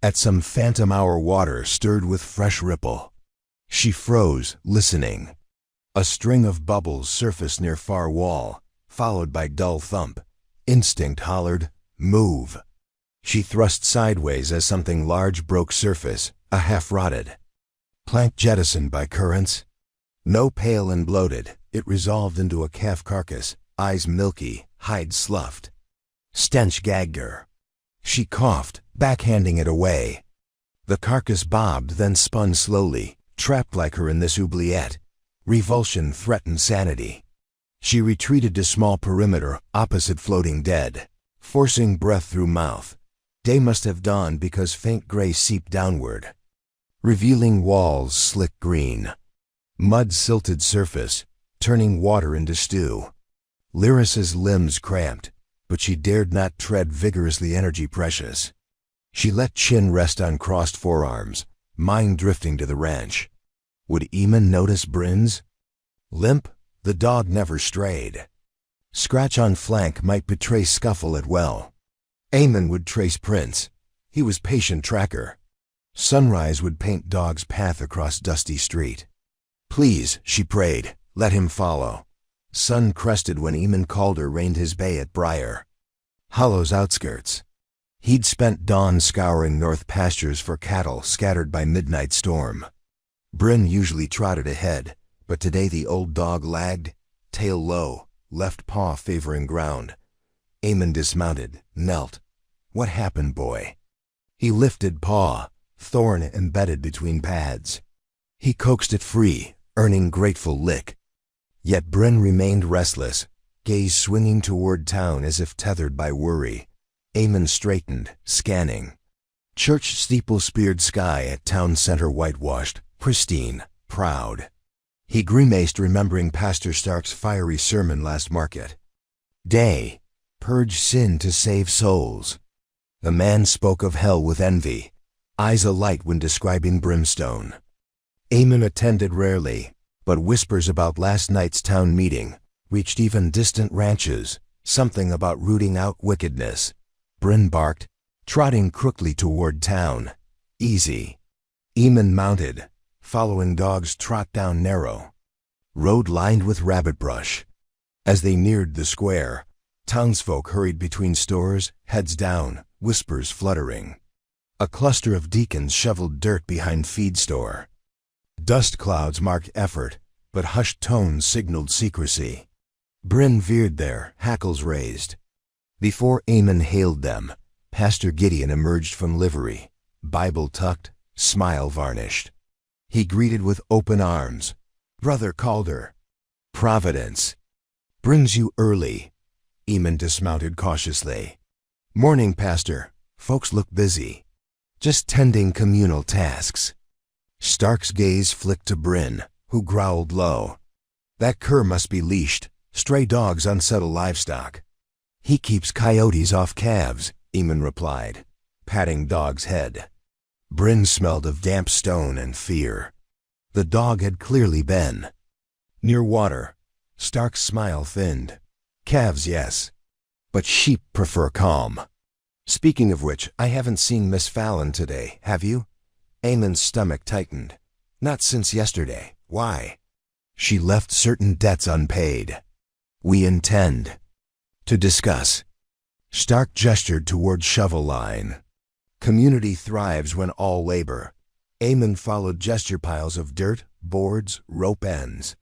At some phantom hour water stirred with fresh ripple. She froze, listening. A string of bubbles surfaced near far wall, followed by dull thump. Instinct hollered, "Move." She thrust sideways as something large broke surface, a half-rotted plank jettisoned by currents. No pale and bloated, it resolved into a calf carcass, eyes milky, hide sloughed. Stench gagged her. She coughed, backhanding it away. The carcass bobbed, then spun slowly, trapped like her in this oubliette. Revulsion threatened sanity. She retreated to small perimeter, opposite floating dead, forcing breath through mouth. Day must have dawned because faint gray seeped downward, revealing walls slick green. Mud silted surface, turning water into stew. Lyris's limbs cramped, but she dared not tread vigorously, energy precious. She let chin rest on crossed forearms, mind drifting to the ranch. Would Eamon notice Bryn's limp? The dog never strayed. Scratch on flank might betray scuffle at well. Eamon would trace prints. He was patient tracker. Sunrise would paint dog's path across dusty street. Please, she prayed, let him follow. Sun crested when Eamon Calder reined his bay at Briar Hollow's outskirts. He'd spent dawn scouring north pastures for cattle scattered by midnight storm. Bryn usually trotted ahead, but today the old dog lagged, tail low, left paw favoring ground. Eamon dismounted, knelt. What happened, boy? He lifted paw, thorn embedded between pads. He coaxed it free, earning grateful lick. Yet Bryn remained restless, gaze swinging toward town as if tethered by worry. Eamon straightened, scanning. Church steeple-speared sky at town center whitewashed, pristine, proud. He grimaced, remembering Pastor Stark's fiery sermon last market day. Purge sin to save souls. The man spoke of hell with envy, eyes alight when describing brimstone. Eamon attended rarely, but whispers about last night's town meeting reached even distant ranches, something about rooting out wickedness. Bryn barked, trotting crookily toward town. Easy. Eamon mounted, following dog's trot down narrow road lined with rabbit brush. As they neared the square, townsfolk hurried between stores, heads down, whispers fluttering. A cluster of deacons shoveled dirt behind feed store. Dust clouds marked effort, but hushed tones signaled secrecy. Bryn veered there, hackles raised. Before Eamon hailed them, Pastor Gideon emerged from livery, Bible tucked, smile varnished. He greeted with open arms. Brother Calder. Providence brings you early. Eamon dismounted cautiously. Morning, Pastor. Folks look busy. Just tending communal tasks. Stark's gaze flicked to Bryn, who growled low. That cur must be leashed. Stray dogs unsettle livestock. He keeps coyotes off calves, Eamon replied, patting dog's head. Bryn smelled of damp stone and fear. The dog had clearly been near water. Stark's smile thinned. Calves, yes, but sheep prefer calm. Speaking of which, I haven't seen Miss Fallon today, have you? Eamon's stomach tightened. Not since yesterday. Why? She left certain debts unpaid. We intend to discuss. Stark gestured toward shovel line. Community thrives when all labor. Eamon followed gesture piles of dirt, boards, rope ends.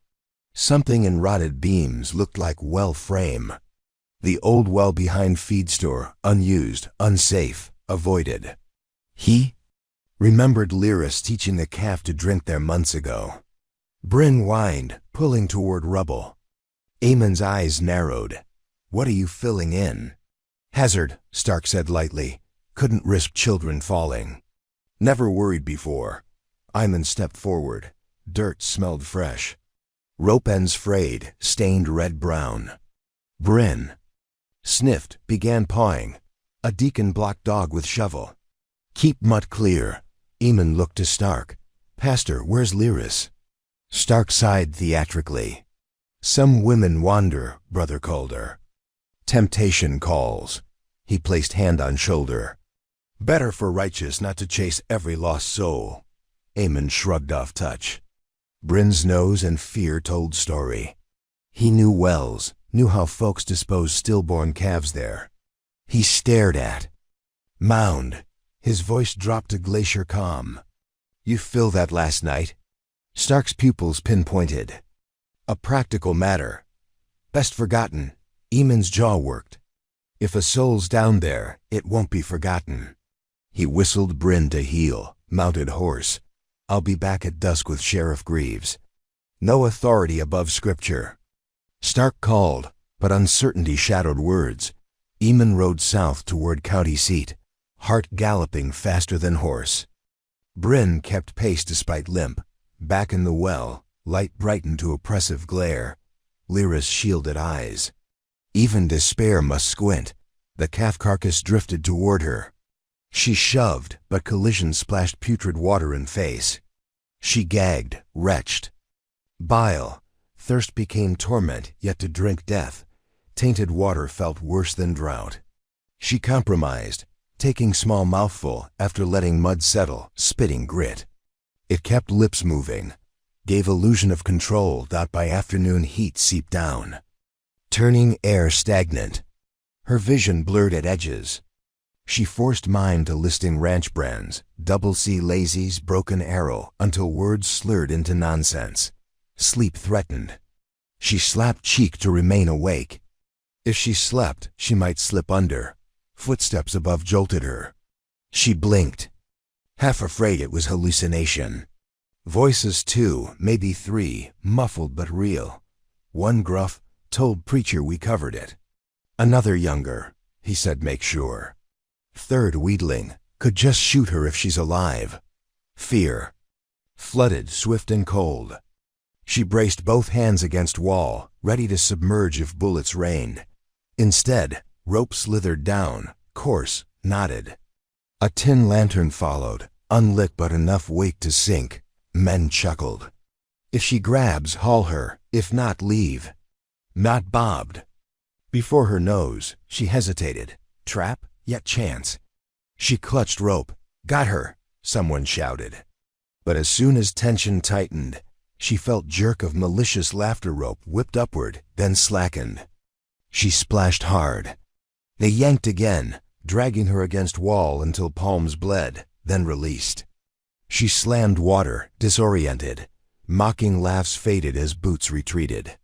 Something in rotted beams looked like well frame. The old well behind feed store, unused, unsafe, avoided. He remembered Lyris teaching the calf to drink there months ago. Bryn whined, pulling toward rubble. Eamon's eyes narrowed. What are you filling in? Hazard, Stark said lightly. Couldn't risk children falling. Never worried before. Eamon stepped forward. Dirt smelled fresh. Rope ends frayed, stained red-brown. Bryn sniffed, began pawing. A deacon blocked dog with shovel. Keep mutt clear. Eamon looked to Stark. Pastor, where's Lyris? Stark sighed theatrically. Some women wander, Brother Calder. Temptation calls. He placed hand on shoulder. Better for righteous not to chase every lost soul. Eamon shrugged off touch. Bryn's nose and fear told story. He knew wells, knew how folks disposed stillborn calves there. He stared at mound. His voice dropped to glacier calm. You fill that last night? Stark's pupils pinpointed. A practical matter. Best forgotten. Eamon's jaw worked. If a soul's down there, it won't be forgotten. He whistled Bryn to heel, mounted horse. I'll be back at dusk with Sheriff Greaves. No authority above scripture. Stark called, but uncertainty shadowed words. Eamon rode south toward county seat, heart galloping faster than horse. Bryn kept pace despite limp. Back in the well, light brightened to oppressive glare. Lyra's shielded eyes. Even despair must squint. The calf carcass drifted toward her. She shoved, but collision splashed putrid water in face. She gagged, retched. Bile. Thirst became torment, yet to drink death. Tainted water felt worse than drought. She compromised, taking small mouthful after letting mud settle, spitting grit. It kept lips moving, gave illusion of control that by afternoon heat seeped down. Turning air stagnant. Her vision blurred at edges. She forced mind to listing ranch brands, Double C Lazy's, Broken Arrow, until words slurred into nonsense. Sleep threatened. She slapped cheek to remain awake. If she slept, she might slip under. Footsteps above jolted her. She blinked, half afraid it was hallucination. Voices two, maybe three, muffled but real. One gruff, told preacher we covered it. Another younger, he said make sure. Third wheedling, could just shoot her if she's alive. Fear. Flooded, swift and cold. She braced both hands against wall, ready to submerge if bullets rained. Instead, rope slithered down, coarse, knotted. A tin lantern followed, unlit but enough weight to sink. Men chuckled. If she grabs, haul her. If not, leave. Not bobbed. Before her nose, she hesitated. Trap, yet chance. She clutched rope. Got her, someone shouted. But as soon as tension tightened, she felt jerk of malicious laughter. Rope whipped upward, then slackened. She splashed hard. They yanked again, dragging her against wall until palms bled, then released. She slammed water, disoriented. Mocking laughs faded as boots retreated.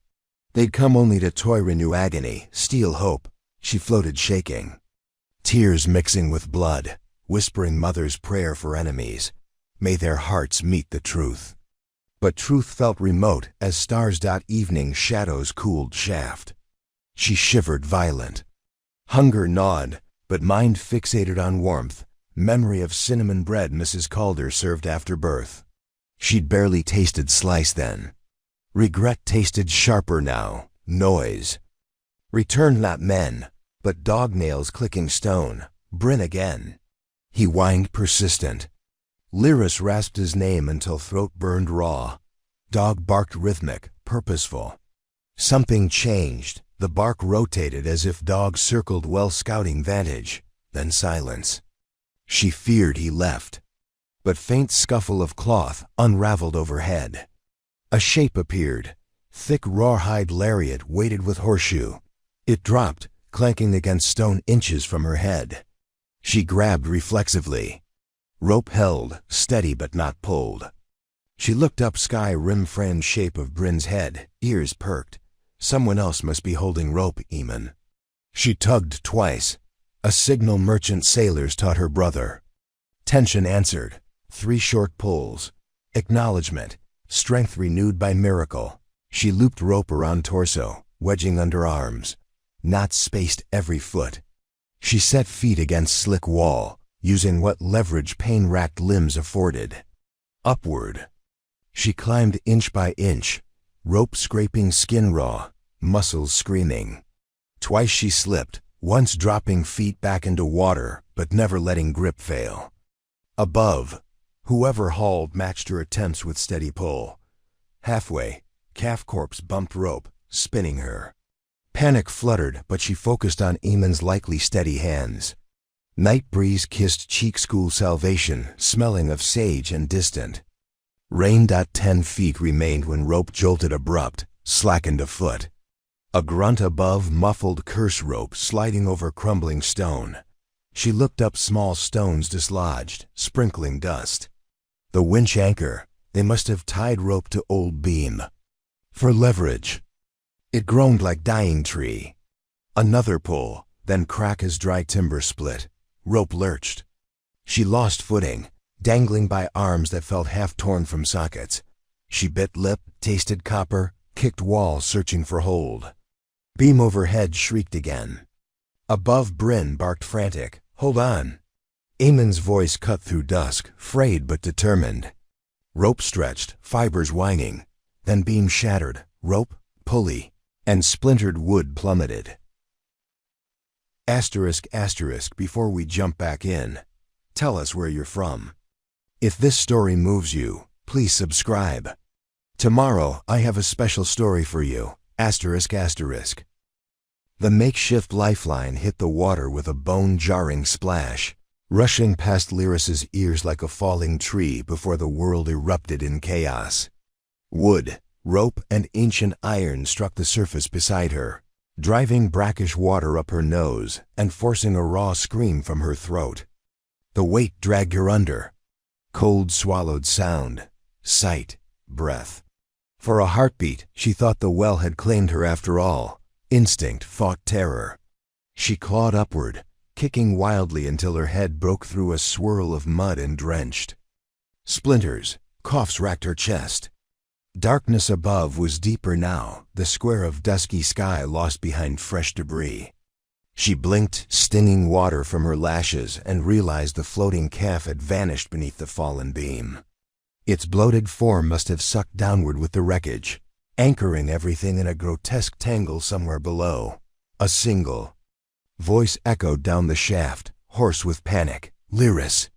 They'd come only to toy renew agony, steal hope. She floated shaking. Tears mixing with blood, whispering mother's prayer for enemies. May their hearts meet the truth. But truth felt remote as stars. Evening shadows cooled shaft. She shivered violent. Hunger gnawed, but mind fixated on warmth. Memory of cinnamon bread Mrs. Calder served after birth. She'd barely tasted slice then. Regret tasted sharper now. Noise. Returned not men, but dog nails clicking stone. Bryn again. He whined persistent. Lyris rasped his name until throat burned raw. Dog barked rhythmic, purposeful. Something changed. The bark rotated as if dog circled well scouting vantage. Then silence. She feared he left. But faint scuffle of cloth unraveled overhead. A shape appeared. Thick rawhide lariat weighted with horseshoe. It dropped, clanking against stone inches from her head. She grabbed reflexively. Rope held, steady but not pulled. She looked up sky rim-framed shape of Bryn's head, ears perked. Someone else must be holding rope, Eamon. She tugged twice. A signal merchant sailors taught her brother. Tension answered. 3 short pulls. Acknowledgement. Strength renewed by miracle. She looped rope around torso, wedging under arms. Knots spaced every foot. She set feet against slick wall, using what leverage pain-racked limbs afforded. Upward. She climbed inch by inch, rope scraping skin raw, muscles screaming. Twice she slipped, once dropping feet back into water, but never letting grip fail. Above, whoever hauled matched her attempts with steady pull. Halfway, calf corpse bumped rope, spinning her. Panic fluttered, but she focused on Eamon's likely steady hands. Night breeze kissed cheeks, cool salvation, smelling of sage and distant. Rain. 10 feet remained when rope jolted abrupt, slackened a foot. A grunt above, muffled curse rope sliding over crumbling stone. She looked up, small stones dislodged, sprinkling dust. The winch anchor, they must have tied rope to old beam. For leverage. It groaned like dying tree. Another pull, then crack as dry timber split. Rope lurched. She lost footing, dangling by arms that felt half torn from sockets. She bit lip, tasted copper, kicked wall searching for hold. Beam overhead shrieked again. Above, Bryn barked frantic, "Hold on." Eamon's voice cut through dusk, frayed but determined. Rope stretched, fibers whining. Then beam shattered, rope, pulley, and splintered wood plummeted. ***, before we jump back in, tell us where you're from. If this story moves you, please subscribe. Tomorrow I have a special story for you. ***. The makeshift lifeline hit the water with a bone-jarring splash, rushing past Lyris's ears like a falling tree before the world erupted in chaos. Wood, rope, and ancient iron struck the surface beside her, driving brackish water up her nose and forcing a raw scream from her throat. The weight dragged her under. Cold swallowed sound, sight, breath. For a heartbeat, she thought the well had claimed her after all. Instinct fought terror. She clawed upward, kicking wildly until her head broke through a swirl of mud and drenched. Splinters, coughs racked her chest. Darkness above was deeper now, the square of dusky sky lost behind fresh debris. She blinked, stinging water from her lashes, and realized the floating calf had vanished beneath the fallen beam. Its bloated form must have sucked downward with the wreckage, anchoring everything in a grotesque tangle somewhere below. A single voice echoed down the shaft, hoarse with panic. "Lyris!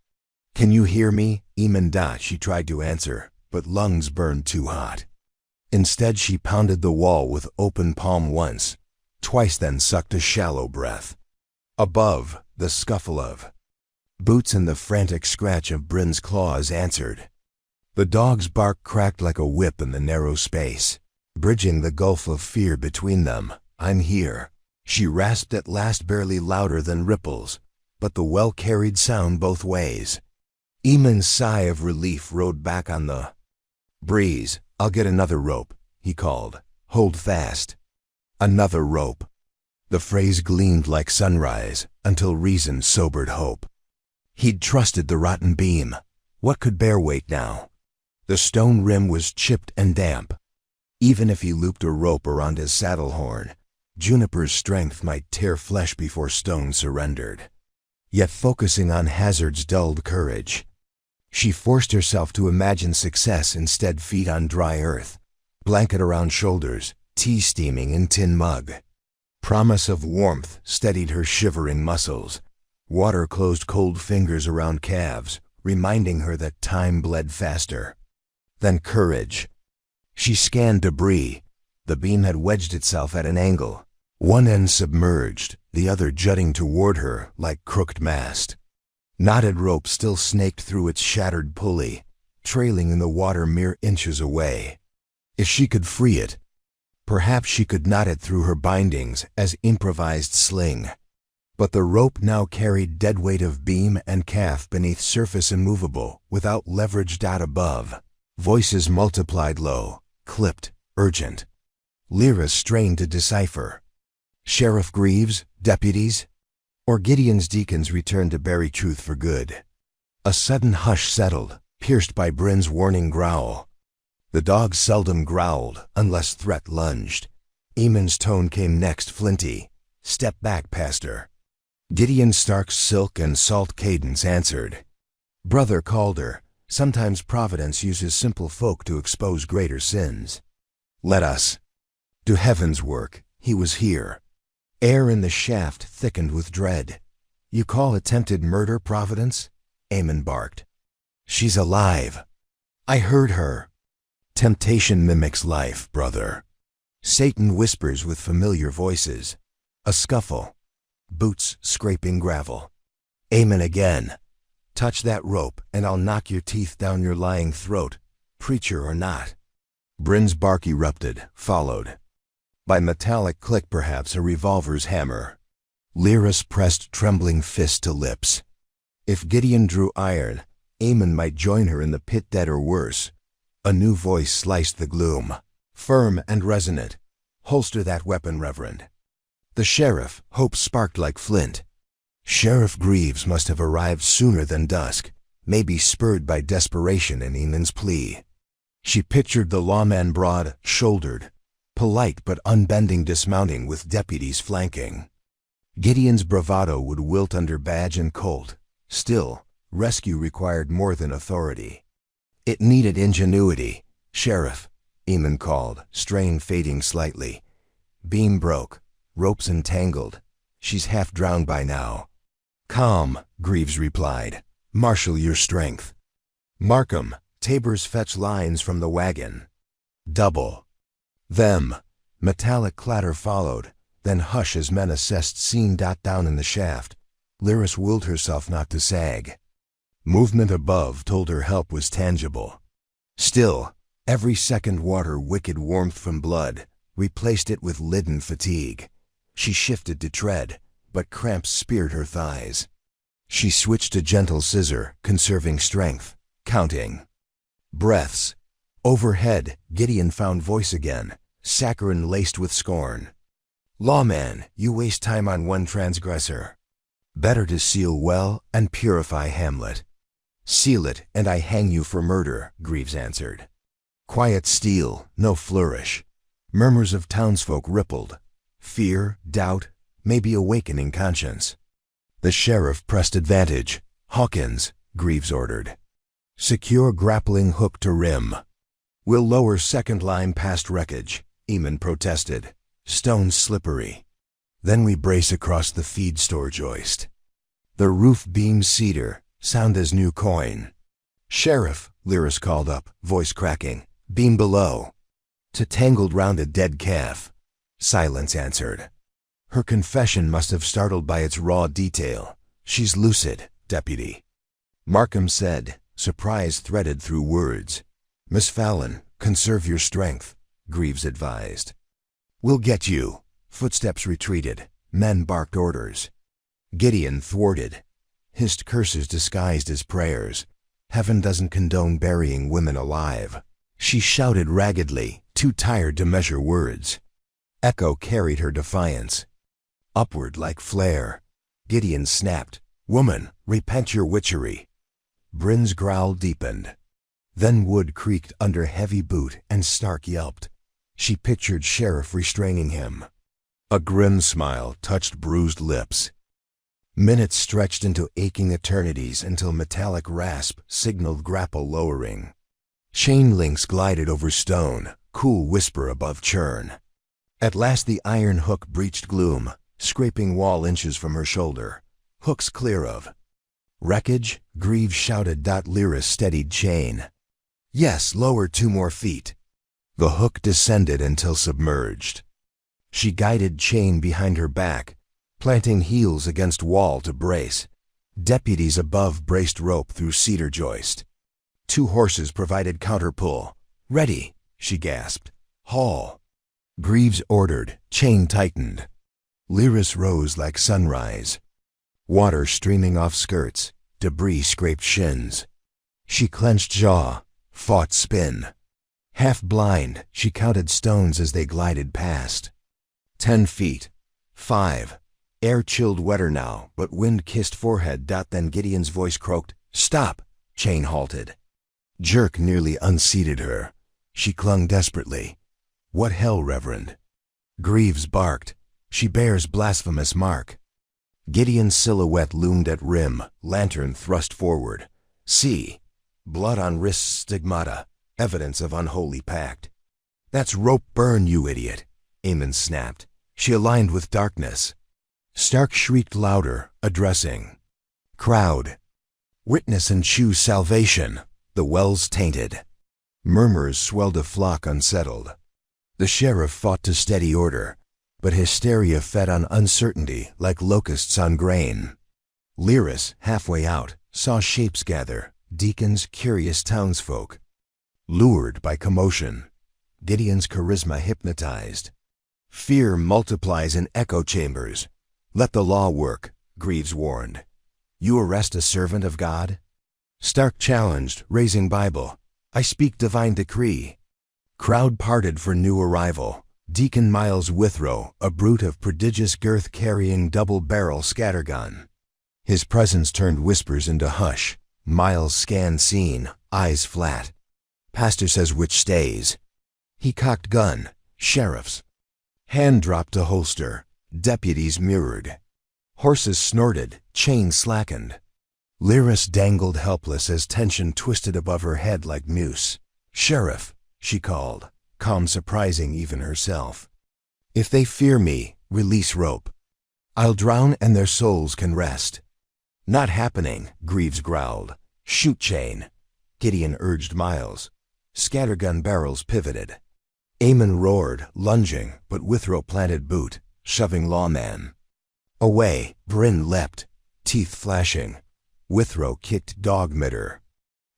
Can you hear me?" Eamon. She tried to answer, but lungs burned too hot. Instead, she pounded the wall with open palm once, twice, then sucked a shallow breath. Above, the scuffle of boots and the frantic scratch of Bryn's claws answered. The dog's bark cracked like a whip in the narrow space, bridging the gulf of fear between them. "I'm here," she rasped at last, barely louder than ripples, but the well carried sound both ways. Eamon's sigh of relief rode back on the breeze. "I'll get another rope," he called. "Hold fast." Another rope. The phrase gleamed like sunrise until reason sobered hope. He'd trusted the rotten beam. What could bear weight now? The stone rim was chipped and damp. Even if he looped a rope around his saddle horn, Juniper's strength might tear flesh before stone surrendered. Yet focusing on hazards dulled courage. She forced herself to imagine success instead, feet on dry earth, blanket around shoulders, tea steaming in tin mug. Promise of warmth steadied her shivering muscles. Water closed cold fingers around calves, reminding her that time bled faster. Then courage. She scanned debris. The beam had wedged itself at an angle, one end submerged, the other jutting toward her like crooked mast. Knotted rope still snaked through its shattered pulley, trailing in the water mere inches away. If she could free it, perhaps she could knot it through her bindings as improvised sling. But the rope now carried dead weight of beam and calf beneath, surface immovable, without leverage. Above, voices multiplied low, clipped, urgent. Lyris strained to decipher. Sheriff Greaves, deputies, or Gideon's deacons returned to bury truth for good. A sudden hush settled, pierced by Bryn's warning growl. The dog seldom growled unless threat lunged. Eamon's tone came next, flinty. "Step back, Pastor." Gideon Stark's silk and salt cadence answered. Brother Calder, sometimes Providence uses simple folk to expose greater sins. Let us do heaven's work. He was here. Air in the shaft thickened with dread. "You call attempted murder Providence?" Eamon barked. "She's alive. I heard her." Temptation mimics life, brother. Satan whispers with familiar voices. A scuffle. Boots scraping gravel. Amen again. Touch that rope, and I'll knock your teeth down your lying throat, preacher or not. Bryn's bark erupted, followed by metallic click, perhaps a revolver's hammer. Lyris pressed trembling fist to lips. If Gideon drew iron, Amen might join her in the pit, dead or worse. A new voice sliced the gloom, firm and resonant. Holster that weapon, Reverend. The sheriff, hope sparked like flint. Sheriff Greaves must have arrived sooner than dusk, maybe spurred by desperation in Amen's plea. She pictured the lawman broad-shouldered, polite but unbending, dismounting with deputies flanking. Gideon's bravado would wilt under badge and colt. Still, rescue required more than authority. It needed ingenuity. Sheriff, Amen called, strain fading slightly. Beam broke, ropes entangled. She's half drowned by now. Calm, Greaves replied. Marshal your strength. Markham, Tabor's fetch lines from the wagon. Double. Them. Metallic clatter followed, then hush as men assessed scene. Down in the shaft, Lyris willed herself not to sag. Movement above told her help was tangible. Still, every second water wicked warmth from blood, replaced it with leaden fatigue. She shifted to tread, but cramps speared her thighs. She switched to gentle scissor, conserving strength, counting breaths. Overhead, Gideon found voice again, saccharine laced with scorn. Lawman, you waste time on one transgressor. Better to seal well and purify Hamlet. Seal it, and I hang you for murder, Greaves answered. Quiet steel, no flourish. Murmurs of townsfolk rippled. Fear, doubt, maybe awakening conscience. The sheriff pressed advantage. Hawkins, Greaves ordered. Secure grappling hook to rim. We'll lower second line past wreckage, Amen protested. Stones slippery. Then we brace across the feed store joist. The roof beam cedar, sound as new coin. Sheriff, Lyris called up, voice cracking. Beam below. To tangled round a dead calf. Silence answered. Her confession must have startled by its raw detail. She's lucid, deputy. Markham said, surprise threaded through words. Miss Fallon, conserve your strength, Greaves advised. We'll get you. Footsteps retreated. Men barked orders. Gideon thwarted. Hissed curses disguised as prayers. Heaven doesn't condone burying women alive. She shouted raggedly, too tired to measure words. Echo carried her defiance. Upward like flare. Gideon snapped. Woman, repent your witchery. Bryn's growl deepened. Then wood creaked under heavy boot and Stark yelped. She pictured Sheriff restraining him. A grim smile touched bruised lips. Minutes stretched into aching eternities until metallic rasp signaled grapple lowering. Chain links glided over stone, cool whisper above churn. At last the iron hook breached gloom, scraping wall inches from her shoulder. Hooks clear of wreckage, Greaves shouted. Lyris steadied chain. Yes, lower 2 more feet. The hook descended until submerged. She guided chain behind her back, planting heels against wall to brace. Deputies above braced rope through cedar joist. 2 horses provided counterpull. Ready, she gasped. Haul. Greaves ordered, chain tightened. Lyris rose like sunrise. Water streaming off skirts, debris scraped shins. She clenched jaw, fought spin. Half blind, she counted stones as they glided past. 10 feet. 5. Air chilled wetter now, but wind-kissed forehead. Then Gideon's voice croaked, Stop! Chain halted. Jerk nearly unseated her. She clung desperately. What hell, Reverend? Greaves barked. She bears blasphemous mark. Gideon's silhouette loomed at rim, lantern thrust forward. See. Blood on wrists, stigmata, evidence of unholy pact. That's rope burn, you idiot, Amen snapped. She aligned with darkness. Stark shrieked louder, addressing crowd. Witness and choose salvation. The wells tainted. Murmurs swelled a flock unsettled. The sheriff fought to steady order, but hysteria fed on uncertainty like locusts on grain. Lyris, halfway out, saw shapes gather, deacons, curious townsfolk. Lured by commotion, Gideon's charisma hypnotized. Fear multiplies in echo chambers. Let the law work, Greaves warned. You arrest a servant of God? Stark challenged, raising Bible. I speak divine decree. Crowd parted for new arrival. Deacon Miles Withrow, a brute of prodigious girth carrying double-barrel scattergun. His presence turned whispers into hush. Miles scanned scene, eyes flat. Pastor says which stays. He cocked gun. Sheriffs. Hand dropped to holster. Deputies mirrored. Horses snorted, chains slackened. Lyris dangled helpless as tension twisted above her head like mousse. Sheriff, she called, calm surprising even herself. If they fear me, release rope. I'll drown and their souls can rest. Not happening, Greaves growled. Shoot chain. Gideon urged Miles. Scattergun barrels pivoted. Eamon roared, lunging, but Withrow planted boot, shoving lawman. Away, Bryn leapt, teeth flashing. Withrow kicked dog midder.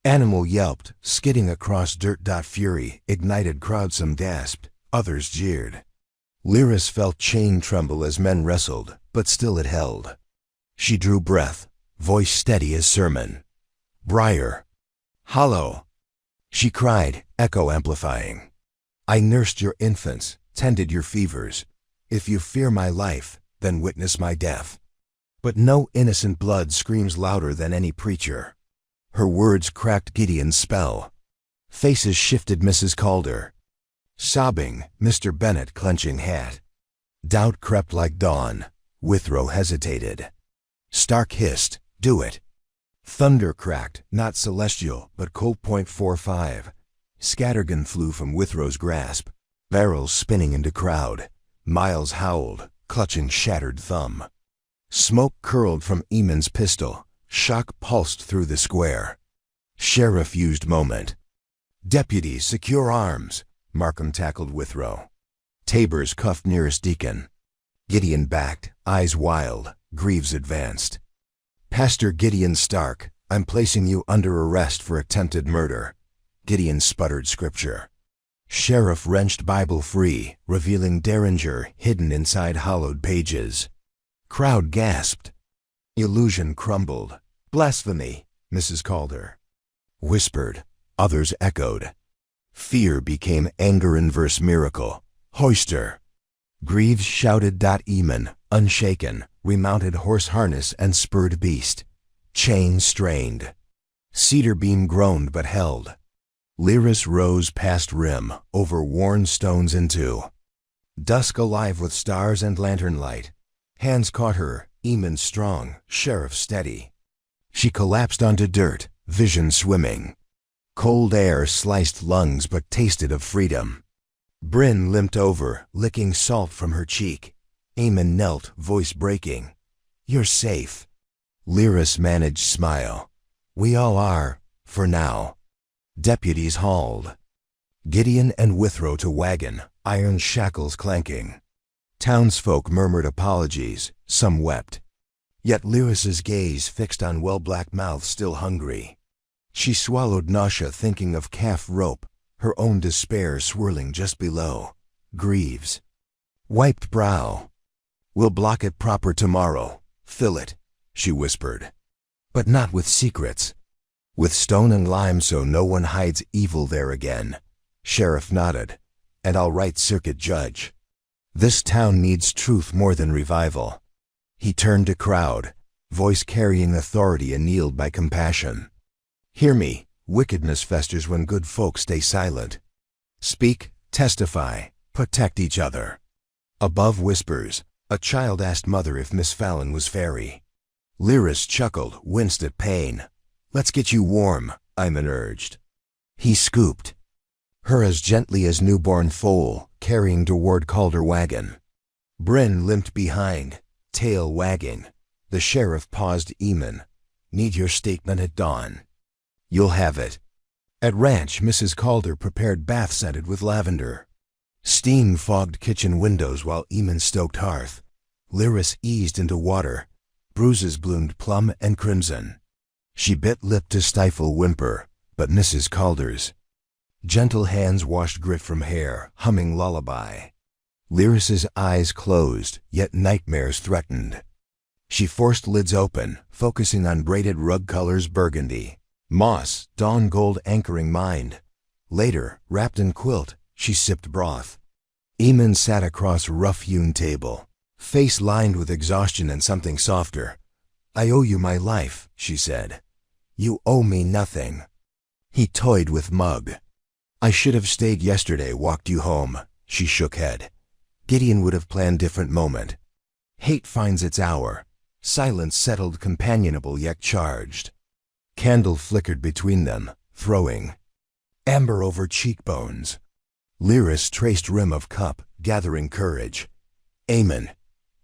Animal yelped, skidding across dirt. Fury ignited crowd. Some gasped, others jeered. Lyris felt chain tremble as men wrestled, but still it held. She drew breath, voice steady as sermon. Briar. Hollow. She cried, echo amplifying. I nursed your infants, tended your fevers. If you fear my life, then witness my death. But no innocent blood screams louder than any preacher. Her words cracked Gideon's spell. Faces shifted. Mrs. Calder. Sobbing, Mr. Bennett clenching hat. Doubt crept like dawn. Withrow hesitated. Stark hissed, do it. Thunder cracked, not celestial, but Colt .45. Scattergun flew from Withrow's grasp. Barrels spinning into crowd. Miles howled, clutching shattered thumb. Smoke curled from Eamon's pistol. Shock pulsed through the square. Sheriff used moment. Deputies, secure arms. Markham tackled Withrow. Tabors cuffed nearest deacon. Gideon backed, eyes wild. Greaves advanced. Pastor Gideon Stark, I'm placing you under arrest for attempted murder. Gideon sputtered scripture. Sheriff wrenched Bible free, revealing Derringer hidden inside hollowed pages. Crowd gasped. Illusion crumbled. Blasphemy, Mrs. Calder. Whispered. Others echoed. Fear became anger. Inverse miracle. Hoister. Greaves shouted. Eamon, unshaken, remounted horse harness and spurred beast. Chain strained. Cedar beam groaned but held. Lyris rose past rim, over worn stones into dusk alive with stars and lantern light. Hands caught her, Eamon strong, Sheriff steady. She collapsed onto dirt, vision swimming. Cold air sliced lungs but tasted of freedom. Bryn limped over, licking salt from her cheek. Eamon knelt, voice breaking. You're safe. Lyris managed smile. We all are, for now. Deputies hauled. Gideon and Withrow to wagon, iron shackles clanking. Townsfolk murmured apologies, some wept. Yet Lyris's gaze fixed on well-black mouth still hungry. She swallowed nausea thinking of calf rope, her own despair swirling just below. Greaves. Wiped brow. We'll block it proper tomorrow. Fill it, she whispered. But not with secrets. With stone and lime so no one hides evil there again. Sheriff nodded. And I'll write circuit judge. This town needs truth more than revival. He turned to crowd, voice carrying authority annealed by compassion. Hear me, wickedness festers when good folk stay silent. Speak, testify, protect each other. Above whispers, a child asked mother if Miss Fallon was fairy. Lyris chuckled, winced at pain. Let's get you warm, Eamon urged. He scooped. Her as gently as newborn foal, carrying toward Calder wagon. Bryn limped behind, tail wagging. The sheriff paused. Eamon, need your statement at dawn. You'll have it. At ranch, Mrs. Calder prepared bath scented with lavender. Steam fogged kitchen windows while Eamon stoked hearth. Lyris eased into water. Bruises bloomed plum and crimson. She bit lip to stifle whimper, but Mrs. Calder's gentle hands washed grit from hair, humming lullaby. Lyris's eyes closed, yet nightmares threatened. She forced lids open, focusing on braided rug colors burgundy, moss, dawn gold anchoring mind. Later, wrapped in quilt, she sipped broth. Eamon sat across a rough-hewn table, face lined with exhaustion and something softer. "I owe you my life," she said. "You owe me nothing." He toyed with mug. "I should have stayed yesterday, walked you home." She shook head. Gideon would have planned different moment. Hate finds its hour. Silence settled, companionable yet charged. Candle flickered between them, throwing amber over cheekbones. Lyris traced rim of cup, gathering courage. "Amen.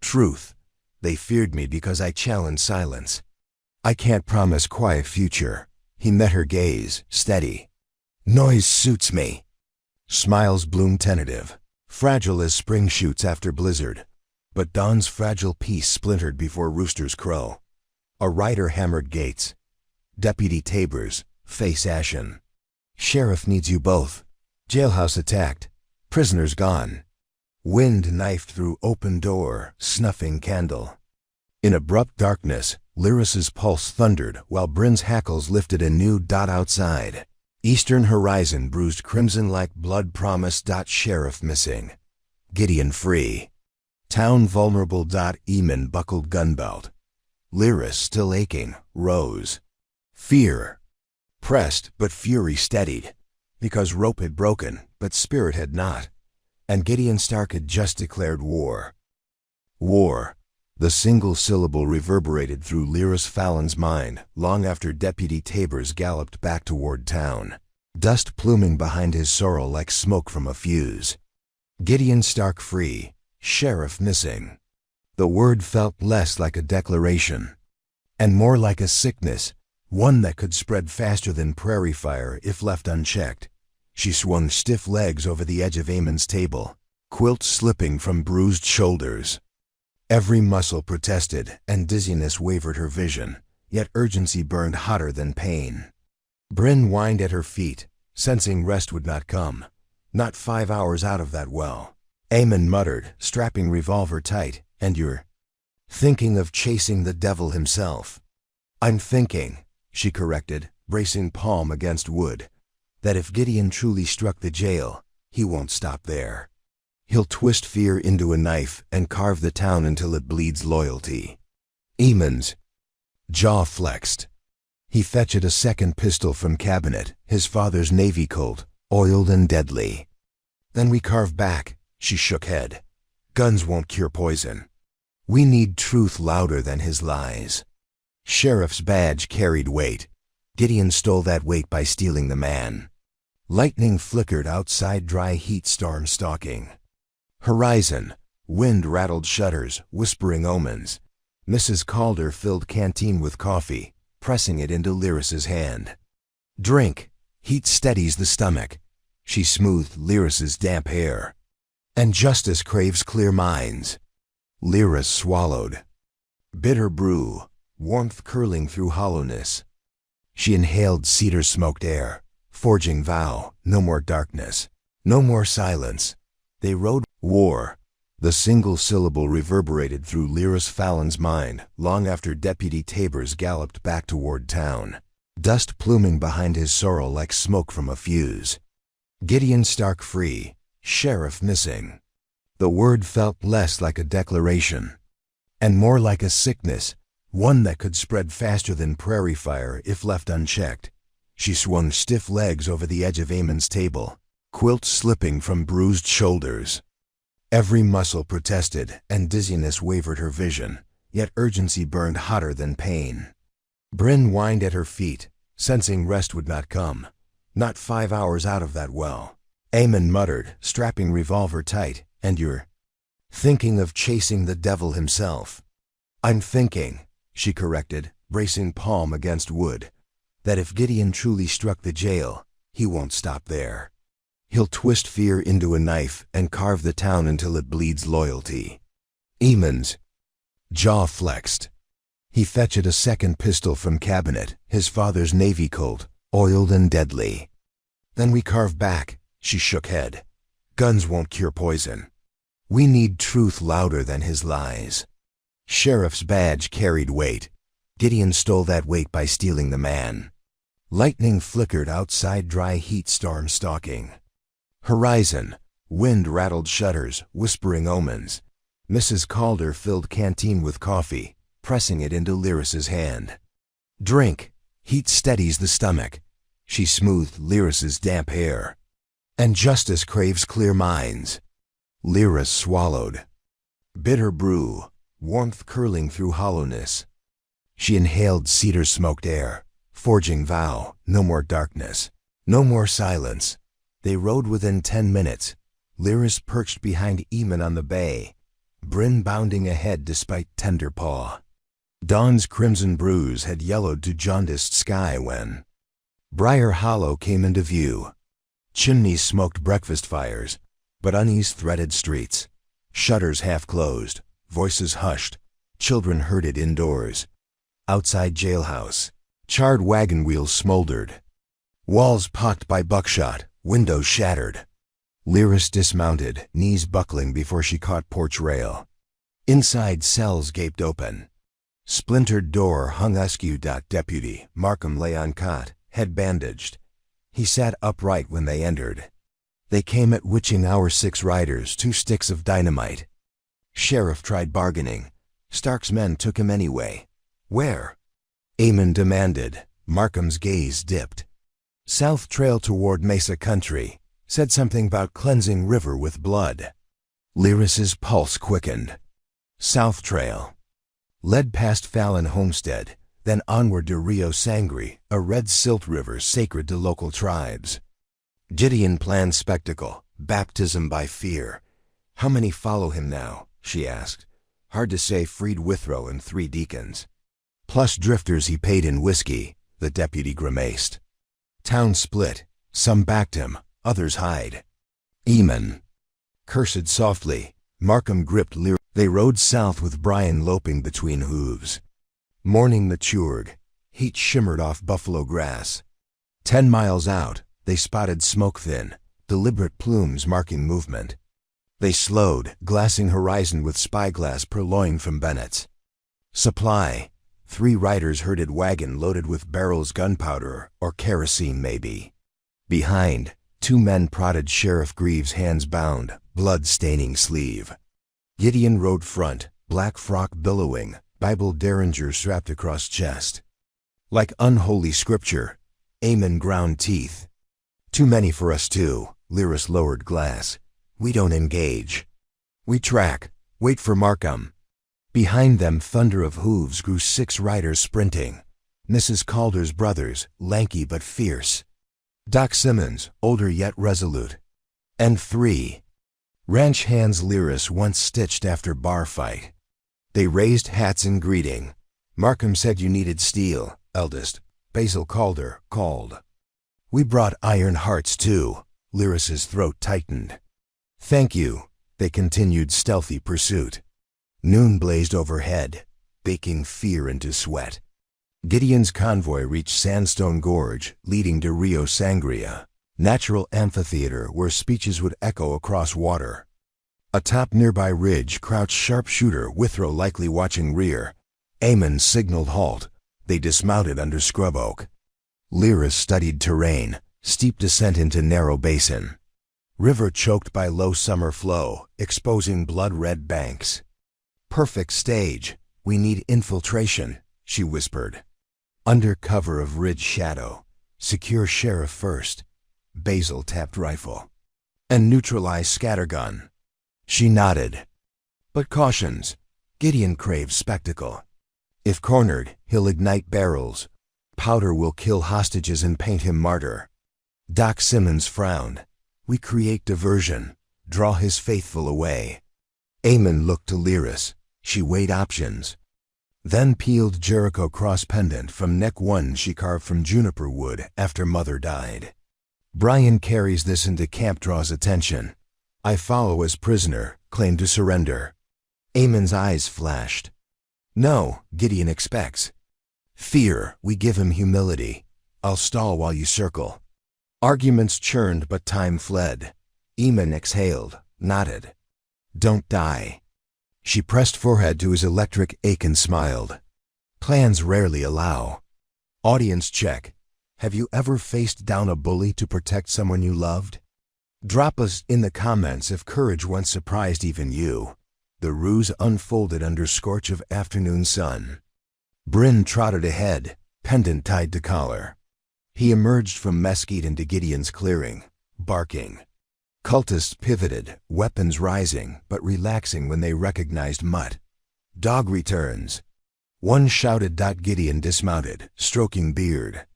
Truth. They feared me because I challenged silence. I can't promise quiet future." He met her gaze, steady. "Noise suits me." Smiles bloomed tentative, fragile as spring shoots after blizzard. But dawn's fragile peace splintered before roosters crow. A rider hammered gates. Deputy Tabors, face ashen. "Sheriff needs you both. Jailhouse attacked. Prisoners gone." Wind knifed through open door, snuffing candle. In abrupt darkness, Lyris's pulse thundered while Bryn's hackles lifted a new dot outside. Eastern horizon bruised crimson like blood promise. Sheriff missing. Gideon free. Town vulnerable. Eamon buckled gunbelt. Lyris, still aching, rose. Fear pressed, but fury steadied. Because rope had broken, but spirit had not. And Gideon Stark had just declared war. War. The single syllable reverberated through Lyris Fallon's mind long after Deputy Tabors galloped back toward town, dust pluming behind his sorrel like smoke from a fuse. Gideon Stark free, sheriff missing. The word felt less like a declaration, and more like a sickness, one that could spread faster than prairie fire if left unchecked. She swung stiff legs over the edge of Eamon's table, quilt slipping from bruised shoulders. Every muscle protested, and dizziness wavered her vision, yet urgency burned hotter than pain. Bryn whined at her feet, sensing rest would not come. Not 5 hours out of that well. Eamon muttered, strapping revolver tight, "And you're thinking of chasing the devil himself." "I'm thinking," she corrected, bracing palm against wood, "that if Gideon truly struck the jail, he won't stop there. He'll twist fear into a knife and carve the town until it bleeds loyalty." Eamon's jaw flexed. He fetched a second pistol from cabinet, his father's Navy Colt, oiled and deadly. "Then we carve back," she shook head. "Guns won't cure poison. We need truth louder than his lies." Sheriff's badge carried weight. Gideon stole that weight by stealing the man. Lightning flickered outside, dry heat storm stalking. Horizon. Wind rattled shutters, whispering omens. Mrs. Calder filled canteen with coffee, pressing it into Lyris's hand. "Drink. Heat steadies the stomach." She smoothed Lyris's damp hair. "And justice craves clear minds." Lyris swallowed. Bitter brew, warmth curling through hollowness. She inhaled cedar-smoked air, forging vow, no more darkness, no more silence. They rode war. The single syllable reverberated through Lyris Fallon's mind long after Deputy Tabors galloped back toward town, dust pluming behind his sorrel like smoke from a fuse. Gideon Stark free, sheriff missing. The word felt less like a declaration, and more like a sickness, one that could spread faster than prairie fire if left unchecked. She swung stiff legs over the edge of Eamon's table, quilt slipping from bruised shoulders. Every muscle protested, and dizziness wavered her vision, yet urgency burned hotter than pain. Bryn whined at her feet, sensing rest would not come. Not 5 hours out of that well. Eamon muttered, strapping revolver tight, "And you're thinking of chasing the devil himself." "I'm thinking," she corrected, bracing palm against wood, "that if Gideon truly struck the jail, he won't stop there. He'll twist fear into a knife and carve the town until it bleeds loyalty." Eamon's jaw flexed. He fetched a second pistol from cabinet, his father's Navy Colt, oiled and deadly. Then we carve back, she shook head. Guns won't cure poison. We need truth louder than his lies. Sheriff's badge carried weight. Gideon stole that weight by stealing the man. Lightning flickered outside, dry heat storm stalking. Horizon, wind rattled shutters, whispering omens. Mrs. Calder filled canteen with coffee, pressing it into Lyris's hand. Drink, heat steadies the stomach. She smoothed Lyris's damp hair. And justice craves clear minds. Lyris swallowed. Bitter brew, warmth curling through hollowness. She inhaled cedar-smoked air, forging vow, no more darkness, no more silence. They rode within 10 minutes, Lyris perched behind Eamon on the bay, Bryn bounding ahead despite tender paw. Dawn's crimson bruise had yellowed to jaundiced sky when Briar Hollow came into view. Chimneys smoked breakfast fires, but unease threaded streets. Shutters half closed, voices hushed, children herded indoors. Outside jailhouse, charred wagon wheels smoldered. Walls pocked by buckshot, windows shattered. Lyris dismounted, knees buckling before she caught porch rail. Inside cells gaped open. Splintered door hung askew. Deputy Markham lay on cot, head bandaged. He sat upright when they entered. They came at witching hour, 6 riders, 2 sticks of dynamite. Sheriff tried bargaining. Stark's men took him anyway. Where? Eamon demanded. Markham's gaze dipped. South trail toward Mesa Country. Said something about cleansing river with blood. Lyris's pulse quickened. South trail. Led past Fallon Homestead, then onward to Rio Sangre, a red silt river sacred to local tribes. Gideon planned spectacle, baptism by fear. How many follow him now? She asked. Hard to say. Freed Withrow and 3 deacons. Plus drifters he paid in whiskey, the deputy grimaced. Town split. Some backed him, others hide. Eamon cursed softly. Markham gripped Lyris. They rode south with Brian loping between hooves. Morning matured. Heat shimmered off buffalo grass. 10 miles out, they spotted smoke-thin, deliberate plumes marking movement. They slowed, glassing horizon with spyglass purloined from Bennett's. Supply. 3 riders herded wagon loaded with barrels, gunpowder, or kerosene maybe. Behind, 2 men prodded Sheriff Greaves, hands bound, blood staining sleeve. Gideon rode front, black frock billowing, Bible derringer strapped across chest. Like unholy scripture, Eamon ground teeth. Too many for us too, Lyris lowered glass. We don't engage. We track, wait for Markham. Behind them, thunder of hooves grew. 6 riders sprinting. Mrs. Calder's brothers, lanky but fierce. Doc Simmons, older yet resolute. And 3 ranch hands Lyris once stitched after bar fight. They raised hats in greeting. Markham said you needed steel, eldest. Basil Calder called. We brought iron hearts too. Lyris's throat tightened. Thank you. They continued stealthy pursuit. Noon blazed overhead, baking fear into sweat. Gideon's convoy reached Sandstone Gorge, leading to Rio Sangre, natural amphitheater where speeches would echo across water. Atop nearby ridge crouched sharpshooter Withrow, likely watching rear. Eamon signaled halt. They dismounted under scrub oak. Lyris studied terrain, steep descent into narrow basin. River choked by low summer flow, exposing blood-red banks. Perfect stage. We need infiltration, she whispered. Under cover of ridge shadow. Secure Sheriff first. Basil tapped rifle. And neutralize scattergun. She nodded. But cautions. Gideon craves spectacle. If cornered, he'll ignite barrels. Powder will kill hostages and paint him martyr. Doc Simmons frowned. We create diversion. Draw his faithful away. Eamon looked to Lyris. She weighed options. Then peeled Jericho cross pendant from neck, one she carved from juniper wood after mother died. Brian carries this into camp, draws attention. I follow as prisoner, claim to surrender. Eamon's eyes flashed. No, Gideon expects. Fear, we give him humility. I'll stall while you circle. Arguments churned, but time fled. Eamon exhaled, nodded. Don't die. She pressed forehead to his electric ache and smiled. Plans rarely allow. Audience check. Have you ever faced down a bully to protect someone you loved? Drop us in the comments if courage once surprised even you. The ruse unfolded under scorch of afternoon sun. Bryn trotted ahead, pendant tied to collar. He emerged from mesquite into Gideon's clearing, barking. Cultists pivoted, weapons rising, but relaxing when they recognized Mutt. Dog returns. One shouted. Gideon dismounted, stroking beard.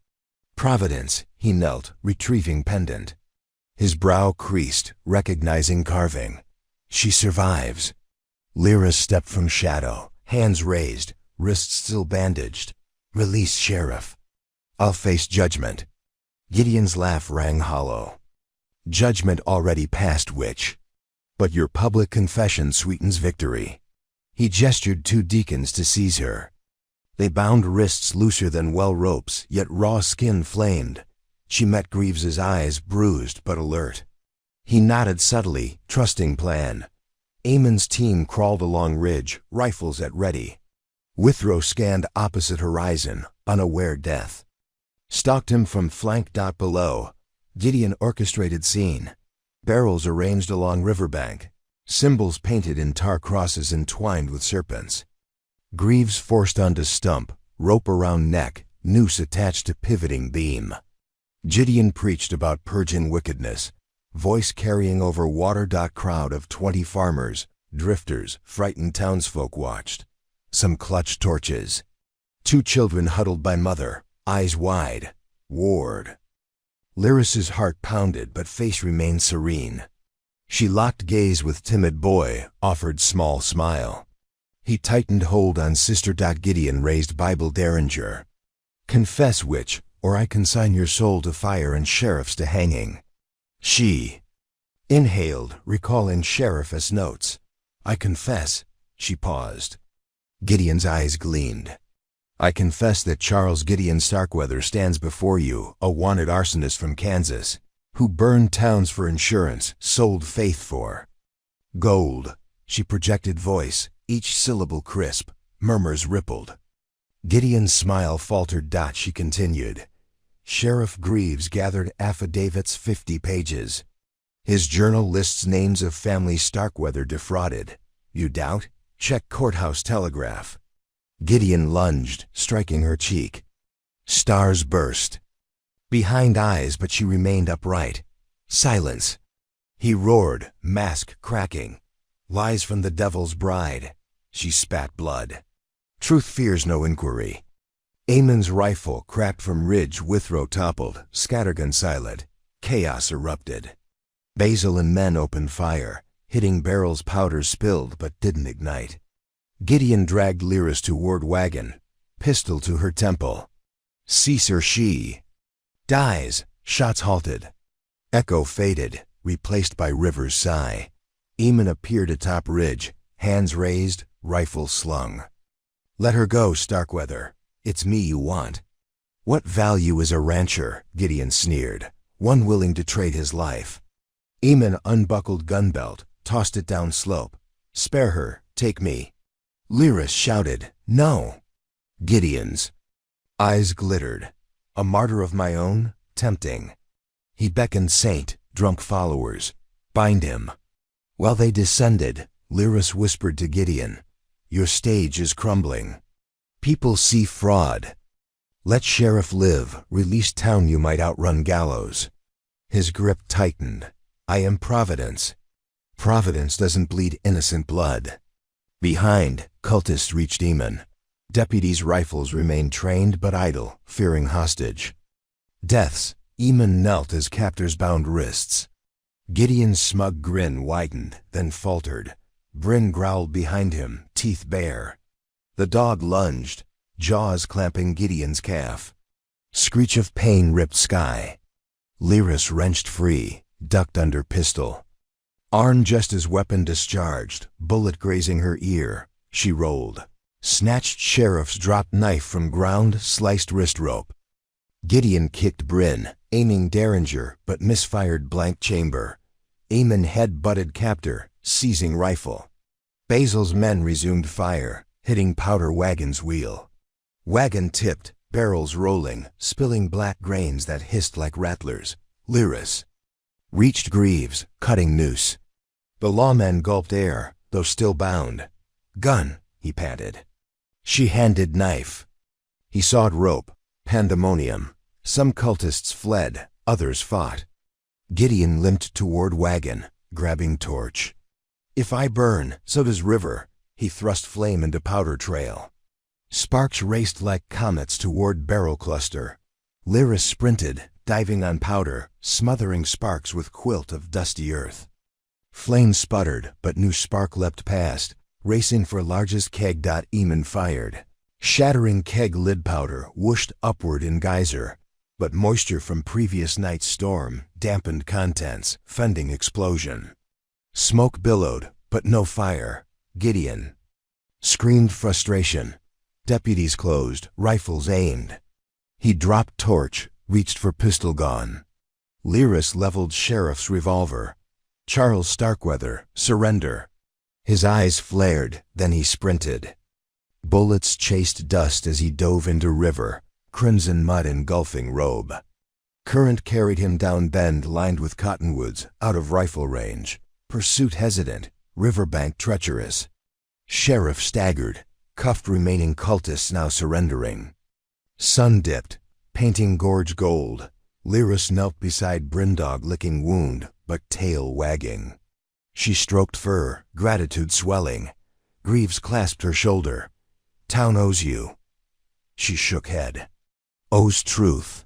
Providence, he knelt, retrieving pendant. His brow creased, recognizing carving. She survives. Lyra stepped from shadow, hands raised, wrists still bandaged. Release, Sheriff. I'll face judgment. Gideon's laugh rang hollow. Judgment already past, witch. But your public confession sweetens victory. He gestured 2 deacons to seize her. They bound wrists looser than well ropes, yet raw skin flamed. She met Greaves's eyes, bruised but alert. He nodded subtly, trusting plan. Eamon's team crawled along ridge, rifles at ready. Withrow scanned opposite horizon, unaware death. Stalked him from flank. Below, Gideon orchestrated scene. Barrels arranged along riverbank. Symbols painted in tar crosses entwined with serpents. Greaves forced onto stump, rope around neck, noose attached to pivoting beam. Gideon preached about purging wickedness, voice carrying over water. Crowd of 20 farmers, drifters, frightened townsfolk watched. Some clutched torches. 2 children huddled by mother, eyes wide. Ward. Lyris's heart pounded, but face remained serene. She locked gaze with timid boy, offered small smile. He tightened hold on sister. Gideon raised Bible derringer. Confess, witch, or I consign your soul to fire and sheriffs to hanging. She inhaled, recalling sheriffess notes. I confess. She paused. Gideon's eyes gleamed. I confess that Charles Gideon Starkweather stands before you, a wanted arsonist from Kansas, who burned towns for insurance, sold faith for gold. She projected voice, each syllable crisp, murmurs rippled. Gideon's smile faltered. She continued. Sheriff Greaves gathered affidavits, 50 pages. His journal lists names of family Starkweather defrauded. You doubt? Check Courthouse Telegraph. Gideon lunged, striking her cheek. Stars burst. Behind eyes, but she remained upright. Silence. He roared, mask cracking. Lies from the devil's bride. She spat blood. Truth fears no inquiry. Eamon's rifle cracked from ridge. Withrow toppled, scattergun silent. Chaos erupted. Basil and men opened fire, hitting barrels. Powder spilled but didn't ignite. Gideon dragged Lyris to Ward wagon, pistol to her temple. Cease or she dies. Shots halted. Echo faded, replaced by River's sigh. Eamon appeared atop ridge, hands raised, rifle slung. Let her go, Starkweather. It's me you want. What value is a rancher? Gideon sneered, one willing to trade his life. Eamon unbuckled gunbelt, tossed it down slope. Spare her, take me. Lyris shouted, no. Gideon's eyes glittered. A martyr of my own? Tempting. He beckoned saint, drunk followers. Bind him. While they descended, Lyris whispered to Gideon, your stage is crumbling. People see fraud. Let Sheriff live, release town, you might outrun gallows. His grip tightened. I am Providence. Providence doesn't bleed innocent blood. Behind, cultists reached Eamon. Deputies' rifles remained trained but idle, fearing hostage. Deaths. Eamon knelt as captors bound wrists. Gideon's smug grin widened, then faltered. Bryn growled behind him, teeth bare. The dog lunged, jaws clamping Gideon's calf. Screech of pain ripped sky. Lyris wrenched free, ducked under pistol. Arn just as weapon discharged, bullet grazing her ear. She rolled. Snatched sheriffs dropped knife from ground, sliced wrist rope. Gideon kicked Bryn, aiming Derringer, but misfired blank chamber. Eamon head-butted captor, seizing rifle. Basil's men resumed fire, hitting powder wagon's wheel. Wagon tipped, barrels rolling, spilling black grains that hissed like rattlers. Lyris reached Greaves, cutting noose. The lawman gulped air, though still bound. Gun, he panted. She handed knife. He sawed rope. Pandemonium. Some cultists fled, others fought. Gideon limped toward wagon, grabbing torch. If I burn, so does River. He thrust flame into powder trail. Sparks raced like comets toward barrel cluster. Lyris sprinted, diving on powder, smothering sparks with quilt of dusty earth. Flame sputtered, but new spark leapt past, racing for largest keg. Eamon fired. Shattering keg lid powder whooshed upward in geyser, but moisture from previous night's storm dampened contents, funding explosion. Smoke billowed, but no fire. Gideon screamed frustration. Deputies closed, rifles aimed. He dropped torch, reached for pistol gone. Lyris leveled sheriff's revolver. Charles Starkweather, surrender. His eyes flared, then he sprinted. Bullets chased dust as he dove into river, crimson mud engulfing robe. Current carried him down bend lined with cottonwoods, out of rifle range. Pursuit hesitant, riverbank treacherous. Sheriff staggered, cuffed remaining cultists now surrendering. Sun dipped, painting gorge gold. Lyris knelt beside Brindog licking wound, but tail wagging. She stroked fur, gratitude swelling. Greaves clasped her shoulder. Town owes you. She shook head. Owes truth.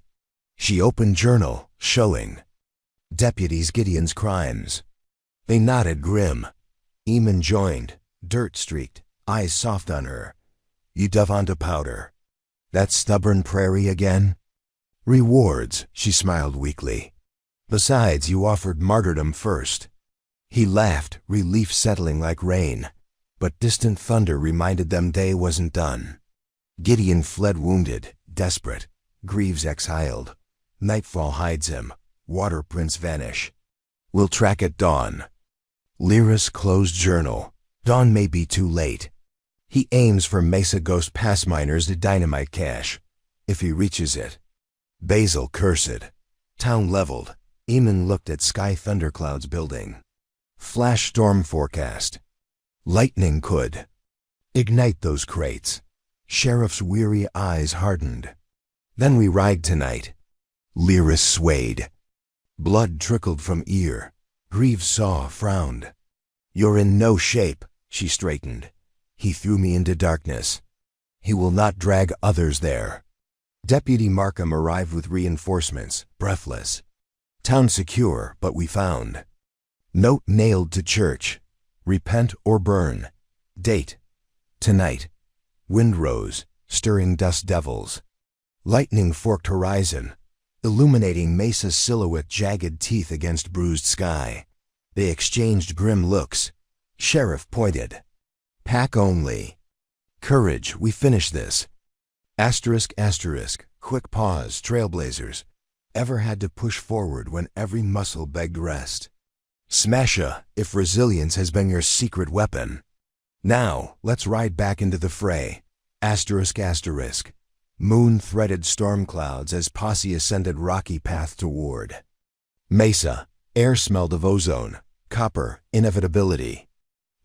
She opened journal, showing. Deputies Gideon's crimes. They nodded grim. Eamon joined, dirt-streaked, eyes soft on her. You dove onto powder. That stubborn prairie again? Rewards, she smiled weakly. Besides, you offered martyrdom first. He laughed, relief settling like rain. But distant thunder reminded them day wasn't done. Gideon fled wounded, desperate. Greaves exhaled. Nightfall hides him. Water prints vanish. We'll track at dawn. Lyris closed journal. Dawn may be too late. He aims for Mesa Ghost Pass miners to dynamite cache. If he reaches it. Basil cursed. Town leveled. Eamon looked at sky thunderclouds building. Flash storm forecast. Lightning could ignite those crates. Sheriff's weary eyes hardened. Then we ride tonight. Lyris swayed. Blood trickled from ear. Greaves saw, frowned. You're in no shape, she straightened. He threw me into darkness. He will not drag others there. Deputy Markham arrived with reinforcements, breathless. Town secure, but we found. Note nailed to church. Repent or burn. Date. Tonight. Wind rose, stirring dust devils. Lightning forked horizon, illuminating Mesa's silhouette, jagged teeth against bruised sky. They exchanged grim looks. Sheriff pointed. Pack only. Courage, we finish this. Asterisk, asterisk, quick pause, trailblazers. Ever had to push forward when every muscle begged rest. Smasha, if resilience has been your secret weapon. Now, let's ride back into the fray. Asterisk, asterisk. Moon-threaded storm clouds as posse ascended rocky path toward Mesa. Air smelled of ozone, copper, inevitability.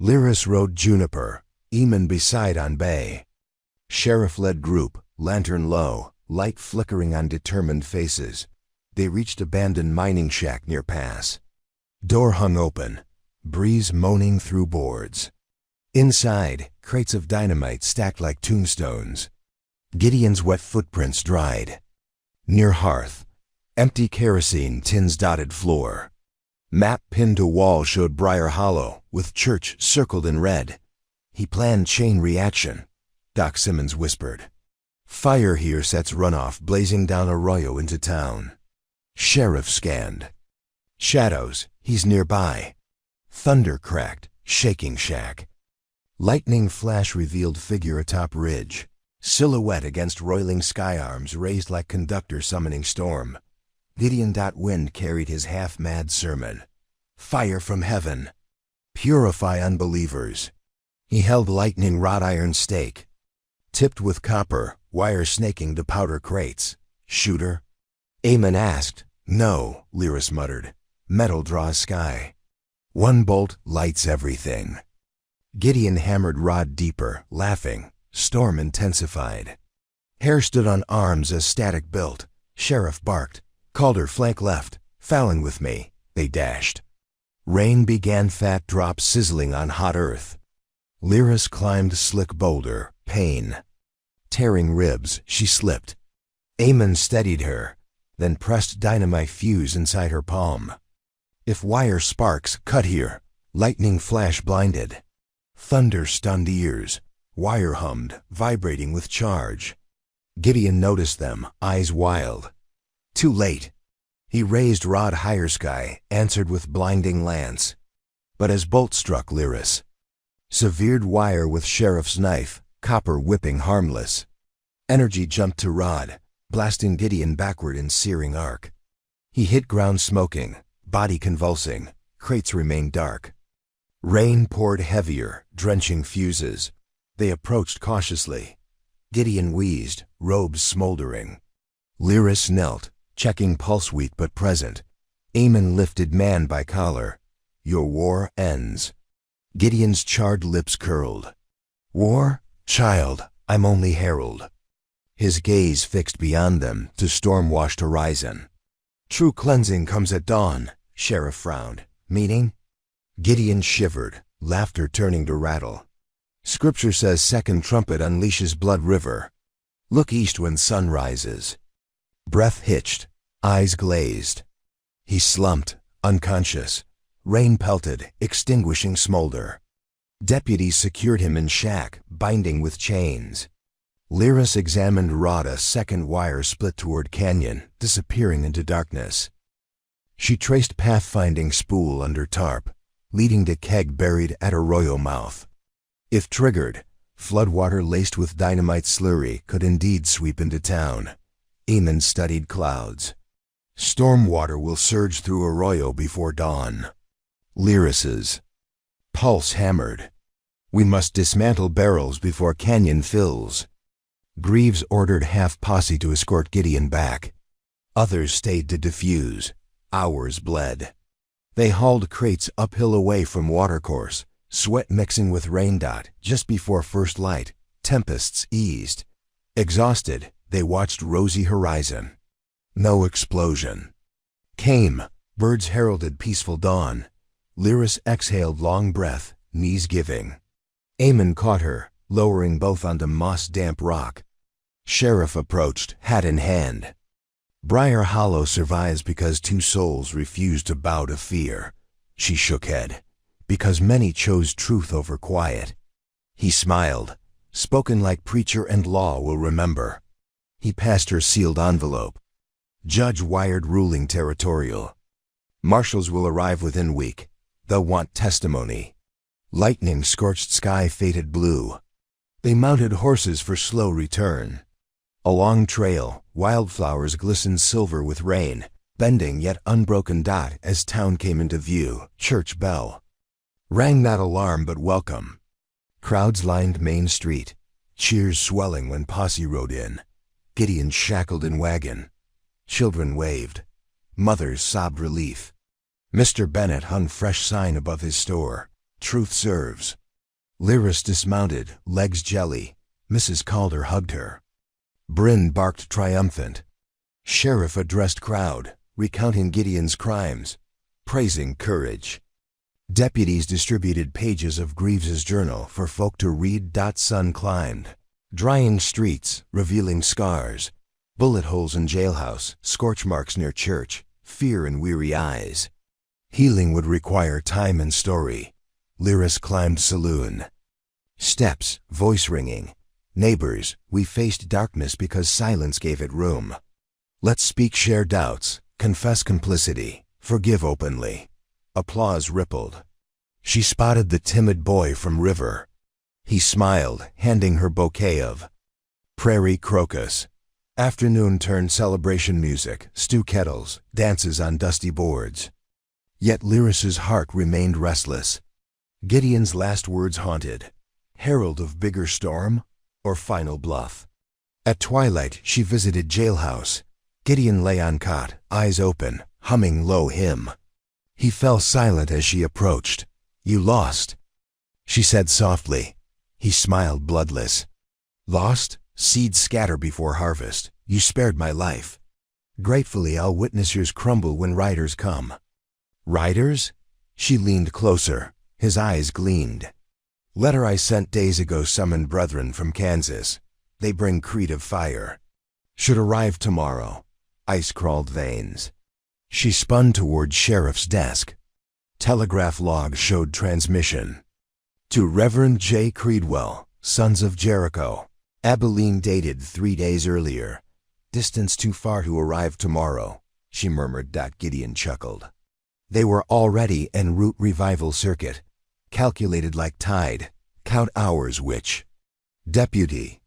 Lyris rode Juniper, Eamon beside on bay. Sheriff led group, lantern low, light flickering on determined faces. They reached abandoned mining shack near pass. Door hung open, breeze moaning through boards. Inside, crates of dynamite stacked like tombstones. Gideon's wet footprints dried. Near hearth, empty kerosene tins dotted floor. Map pinned to wall showed Briar Hollow, with church circled in red. He planned chain reaction, Doc Simmons whispered. Fire here sets runoff blazing down Arroyo into town. Sheriff scanned. Shadows, he's nearby. Thunder cracked, shaking shack. Lightning flash revealed figure atop ridge. Silhouette against roiling sky arms raised like conductor summoning storm. Gideon. Wind carried his half-mad sermon. Fire from heaven. Purify unbelievers. He held lightning wrought iron stake. Tipped with copper, wire snaking to powder crates. Shooter? Aemon asked. No, Lyris muttered. Metal draws sky. One bolt lights everything. Gideon hammered rod deeper, laughing. Storm intensified. Hair stood on arms as static built. Sheriff barked. Calder flank left. Fallon with me. They dashed. Rain began, fat drops sizzling on hot earth. Lyris climbed slick boulder, pain. Tearing ribs, she slipped. Aemon steadied her, then pressed dynamite fuse inside her palm. If wire sparks, cut here. Lightning flash blinded. Thunder stunned ears. Wire hummed, vibrating with charge. Gideon noticed them, eyes wild. Too late. He raised rod higher sky, answered with blinding lance. But as bolt struck Lyris, severed wire with sheriff's knife, copper whipping harmless. Energy jumped to rod, blasting Gideon backward in searing arc. He hit ground smoking, body convulsing, crates remained dark. Rain poured heavier, drenching fuses. They approached cautiously. Gideon wheezed, robes smoldering. Lyris knelt, checking pulse weak but present. Aemon lifted man by collar. Your war ends. Gideon's charred lips curled. War? Child, I'm only herald. His gaze fixed beyond them to storm-washed horizon. True cleansing comes at dawn, Sheriff frowned. Meaning? Gideon shivered, laughter turning to rattle. Scripture says second trumpet unleashes blood river. Look east when sun rises. Breath hitched, eyes glazed. He slumped, unconscious. Rain pelted, extinguishing smolder. Deputies secured him in shack, binding with chains. Lyris examined rod. A second wire split toward canyon, disappearing into darkness. She traced pathfinding spool under tarp, leading to keg buried at arroyo mouth. If triggered, floodwater laced with dynamite slurry could indeed sweep into town. Aemon studied clouds. Stormwater will surge through arroyo before dawn. Lyris's pulse hammered. We must dismantle barrels before canyon fills. Greaves ordered half posse to escort Gideon back. Others stayed to defuse. Hours bled. They hauled crates uphill away from watercourse, sweat mixing with rain. Just before first light, tempests eased. Exhausted, they watched rosy horizon. No explosion. Came, birds heralded peaceful dawn. Lyris exhaled long breath, knees giving. Aemon caught her, lowering both onto moss-damp rock. Sheriff approached, hat in hand. Briar Hollow survives because two souls refused to bow to fear. She shook head. Because many chose truth over quiet. He smiled. Spoken like preacher and law will remember. He passed her sealed envelope. Judge wired ruling territorial. Marshals will arrive within week. They'll want testimony. Lightning scorched sky faded blue. They mounted horses for slow return. A long trail, wildflowers glistened silver with rain, bending yet unbroken. As town came into view, church bell rang, not alarm but welcome. Crowds lined Main Street, cheers swelling when posse rode in. Gideon shackled in wagon. Children waved. Mothers sobbed relief. Mr. Bennett hung fresh sign above his store. Truth serves. Lyris dismounted, legs jelly. Mrs. Calder hugged her. Bryn barked triumphant. Sheriff addressed crowd, recounting Gideon's crimes, praising courage. Deputies distributed pages of Greaves's journal for folk to read. Sun climbed, drying streets, revealing scars, bullet holes in jailhouse, scorch marks near church, fear in weary eyes. Healing would require time and story. Lyris climbed saloon. Steps, voice ringing. Neighbors, we faced darkness because silence gave it room. Let's speak, share doubts, confess complicity, forgive openly. Applause rippled. She spotted the timid boy from river. He smiled, handing her bouquet of prairie crocus. Afternoon turned celebration music, stew kettles, dances on dusty boards. Yet Lyris's heart remained restless. Gideon's last words haunted. Herald of bigger storm or final bluff? At twilight, she visited jailhouse. Gideon lay on cot, eyes open, humming low hymn. He fell silent as she approached. "You lost," she said softly. He smiled bloodless. "Lost? Seeds scatter before harvest. You spared my life. Gratefully I'll witness yours crumble when riders come." "Riders?" She leaned closer. His eyes gleamed. "Letter I sent days ago summoned brethren from Kansas. They bring creed of fire. Should arrive tomorrow." Ice-crawled veins. She spun toward sheriff's desk. Telegraph log showed transmission. To Reverend J. Creedwell, Sons of Jericho. Abilene dated 3 days earlier. "Distance too far to arrive tomorrow," she murmured. Gideon chuckled. They were already en route. Revival circuit. Calculated like tide. Count hours which. Deputy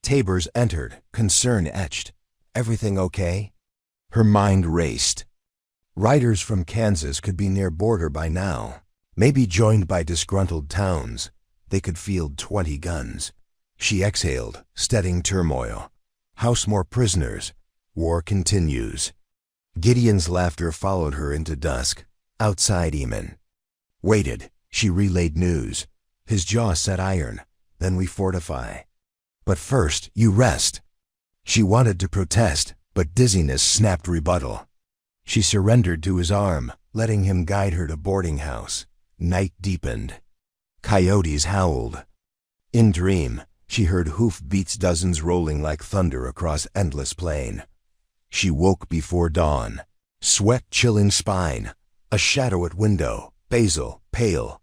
Tabors entered, concern etched. "Everything okay?" Her mind raced. Riders from Kansas could be near border by now. Maybe joined by disgruntled towns. They could field 20 guns. She exhaled, steadying turmoil. House more prisoners. War continues. Gideon's laughter followed her into dusk. Outside Eamon. Waited. She relayed news. His jaw set iron. "Then we fortify. But first, you rest." She wanted to protest, but dizziness snapped rebuttal. She surrendered to his arm, letting him guide her to boarding house. Night deepened. Coyotes howled. In dream, she heard hoof beats, dozens rolling like thunder across endless plain. She woke before dawn. Sweat chilling spine. A shadow at window. Basil, pale.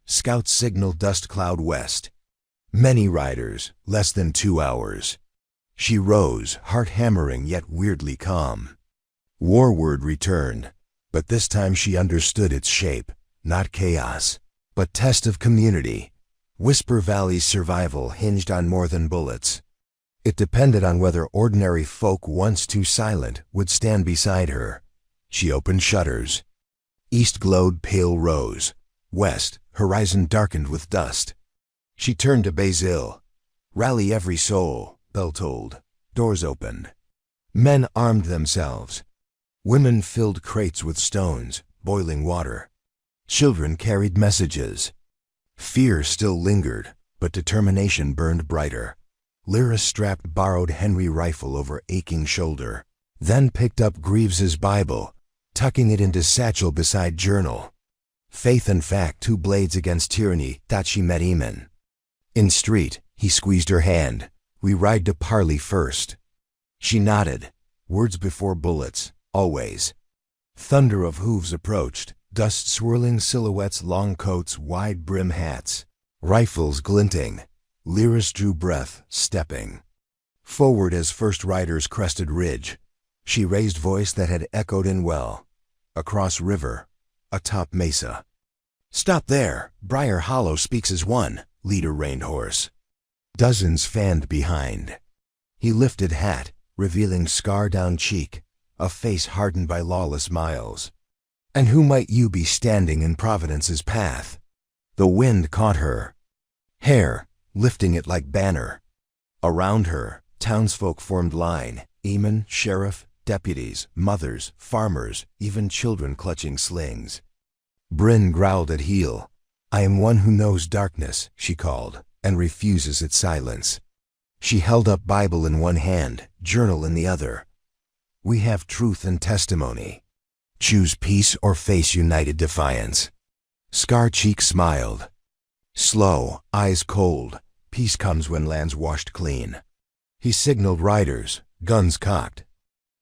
Scout signal dust cloud west. Many riders, less than 2 hours. She rose, heart hammering yet weirdly calm. War word returned, but this time she understood its shape. Not chaos, but test of community. Whisper Valley's survival hinged on more than bullets. It depended on whether ordinary folk, once too silent, would stand beside her. She opened shutters. East glowed pale rose. West, horizon darkened with dust. She turned to Basil. "Rally every soul," bell tolled. Doors opened. Men armed themselves. Women filled crates with stones, boiling water. Children carried messages. Fear still lingered, but determination burned brighter. Lyris strapped borrowed Henry rifle over aching shoulder, then picked up Greaves's Bible, tucking it into satchel beside journal. Faith and fact, 2 blades against tyranny. That she met Eamon. In street, he squeezed her hand. "We ride to Parley first." She nodded. Words before bullets, always. Thunder of hooves approached. Dust swirling silhouettes, long coats, wide brim hats. Rifles glinting. Lyris drew breath, stepping forward as first riders crested ridge. She raised voice that had echoed in well. Across river, atop mesa. "Stop there! Briar Hollow speaks as one," leader reined horse. Dozens fanned behind. He lifted hat, revealing scar down cheek, a face hardened by lawless miles. "And who might you be standing in Providence's path?" The wind caught her hair, lifting it like banner. Around her, townsfolk formed line. Eamon, sheriff, deputies, mothers, farmers, even children clutching slings. Bryn growled at heel. "I am one who knows darkness," she called, "and refuses its silence." She held up Bible in one hand, journal in the other. "We have truth and testimony. Choose peace or face united defiance." Scar Cheek smiled. Slow, eyes cold. Peace comes when land's washed clean. He signaled riders, guns cocked.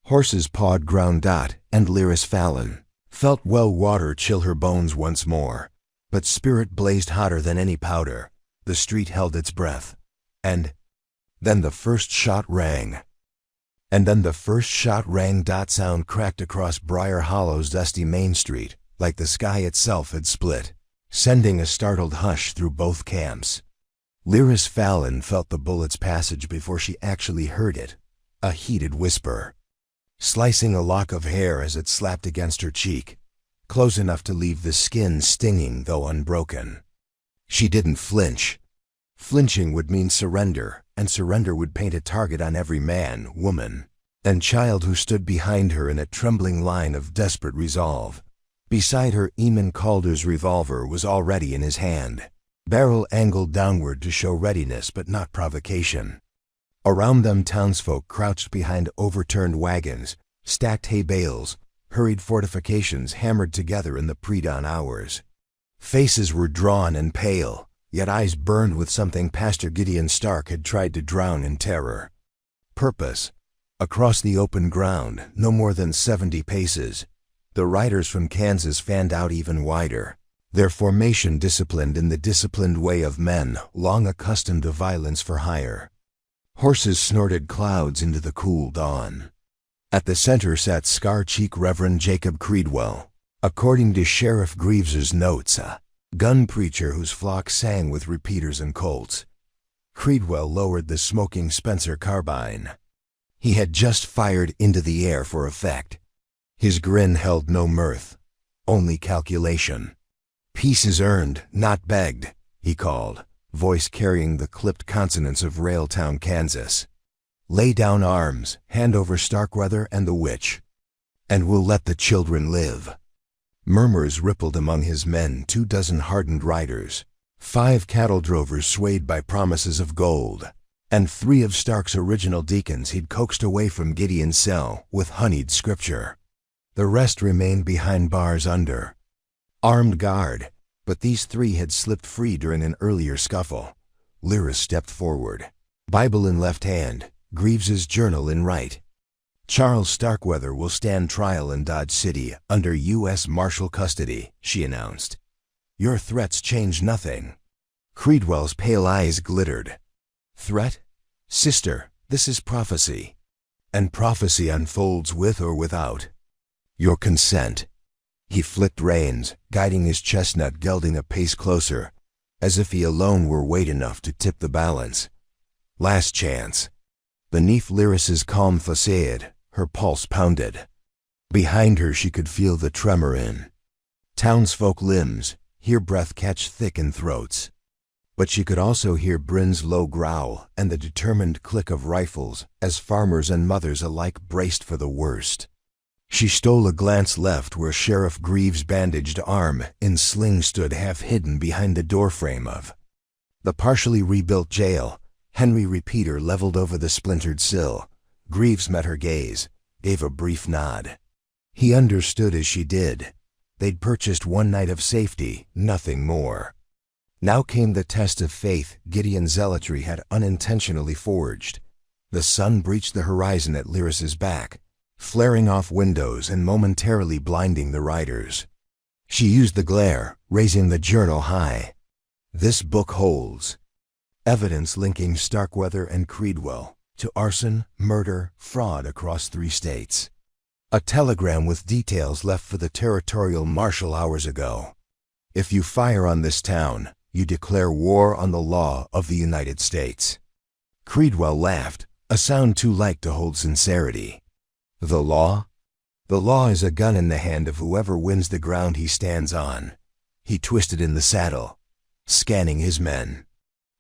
Horses pawed ground. And Lyris Fallon felt well water chill her bones once more. But spirit blazed hotter than any powder. The street held its breath. And then the first shot rang. Sound cracked across Briar Hollow's dusty Main Street, like the sky itself had split, sending a startled hush through both camps. Lyris Fallon felt the bullet's passage before she actually heard it, a heated whisper, slicing a lock of hair as it slapped against her cheek, close enough to leave the skin stinging though unbroken. She didn't flinch. Flinching would mean surrender, and surrender would paint a target on every man, woman, and child who stood behind her in a trembling line of desperate resolve. Beside her, Eamon Calder's revolver was already in his hand, barrel angled downward to show readiness but not provocation. Around them, townsfolk crouched behind overturned wagons, stacked hay bales, hurried fortifications hammered together in the pre-dawn hours. Faces were drawn and pale, yet eyes burned with something Pastor Gideon Stark had tried to drown in terror. Purpose. Across the open ground, no more than 70 paces, the riders from Kansas fanned out even wider, their formation disciplined in the disciplined way of men long accustomed to violence for hire. Horses snorted clouds into the cool dawn. At the center sat scar-cheeked Reverend Jacob Creedwell, according to Sheriff Greaves's notes, a gun preacher whose flock sang with repeaters and colts. Creedwell lowered the smoking Spencer carbine. He had just fired into the air for effect. His grin held no mirth, only calculation. "Peace is earned, not begged," he called, voice carrying the clipped consonants of Railtown, Kansas. "Lay down arms, hand over Starkweather and the witch, and we'll let the children live." Murmurs rippled among his men, 24 hardened riders, 5 cattle drovers swayed by promises of gold, and 3 of Stark's original deacons he'd coaxed away from Gideon's cell with honeyed scripture. The rest remained behind bars under armed guard, but these 3 had slipped free during an earlier scuffle. Lyris stepped forward, Bible in left hand, Greaves's journal in right. "Charles Starkweather will stand trial in Dodge City under U.S. Marshal custody," she announced. "Your threats change nothing." Creedwell's pale eyes glittered. "Threat? Sister, this is prophecy. And prophecy unfolds with or without your consent." He flicked reins, guiding his chestnut gelding a pace closer, as if he alone were weight enough to tip the balance. Last chance. Beneath Lyris's calm facade, her pulse pounded. Behind her she could feel the tremor in townsfolk limbs, hear breath catch thick in throats. But she could also hear Bryn's low growl and the determined click of rifles as farmers and mothers alike braced for the worst. She stole a glance left where Sheriff Greaves' bandaged arm in sling stood half hidden behind the doorframe of the partially rebuilt jail. Henry Repeater leveled over the splintered sill. Greaves met her gaze, gave a brief nod. He understood as she did. They'd purchased one night of safety, nothing more. Now came the test of faith Gideon's zealotry had unintentionally forged. The sun breached the horizon at Lyris's back, flaring off windows and momentarily blinding the riders. She used the glare, raising the journal high. "This book holds evidence linking Starkweather and Creedwell to arson, murder, fraud across 3 states. A telegram with details left for the territorial marshal hours ago. If you fire on this town, you declare war on the law of the United States." Creedwell laughed, a sound too light to hold sincerity. "The law? The law is a gun in the hand of whoever wins the ground he stands on." He twisted in the saddle, scanning his men.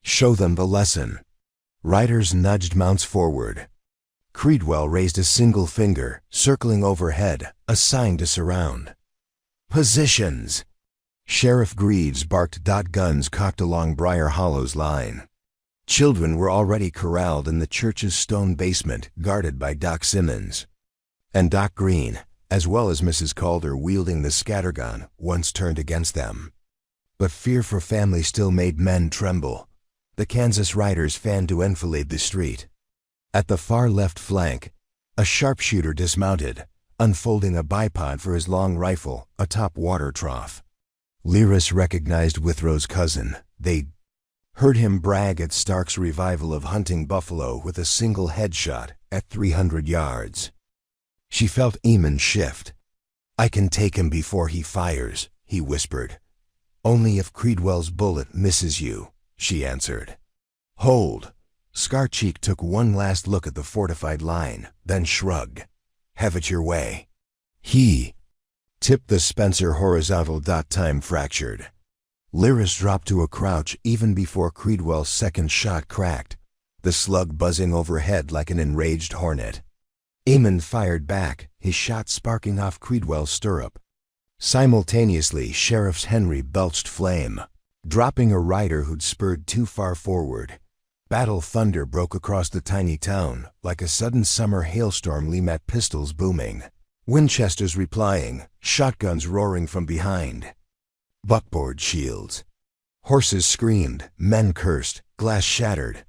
"Show them the lesson." Riders nudged mounts forward. Creedwell raised a single finger, circling overhead, a sign to surround. "Positions!" Sheriff Greaves barked. Guns cocked along Briar Hollow's line. Children were already corralled in the church's stone basement, guarded by Doc Simmons. And Doc Green, as well as Mrs. Calder wielding the scattergun, once turned against them. But fear for family still made men tremble. The Kansas riders fanned to enfilade the street. At the far left flank, a sharpshooter dismounted, unfolding a bipod for his long rifle atop water trough. Lyris recognized Withrow's cousin. They'd heard him brag at Stark's revival of hunting buffalo with a single headshot at 300 yards. She felt Eamon shift. "I can take him before he fires," he whispered. "Only if Creedwell's bullet misses you," she answered. Hold. Scarcheek took one last look at the fortified line, then shrugged. Have it your way. He tipped the Spencer horizontal. Time fractured. Lyris dropped to a crouch even before Creedwell's second shot cracked, the slug buzzing overhead like an enraged hornet. Eamon fired back, his shot sparking off Creedwell's stirrup. Simultaneously, Sheriff Henry belched flame, dropping a rider who'd spurred too far forward. Battle thunder broke across the tiny town, like a sudden summer hailstorm. Lemat pistols booming, Winchesters replying, shotguns roaring from behind. Buckboard shields. Horses screamed, men cursed, glass shattered.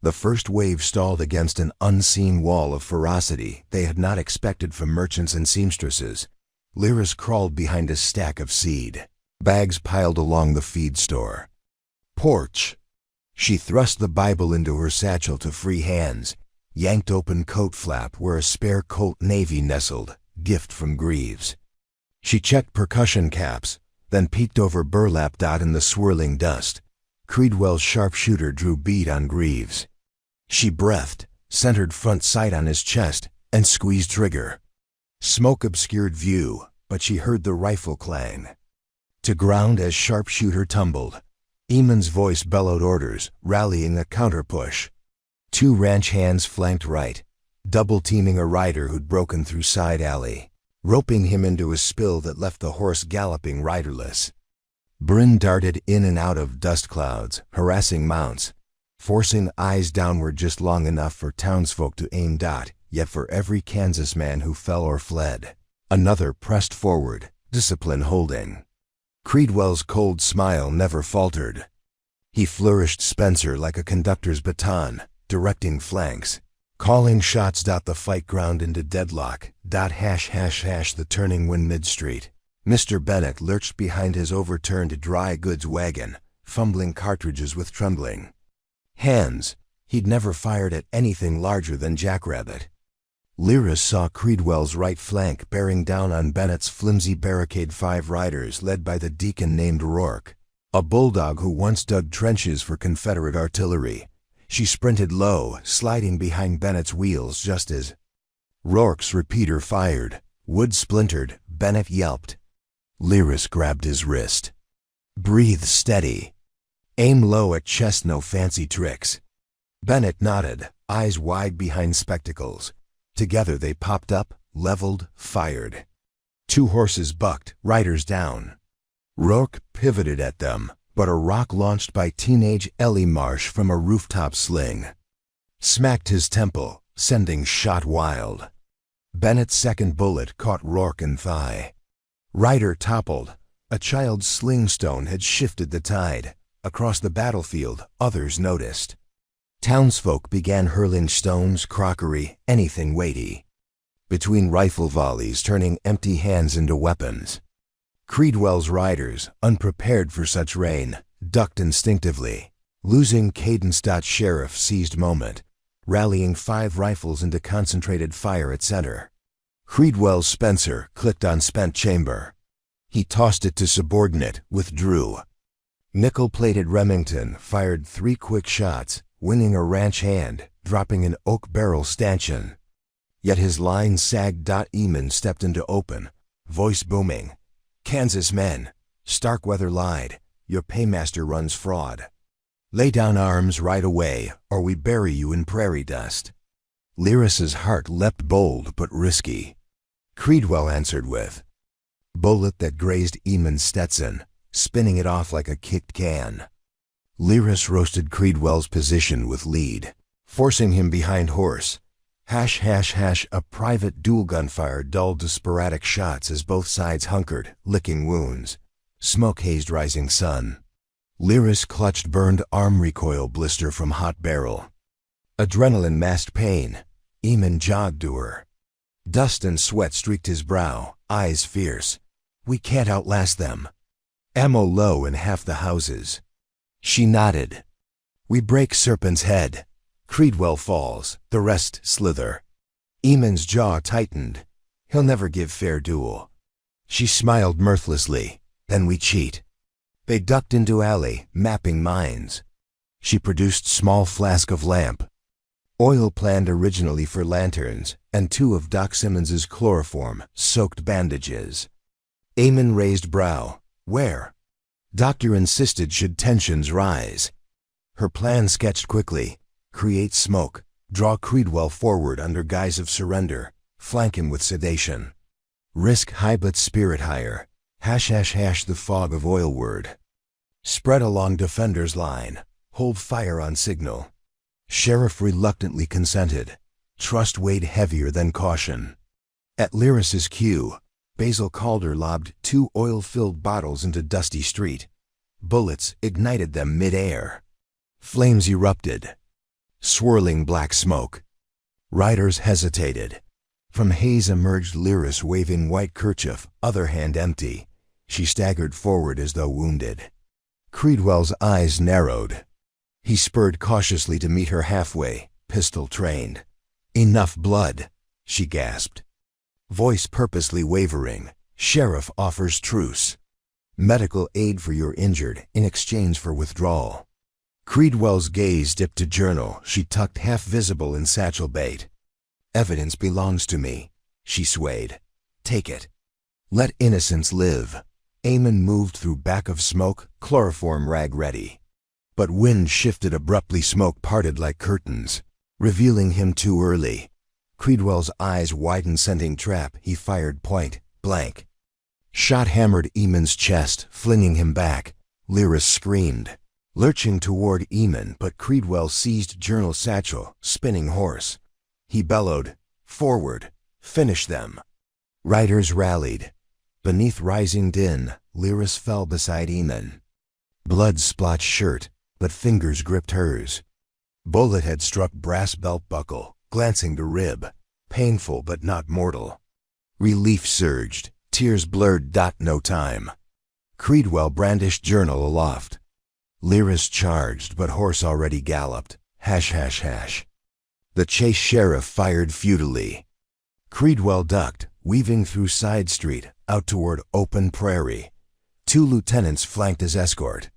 The first wave stalled against an unseen wall of ferocity they had not expected from merchants and seamstresses. Lyris crawled behind a stack of seed bags piled along the feed store porch. She thrust the Bible into her satchel to free hands, yanked open coat flap where a spare Colt Navy nestled, gift from Greaves. She checked percussion caps, then peeked over burlap. In the swirling dust, Creedwell's sharpshooter drew bead on Greaves. She breathed, centered front sight on his chest, and squeezed trigger. Smoke obscured view, but she heard the rifle clang. To ground as sharpshooter tumbled. Eamon's voice bellowed orders, rallying a counterpush. Two ranch hands flanked right, double-teaming a rider who'd broken through side alley, roping him into a spill that left the horse galloping riderless. Bryn darted in and out of dust clouds, harassing mounts, forcing eyes downward just long enough for townsfolk to aim. Yet for every Kansas man who fell or fled, another pressed forward, discipline holding. Creedwell's cold smile never faltered. He flourished Spencer like a conductor's baton, directing flanks, calling shots. The fight ground into deadlock. The turning wind mid-street. Mr. Bennett lurched behind his overturned dry goods wagon, fumbling cartridges with trembling hands. He'd never fired at anything larger than Jackrabbit. Lyris saw Creedwell's right flank bearing down on Bennett's flimsy barricade. 5 riders led by the deacon named Rourke, a bulldog who once dug trenches for Confederate artillery. She sprinted low, sliding behind Bennett's wheels just as Rourke's repeater fired. Wood splintered, Bennett yelped. Lyris grabbed his wrist. Breathe steady. Aim low at chest, no fancy tricks. Bennett nodded, eyes wide behind spectacles. Together they popped up, leveled, fired. 2 horses bucked, riders down. Rourke pivoted at them, but a rock launched by teenage Ellie Marsh from a rooftop sling smacked his temple, sending shot wild. Bennett's second bullet caught Rourke in thigh. Rider toppled. A child's sling stone had shifted the tide. Across the battlefield, others noticed. Townsfolk began hurling stones, crockery, anything weighty, between rifle volleys, turning empty hands into weapons. Creedwell's riders, unprepared for such rain, ducked instinctively, losing cadence. Sheriff seized moment, rallying 5 rifles into concentrated fire at center. Creedwell's Spencer clicked on spent chamber. He tossed it to subordinate, withdrew. Nickel-plated Remington fired 3 quick shots, winning a ranch hand, dropping an oak barrel stanchion. Yet his line sagged. Eamon stepped into open, voice booming. Kansas men, Starkweather lied. Your paymaster runs fraud. Lay down arms right away, or we bury you in prairie dust. Lyris's heart leapt, bold but risky. Creedwell answered with bullet that grazed Eamon's Stetson, spinning it off like a kicked can. Lyris roasted Creedwell's position with lead, forcing him behind horse. A private dual gunfire dulled to sporadic shots as both sides hunkered, licking wounds. Smoke-hazed rising sun. Lyris clutched burned arm, recoil blister from hot barrel. Adrenaline masked pain. Eamon jogged to her. Dust and sweat streaked his brow, eyes fierce. We can't outlast them. Ammo low in half the houses. She nodded. We break Serpent's head. Creedwell falls, the rest slither. Eamon's jaw tightened. He'll never give fair duel. She smiled mirthlessly. Then we cheat. They ducked into alley, mapping mines. She produced small flask of lamp. Oil planned originally for lanterns, and 2 of Doc Simmons's chloroform-soaked bandages. Eamon raised brow. Where? Doctor insisted should tensions rise. Her plan sketched quickly. Create smoke. Draw Creedwell forward under guise of surrender. Flank him with sedation. Risk high but spirit higher. # the fog of oil word. Spread along defender's line. Hold fire on signal. Sheriff reluctantly consented. Trust weighed heavier than caution. At Lyris's cue, Basil Calder lobbed 2 oil-filled bottles into Dusty Street. Bullets ignited them mid-air. Flames erupted. Swirling black smoke. Riders hesitated. From haze emerged Lyris waving white kerchief, other hand empty. She staggered forward as though wounded. Creedwell's eyes narrowed. He spurred cautiously to meet her halfway, pistol trained. Enough blood, she gasped. Voice purposely wavering. Sheriff offers truce. Medical aid for your injured in exchange for withdrawal. Creedwell's gaze dipped to journal she tucked half visible in satchel bait. Evidence belongs to me, she swayed. Take it. Let innocence live. Eamon moved through back of smoke, chloroform rag ready. But wind shifted abruptly, smoke parted like curtains, revealing him too early. Creedwell's eyes widened, scenting trap. He fired point blank. Shot hammered Eamon's chest, flinging him back. Lyris screamed, lurching toward Eamon, but Creedwell seized journal satchel, spinning horse. He bellowed, forward, finish them. Riders rallied. Beneath rising din, Lyris fell beside Eamon. Blood-splotched shirt, but fingers gripped hers. Bullet had struck brass belt buckle, glancing to rib. Painful but not mortal. Relief surged. Tears blurred. No time. Creedwell brandished journal aloft. Lyris charged, but horse already galloped. ###. The chase sheriff fired futilely. Creedwell ducked, weaving through side street, out toward open prairie. 2 lieutenants flanked his escort.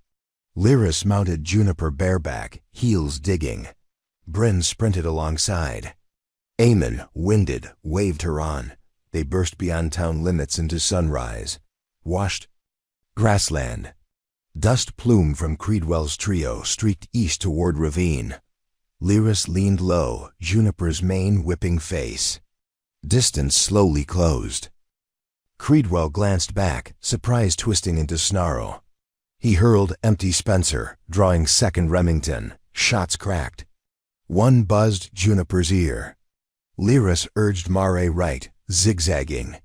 Lyris mounted Juniper bareback, heels digging. Bryn sprinted alongside. Eamon, winded, waved her on. They burst beyond town limits into sunrise. Washed grassland. Dust plume from Creedwell's trio streaked east toward ravine. Lyris leaned low, Juniper's mane whipping face. Distance slowly closed. Creedwell glanced back, surprise twisting into snarl. He hurled empty Spencer, drawing second Remington. Shots cracked. One buzzed Juniper's ear. Lyris urged Mare right, zigzagging.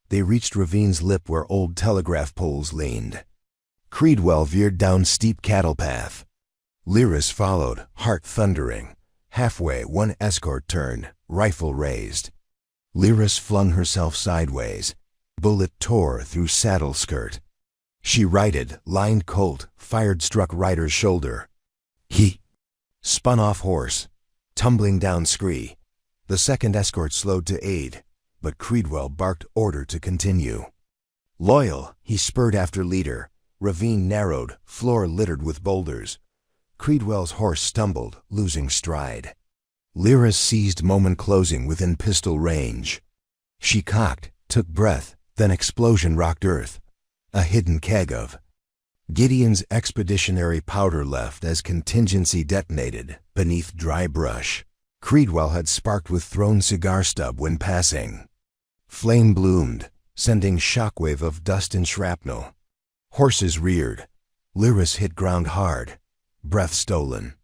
They reached ravine's lip where old telegraph poles leaned. Creedwell veered down steep cattle path. Lyris followed, heart thundering. Halfway, one escort turned, rifle raised. Lyris flung herself sideways. Bullet tore through saddle skirt. She righted, lined Colt, fired, struck rider's shoulder. He spun off horse, tumbling down scree. The second escort slowed to aid, but Creedwell barked order to continue. Loyal, he spurred after leader. Ravine narrowed, floor littered with boulders. Creedwell's horse stumbled, losing stride. Lyris seized moment, closing within pistol range. She cocked, took breath, then explosion rocked earth. A hidden keg of Gideon's expeditionary powder left as contingency detonated beneath dry brush. Creedwell had sparked with thrown cigar stub when passing. Flame bloomed, sending shockwave of dust and shrapnel. Horses reared. Lyris hit ground hard. Breath stolen.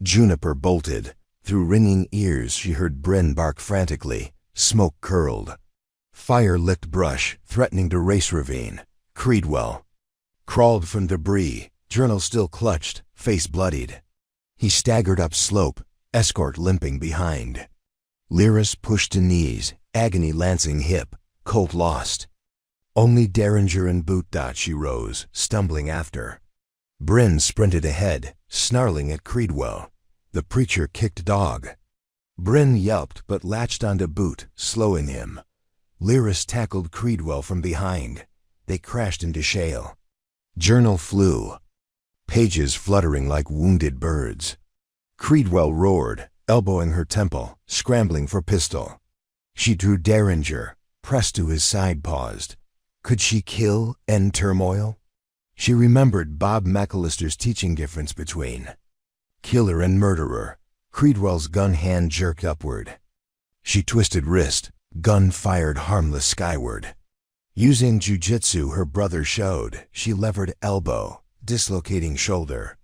Juniper bolted. Through ringing ears she heard Bryn bark frantically. Smoke curled. Fire licked brush, threatening to race ravine. Creedwell crawled from debris, journal still clutched, face bloodied. He staggered up slope, escort limping behind. Lyris pushed to knees, agony lancing hip, Colt lost. Only Derringer and boot. She rose, stumbling after. Bryn sprinted ahead, snarling at Creedwell. The preacher kicked dog. Bryn yelped but latched onto Boot, slowing him. Lyris tackled Creedwell from behind. They crashed into shale. Journal flew. pages fluttering like wounded birds. Creedwell roared, elbowing her temple, scrambling for pistol. She drew Derringer, pressed to his side, paused. Could she kill, end turmoil? She remembered Bob McAllister's teaching difference between killer and murderer. Creedwell's gun hand jerked upward. She twisted wrist, gun fired harmless skyward. Using jujitsu her brother showed, she levered elbow, dislocating shoulder.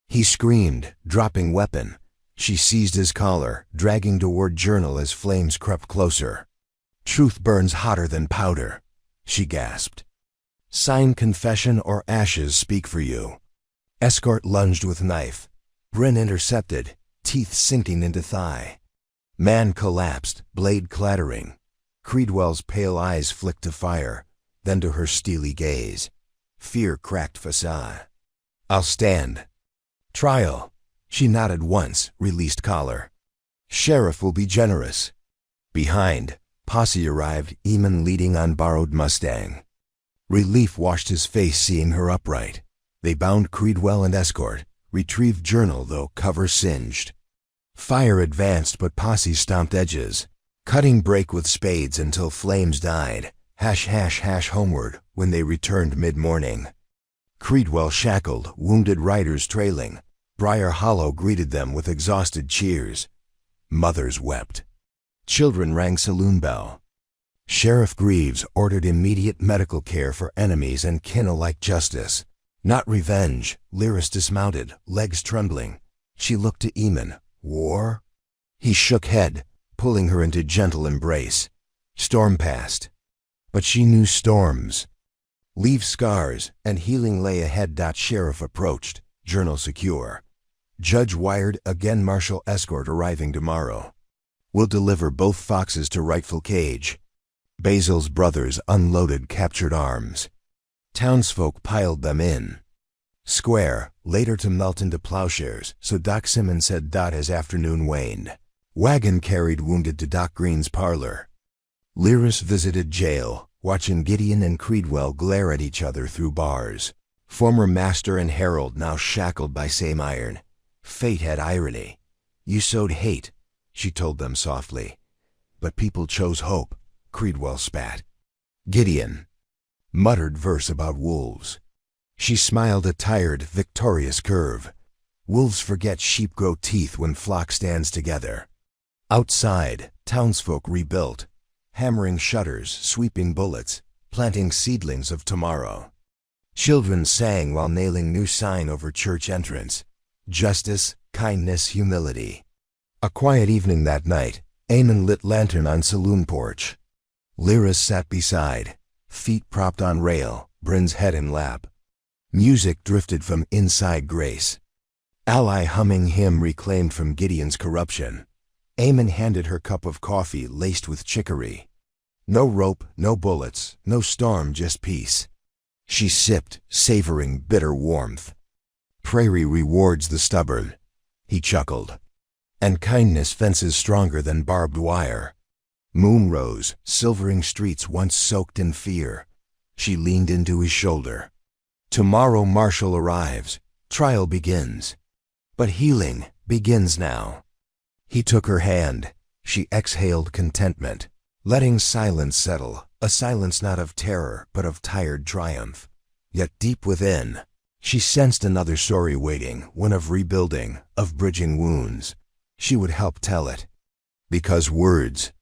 He screamed, dropping weapon. She seized his collar, dragging toward Journal as flames crept closer. Truth burns hotter than powder, she gasped. Sign confession or ashes speak for you. Escort lunged with knife. Bryn intercepted, teeth sinking into thigh. Man collapsed, blade clattering. Creedwell's pale eyes flicked to fire, then to her steely gaze. Fear cracked facade. I'll stand. Trial. She nodded once, released collar. Sheriff will be generous. Behind, posse arrived, Eamon leading on borrowed Mustang. Relief washed his face seeing her upright. They bound Creedwell and Escort, retrieved Journal though cover singed. Fire advanced but posse stomped edges, cutting brake with spades until flames died. Hash hash hash homeward when they returned mid-morning. Creedwell shackled, wounded riders trailing. Briar Hollow greeted them with exhausted cheers. Mothers wept. Children rang saloon bell. Sheriff Greaves ordered immediate medical care for enemies and kin alike. Justice, not revenge. Lyris dismounted, legs trembling. She looked to Eamon. War? He shook head, pulling her into gentle embrace. Storm passed. But she knew storms. Leave scars, and healing lay ahead. Sheriff approached, Journal secure. Judge wired, again Marshal Escort arriving tomorrow. We'll deliver both foxes to rightful cage. Basil's brothers unloaded captured arms. Townsfolk piled them in. Square, later to melt into plowshares, so Doc Simmons said. As afternoon waned. Wagon carried wounded to Doc Green's parlor. Lyris visited jail, watching Gideon and Creedwell glare at each other through bars. Former master and herald now shackled by same iron. Fate had irony. You sowed hate, she told them softly. But people chose hope, Creedwell spat. Gideon muttered verse about wolves. She smiled a tired, victorious curve. Wolves forget sheep grow teeth when flock stands together. Outside, townsfolk rebuilt, hammering shutters, sweeping bullets, planting seedlings of tomorrow. Children sang while nailing new sign over church entrance. Justice, kindness, humility. A quiet evening that night, Eamon lit lantern on saloon porch. Lyris sat beside, feet propped on rail, Bryn's head in lap. Music drifted from inside Grace. Ally humming hymn reclaimed from Gideon's corruption. Eamon handed her cup of coffee laced with chicory. No rope, no bullets, no storm, just peace. She sipped, savoring bitter warmth. Prairie rewards the stubborn, he chuckled. And kindness fences stronger than barbed wire. Moon rose, silvering streets once soaked in fear. She leaned into his shoulder. Tomorrow Marshall arrives, trial begins. But healing begins now. He took her hand. She exhaled contentment, letting silence settle, a silence not of terror but of tired triumph. Yet deep within, she sensed another story waiting, one of rebuilding, of bridging wounds. She would help tell it. Because words,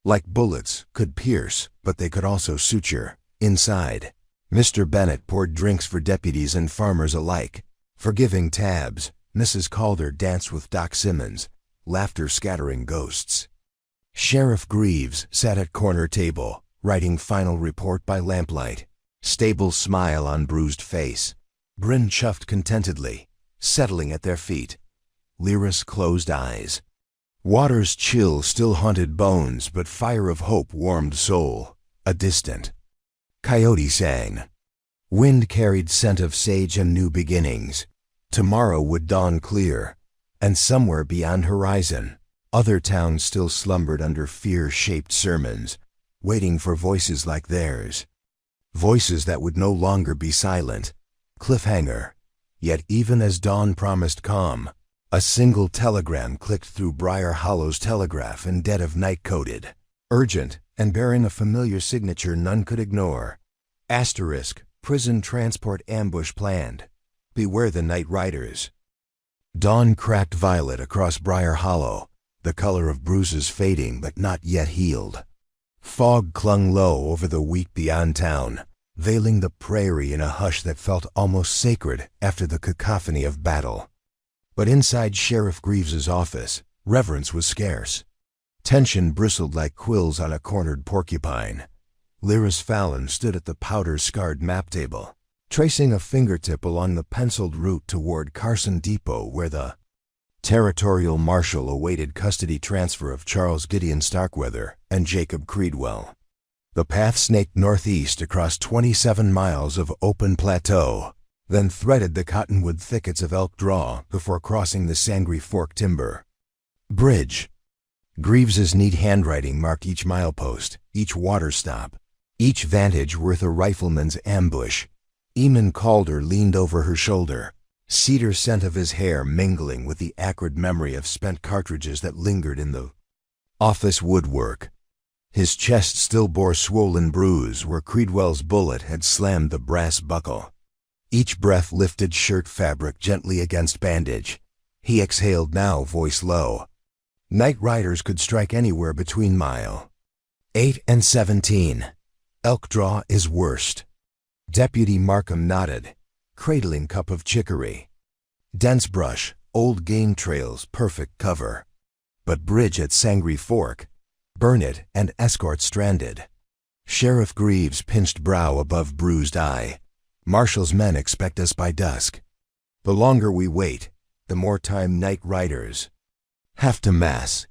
like bullets, could pierce, but they could also suture. Inside, Mr. Bennett poured drinks for deputies and farmers alike. Forgiving tabs, Mrs. Calder danced with Doc Simmons, laughter scattering ghosts. Sheriff Greaves sat at corner table, writing final report by lamplight. Stable smile on bruised face. Bryn chuffed contentedly, settling at their feet. Lyris closed eyes. Water's chill still haunted bones, but fire of hope warmed soul. A distant coyote sang. Wind carried scent of sage and new beginnings. Tomorrow would dawn clear, and somewhere beyond horizon, other towns still slumbered under fear-shaped sermons, waiting for voices like theirs. Voices that would no longer be silent. Cliffhanger. Yet even as dawn promised calm, a single telegram clicked through Briar Hollow's telegraph in dead of night, coded, urgent, and bearing a familiar signature none could ignore. Asterisk, prison transport ambush planned. Beware the night riders. Dawn cracked violet across Briar Hollow, the color of bruises fading but not yet healed. Fog clung low over the wheat beyond town, veiling the prairie in a hush that felt almost sacred after the cacophony of battle. But inside Sheriff Greaves's office, reverence was scarce. Tension bristled like quills on a cornered porcupine. Lyris Fallon stood at the powder-scarred map table, tracing a fingertip along the penciled route toward Carson Depot, where the territorial marshal awaited custody transfer of Charles Gideon Starkweather and Jacob Creedwell. The path snaked northeast across 27 miles of open plateau, then threaded the cottonwood thickets of Elk Draw before crossing the Sangre Fork timber. Bridge. Greaves's neat handwriting marked each milepost, each water stop, each vantage worth a rifleman's ambush. Eamon Calder leaned over her shoulder, cedar scent of his hair mingling with the acrid memory of spent cartridges that lingered in the office woodwork. His chest still bore swollen bruise where Creedwell's bullet had slammed the brass buckle. Each breath lifted shirt fabric gently against bandage. He exhaled now, voice low. Night riders could strike anywhere between mile 8 and 17. Elk Draw is worst. Deputy Markham nodded, cradling cup of chicory. Dense brush, old game trails, perfect cover. But bridge at Sangre Fork, burn it and escort stranded. Sheriff Greaves pinched brow above bruised eye. Marshal's men expect us by dusk. The longer we wait, the more time night riders have to mass.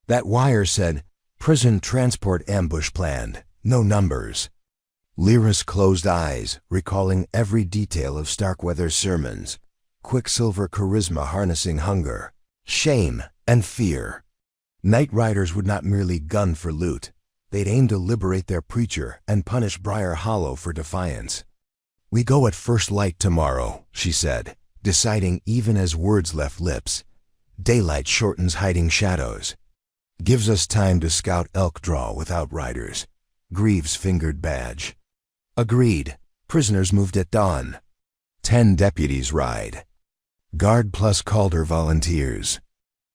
That wire said, prison transport ambush planned, no numbers. Lyris closed eyes, recalling every detail of Starkweather's sermons. Quicksilver charisma harnessing hunger, shame, and fear. Night riders would not merely gun for loot. They'd aim to liberate their preacher and punish Briar Hollow for defiance. We go at first light tomorrow, she said, deciding even as words left lips. Daylight shortens hiding shadows. Gives us time to scout Elk Draw without riders. Greaves fingered badge. Agreed. Prisoners moved at dawn. 10 deputies ride. Guard plus Calder volunteers.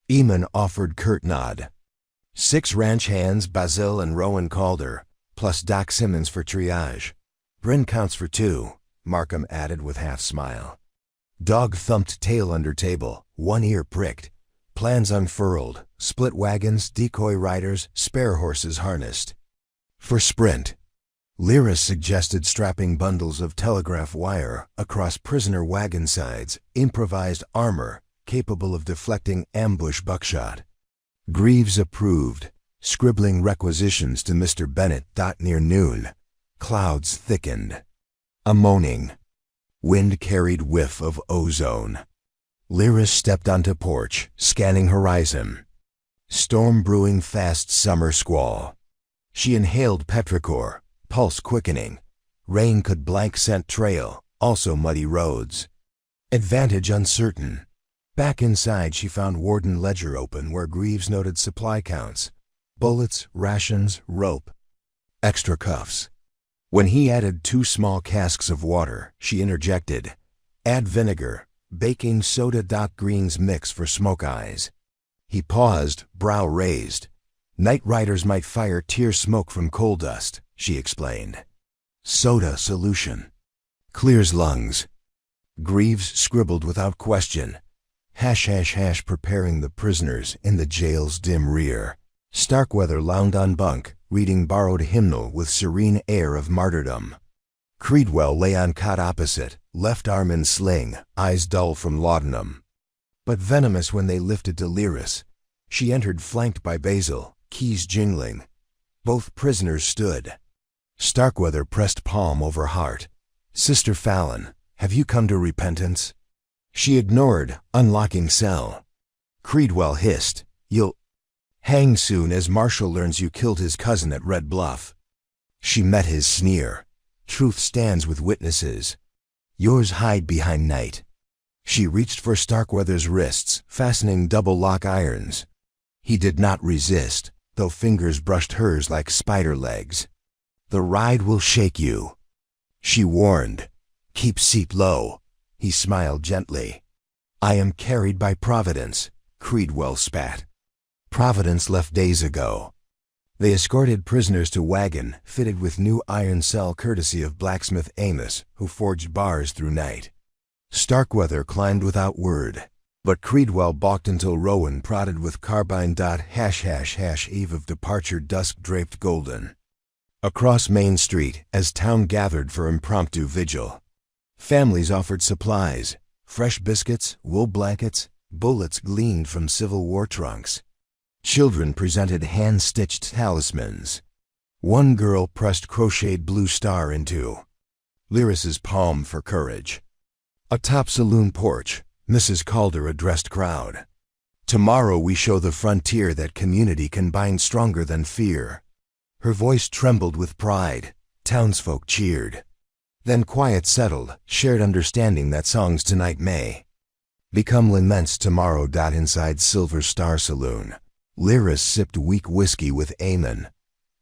Eamon offered curt nod. 6 ranch hands, Basil and Rowan Calder, plus Doc Simmons for triage. Bryn counts for 2. Markham added with half smile. Dog thumped tail under table, one ear pricked. Plans unfurled, split wagons, decoy riders, spare horses harnessed. For sprint. Lyris suggested strapping bundles of telegraph wire across prisoner wagon sides, improvised armor capable of deflecting ambush buckshot. Greaves approved, scribbling requisitions to Mr. Bennett. Near noon, clouds thickened. A moaning, wind-carried whiff of ozone. Lyris stepped onto porch, scanning horizon. Storm brewing fast, summer squall. She inhaled petrichor, pulse quickening. Rain could blank scent trail, also muddy roads. Advantage uncertain. Back inside she found Warden ledger open where Greaves noted supply counts. Bullets, rations, rope. Extra cuffs. When he added 2 small casks of water, she interjected, add vinegar, baking soda. Green's mix for smoke eyes. He paused, brow raised. Night riders might fire tear smoke from coal dust, she explained. Soda solution. Clears lungs. Greaves scribbled without question. # preparing the prisoners in the jail's dim rear. Starkweather lounged on bunk, reading borrowed hymnal with serene air of martyrdom. Creedwell lay on cot opposite, left arm in sling, eyes dull from laudanum. But venomous when they lifted to Lyris. She entered flanked by Basil, keys jingling. Both prisoners stood. Starkweather pressed palm over heart. Sister Fallon, have you come to repentance? She ignored, unlocking cell. Creedwell hissed, you'll hang soon as Marshall learns you killed his cousin at Red Bluff. She met his sneer. Truth stands with witnesses. Yours hide behind night. She reached for Starkweather's wrists, fastening double lock irons. He did not resist, though fingers brushed hers like spider legs. "The ride will shake you," she warned. "Keep seat low." He smiled gently. "I am carried by Providence," Creedwell spat. "Providence left days ago." They escorted prisoners to wagon fitted with new iron cell courtesy of blacksmith Amos, who forged bars through night. Starkweather climbed without word, but Creedwell balked until Rowan prodded with carbine. Eve of departure dusk draped golden. Across Main Street, as town gathered for impromptu vigil, families offered supplies, fresh biscuits, wool blankets, bullets gleaned from Civil War trunks. Children presented hand-stitched talismans. One girl pressed crocheted blue star into Lyris's palm for courage. Atop saloon porch, Mrs. Calder addressed crowd. "Tomorrow we show the frontier that community can bind stronger than fear." Her voice trembled with pride. Townsfolk cheered. Then quiet settled, shared understanding that songs tonight may become laments tomorrow. Inside Silver Star Saloon, Lyris sipped weak whiskey with Eamon.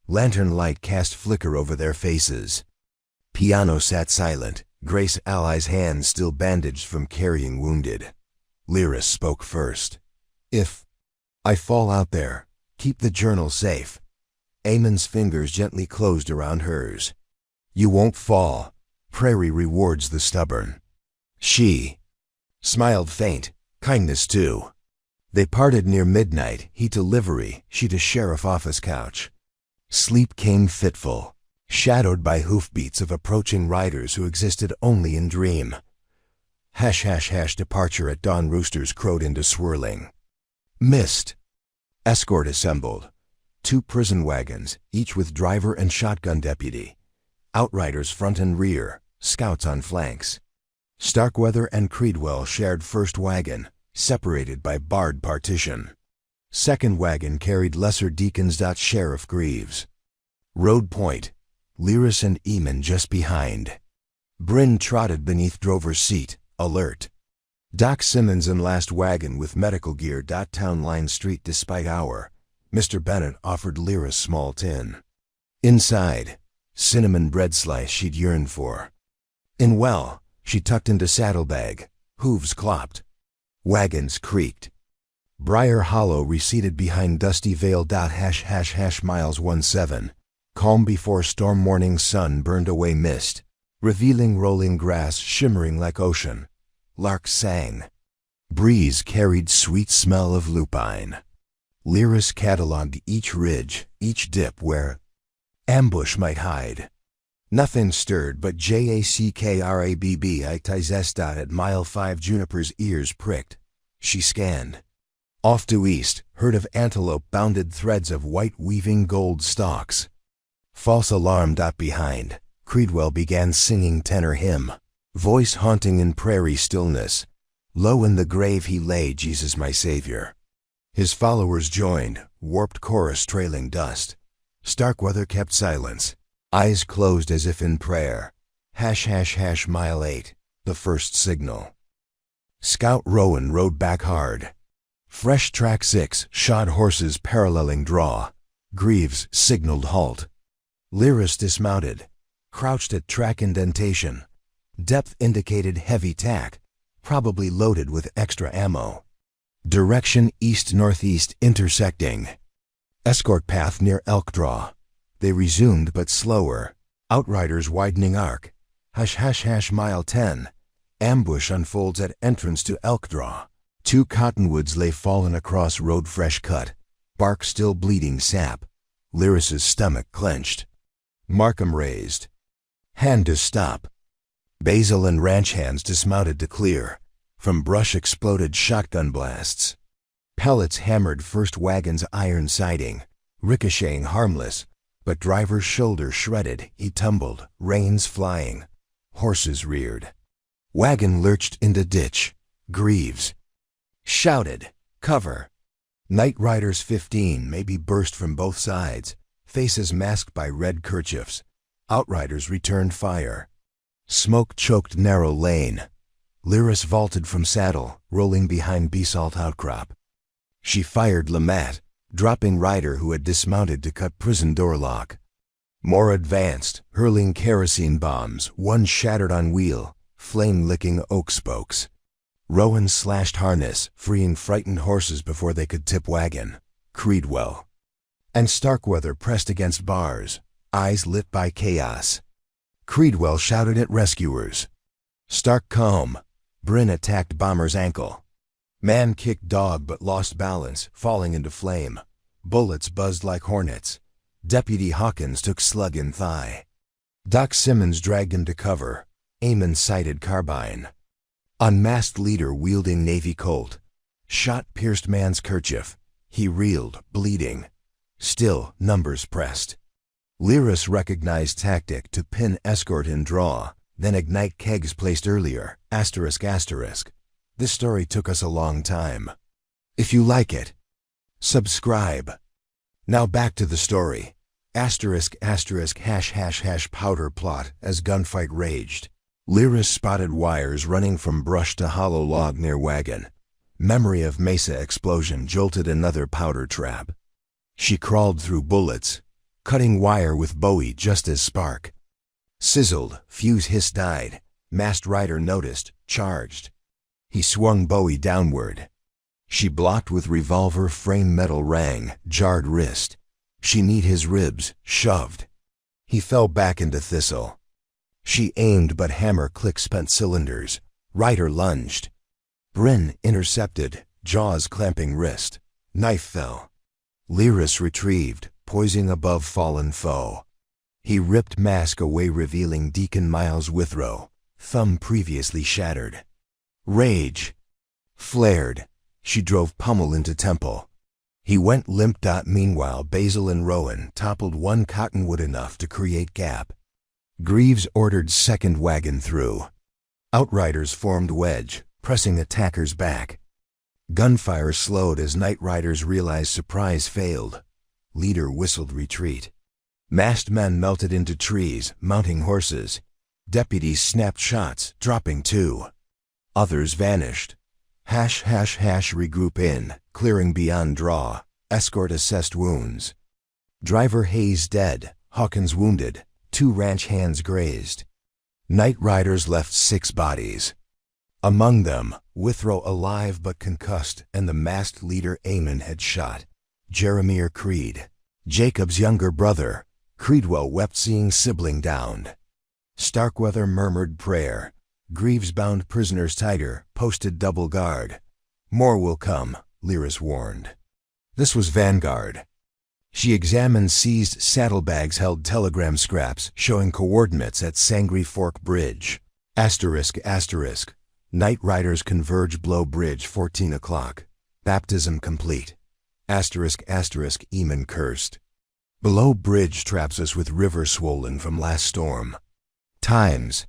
Lantern light cast flicker over their faces. Piano sat silent, Grace Ally's hands still bandaged from carrying wounded. Lyris spoke first. "If I fall out there, keep the journal safe." Eamon's fingers gently closed around hers. "You won't fall. Prairie rewards the stubborn." She smiled faint, kindness too. They parted near midnight, he to livery, she to sheriff office couch. Sleep came fitful, shadowed by hoofbeats of approaching riders who existed only in dream. Departure at dawn. Roosters crowed into swirling mist. Escort assembled. 2 prison wagons, each with driver and shotgun deputy. Outriders front and rear, scouts on flanks. Starkweather and Creedwell shared first wagon, separated by barred partition. Second wagon carried lesser deacons. Sheriff Greaves rode point, Lyris and Eamon just behind. Bryn trotted beneath drover's seat, alert. Doc Simmons in last wagon with medical gear. Town line street. Despite hour, Mr. Bennett offered Lyris small tin. Inside, cinnamon bread slice she'd yearned for. In well, she tucked into saddlebag. Hooves clopped. Wagons creaked. Briar Hollow receded behind Dusty Vale. Miles 17. Calm before storm. Morning sun burned away mist, revealing rolling grass shimmering like ocean. Larks sang. Breeze carried sweet smell of lupine. Lyris catalogued each ridge, each dip where ambush might hide. Nothing stirred but JACKRABB. At mile 5 Juniper's ears pricked. She scanned. Off due east, herd of antelope bounded threads of white weaving gold stalks. False alarm. Behind, Creedwell began singing tenor hymn, voice haunting in prairie stillness. Low in the grave he lay, Jesus my Savior. His followers joined, warped chorus trailing dust. Starkweather kept silence, eyes closed as if in prayer. Mile 8, the first signal. Scout Rowan rode back hard. Fresh track 6, shod horses paralleling draw. Greaves signaled halt. Lyris dismounted, crouched at track indentation. Depth indicated heavy tack, probably loaded with extra ammo. Direction east-northeast intersecting. Escort path near Elk Draw. They resumed but slower. Outriders widening arc. Mile 10. Ambush unfolds at entrance to Elk Draw. 2 cottonwoods lay fallen across road, fresh cut. Bark still bleeding sap. Lyris's stomach clenched. Markham raised. Hand to stop. Basil and ranch hands dismounted to clear. From brush exploded shotgun blasts. Pellets hammered first wagon's iron siding, ricocheting harmless, but driver's shoulder shredded. He tumbled, reins flying. Horses reared. Wagon lurched into ditch. Greaves shouted, "Cover!" Night Riders 15 maybe burst from both sides, faces masked by red kerchiefs. Outriders returned fire. Smoke choked narrow lane. Lyris vaulted from saddle, rolling behind basalt outcrop. She fired Lamat, dropping rider who had dismounted to cut prison door lock. More advanced, hurling kerosene bombs, one shattered on wheel, flame-licking oak spokes. Rowan slashed harness, freeing frightened horses before they could tip wagon. Creedwell and Starkweather pressed against bars, eyes lit by chaos. Creedwell shouted at rescuers. Stark calm. Bryn attacked Bomber's ankle. Man kicked dog but lost balance, falling into flame. Bullets buzzed like hornets. Deputy Hawkins took slug in thigh. Doc Simmons dragged him to cover. Eamon sighted carbine. Unmasked leader wielding Navy Colt. Shot pierced man's kerchief. He reeled, bleeding. Still, numbers pressed. Lyris recognized tactic to pin escort in draw, then ignite kegs placed earlier, ****. This story took us a long time. If you like it, subscribe. Now back to the story. ****# powder plot as gunfight raged. Lyris spotted wires running from brush to hollow log near wagon. Memory of Mesa explosion jolted another powder trap. She crawled through bullets, cutting wire with Bowie just as spark. Sizzled, fuse hiss died. Masked rider noticed, charged. He swung Bowie downward. She blocked with revolver, frame metal rang, jarred wrist. She kneed his ribs, shoved. He fell back into Thistle. She aimed but hammer clicked spent cylinders. Rider lunged. Bryn intercepted, jaws clamping wrist. Knife fell. Lyris retrieved, poising above fallen foe. He ripped mask away revealing Deacon Miles Withrow, thumb previously shattered. Rage flared. She drove Pummel into temple. He went limp. Meanwhile Basil and Rowan toppled one cottonwood enough to create gap. Greaves ordered second wagon through. Outriders formed wedge, pressing attackers back. Gunfire slowed as night riders realized surprise failed. Leader whistled retreat. Masked men melted into trees, mounting horses. Deputies snapped shots, dropping two. Others vanished. Regroup in, clearing beyond draw. Escort assessed wounds. Driver Hayes dead, Hawkins wounded, 2 ranch hands grazed. Night riders left 6 bodies. Among them, Withrow alive but concussed, and the masked leader Eamon had shot. Jeremiah Creed, Jacob's younger brother. Creedwell wept seeing sibling downed. Starkweather murmured prayer. Greaves bound prisoners tighter, posted double guard. More will come, Lyris warned. This was Vanguard. She examined seized saddlebags held telegram scraps showing coordinates at Sangre Fork Bridge. ****. Night riders converge below bridge 14 o'clock. Baptism complete. ****. Eamon cursed. Below bridge traps us with river swollen from last storm. Times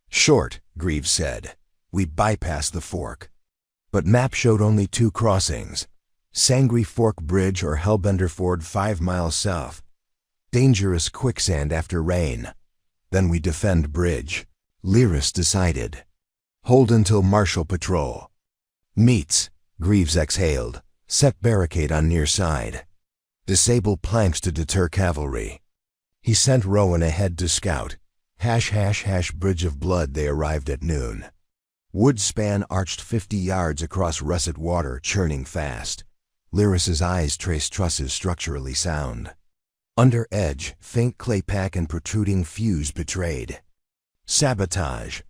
short, Greaves said. We bypassed the fork. But map showed only 2 crossings. Sangre Fork Bridge or Hellbender Ford 5 miles south. Dangerous quicksand after rain. Then we defend bridge. Lyris decided. Hold until Marshal patrol. Meets, Greaves exhaled. Set barricade on near side. Disable planks to deter cavalry. He sent Rowan ahead to scout. Bridge of Blood they arrived at noon. Wood span arched 50 yards across russet water churning fast. Lyris's eyes traced trusses structurally sound. Under edge, faint clay pack and protruding fuse betrayed. Sabotage.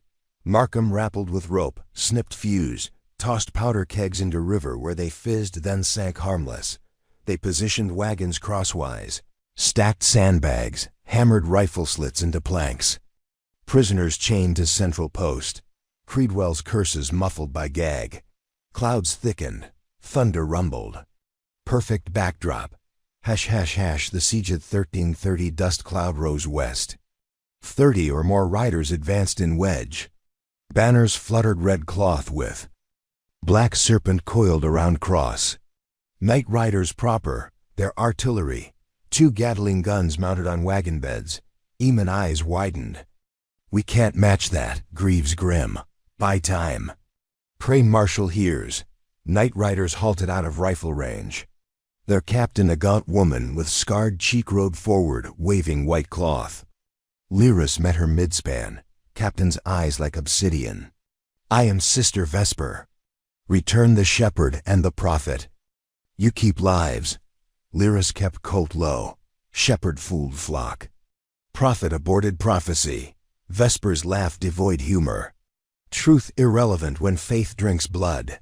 Markham rappelled with rope, snipped fuse, tossed powder kegs into river where they fizzed then sank harmless. They positioned wagons crosswise, stacked sandbags, hammered rifle slits into planks. Prisoners chained to central post. Creedwell's curses muffled by gag. Clouds thickened. Thunder rumbled. Perfect backdrop. The siege at 13:30 dust cloud rose west. 30 or more riders advanced in wedge. Banners fluttered red cloth with black serpent coiled around cross. Night riders proper, their artillery, 2 Gatling guns mounted on wagon beds. Eamon eyes widened. We can't match that, Greaves grim. Buy time. Pray Marshal hears. Night riders halted out of rifle range. Their captain, a gaunt woman with scarred cheek, rode forward, waving white cloth. Lyris met her midspan, captain's eyes like obsidian. I am Sister Vesper. Return the shepherd and the prophet. You keep lives. Lyris kept Colt low. Shepherd fooled flock. Prophet aborted prophecy. Vesper's laugh devoid humor. Truth irrelevant when faith drinks blood.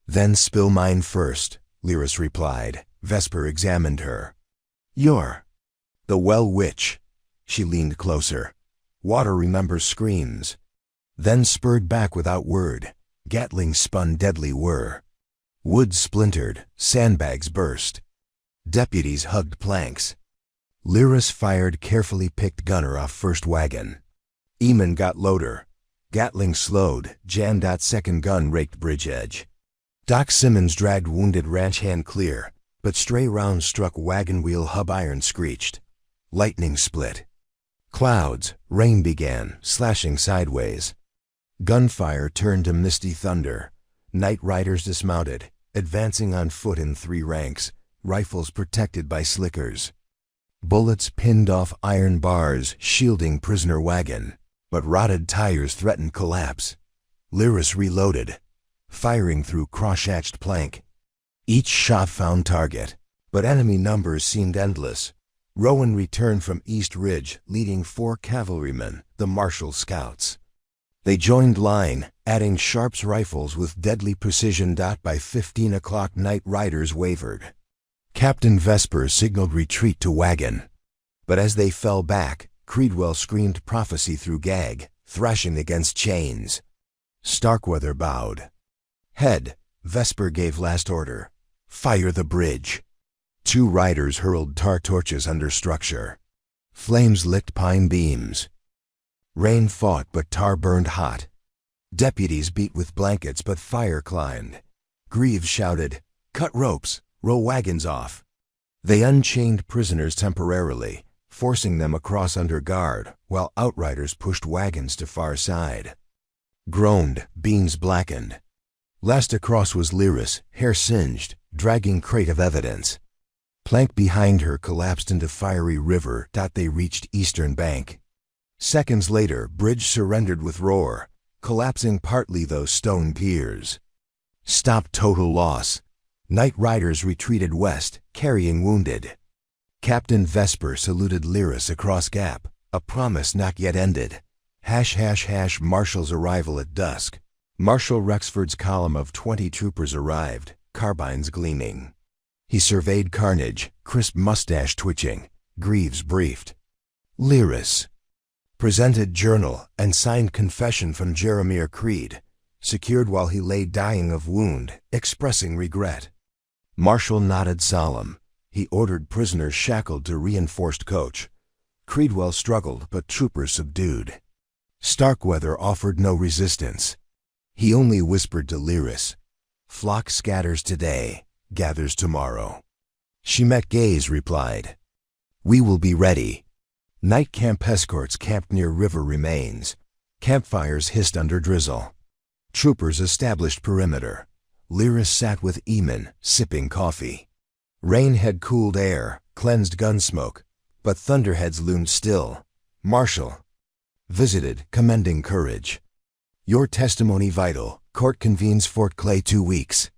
Then spill mine first, Lyris replied. Vesper examined her. You're the well witch. She leaned closer. Water remembers screams. Then spurred back without word. Gatling spun deadly whir. Wood splintered, sandbags burst. Deputies hugged planks. Lyris fired carefully picked gunner off first wagon. Eamon got loader. Gatling slowed, jammed out second gun raked bridge edge. Doc Simmons dragged wounded ranch hand clear, but stray rounds struck wagon wheel hub iron screeched. Lightning split. Clouds, rain began, slashing sideways. Gunfire turned to misty thunder. Night riders dismounted, advancing on foot in 3 ranks, rifles protected by slickers. Bullets pinned off iron bars, shielding prisoner wagon, but rotted tires threatened collapse. Lyris reloaded, firing through cross-hatched plank. Each shot found target, but enemy numbers seemed endless. Rowan returned from East Ridge, leading 4 cavalrymen, the Marshal Scouts. They joined line, adding Sharp's rifles with deadly precision. By 15 o'clock, night riders wavered. Captain Vesper signaled retreat to wagon. But as they fell back, Creedwell screamed prophecy through gag, thrashing against chains. Starkweather bowed. Head, Vesper gave last order. Fire the bridge. 2 riders hurled tar torches under structure. Flames licked pine beams. Rain fought, but tar burned hot. Deputies beat with blankets, but fire climbed. Greaves shouted, "Cut ropes, row wagons off." They unchained prisoners temporarily, forcing them across under guard, while outriders pushed wagons to far side. Groaned, beams blackened. Last across was Lyris, hair singed, dragging crate of evidence. Plank behind her collapsed into fiery river. They reached eastern bank. Seconds later, bridge surrendered with roar, collapsing partly those stone piers. Stop total loss. Night riders retreated west, carrying wounded. Captain Vesper saluted Lyris across gap, a promise not yet ended. # Marshal's arrival at dusk. Marshal Rexford's column of 20 troopers arrived, carbines gleaming. He surveyed carnage, crisp mustache twitching. Greaves briefed. Lyris. Presented journal and signed confession from Jeremiah Creed, secured while he lay dying of wound, expressing regret. Marshal nodded solemn. He ordered prisoners shackled to reinforced coach. Creedwell struggled, but troopers subdued. Starkweather offered no resistance. He only whispered to Lyris, "Flock scatters today, gathers tomorrow." She met gaze, replied, "We will be ready." Night camp escorts camped near river remains. Campfires hissed under drizzle. Troopers established perimeter. Lyris sat with Eamon, sipping coffee. Rain had cooled air, cleansed gun smoke, but thunderheads loomed still. Marshal. Visited, commending courage. Your testimony vital. Court convenes Fort Clay 2 weeks.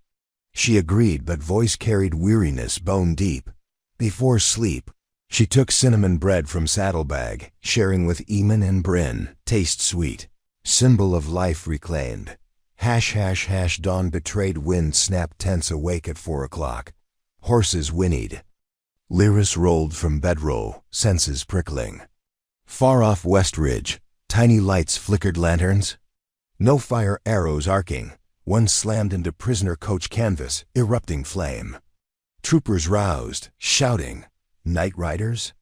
She agreed, but voice carried weariness bone deep. Before sleep, she took cinnamon bread from saddlebag, sharing with Eamon and Bryn. Taste sweet. Symbol of life reclaimed. # Dawn betrayed. Wind snapped tents awake at 4 o'clock. Horses whinnied. Lyris rolled from bedroll, senses prickling. Far off West Ridge, tiny lights flickered lanterns. No fire arrows arcing. One slammed into prisoner coach canvas, erupting flame. Troopers roused, shouting. Night riders?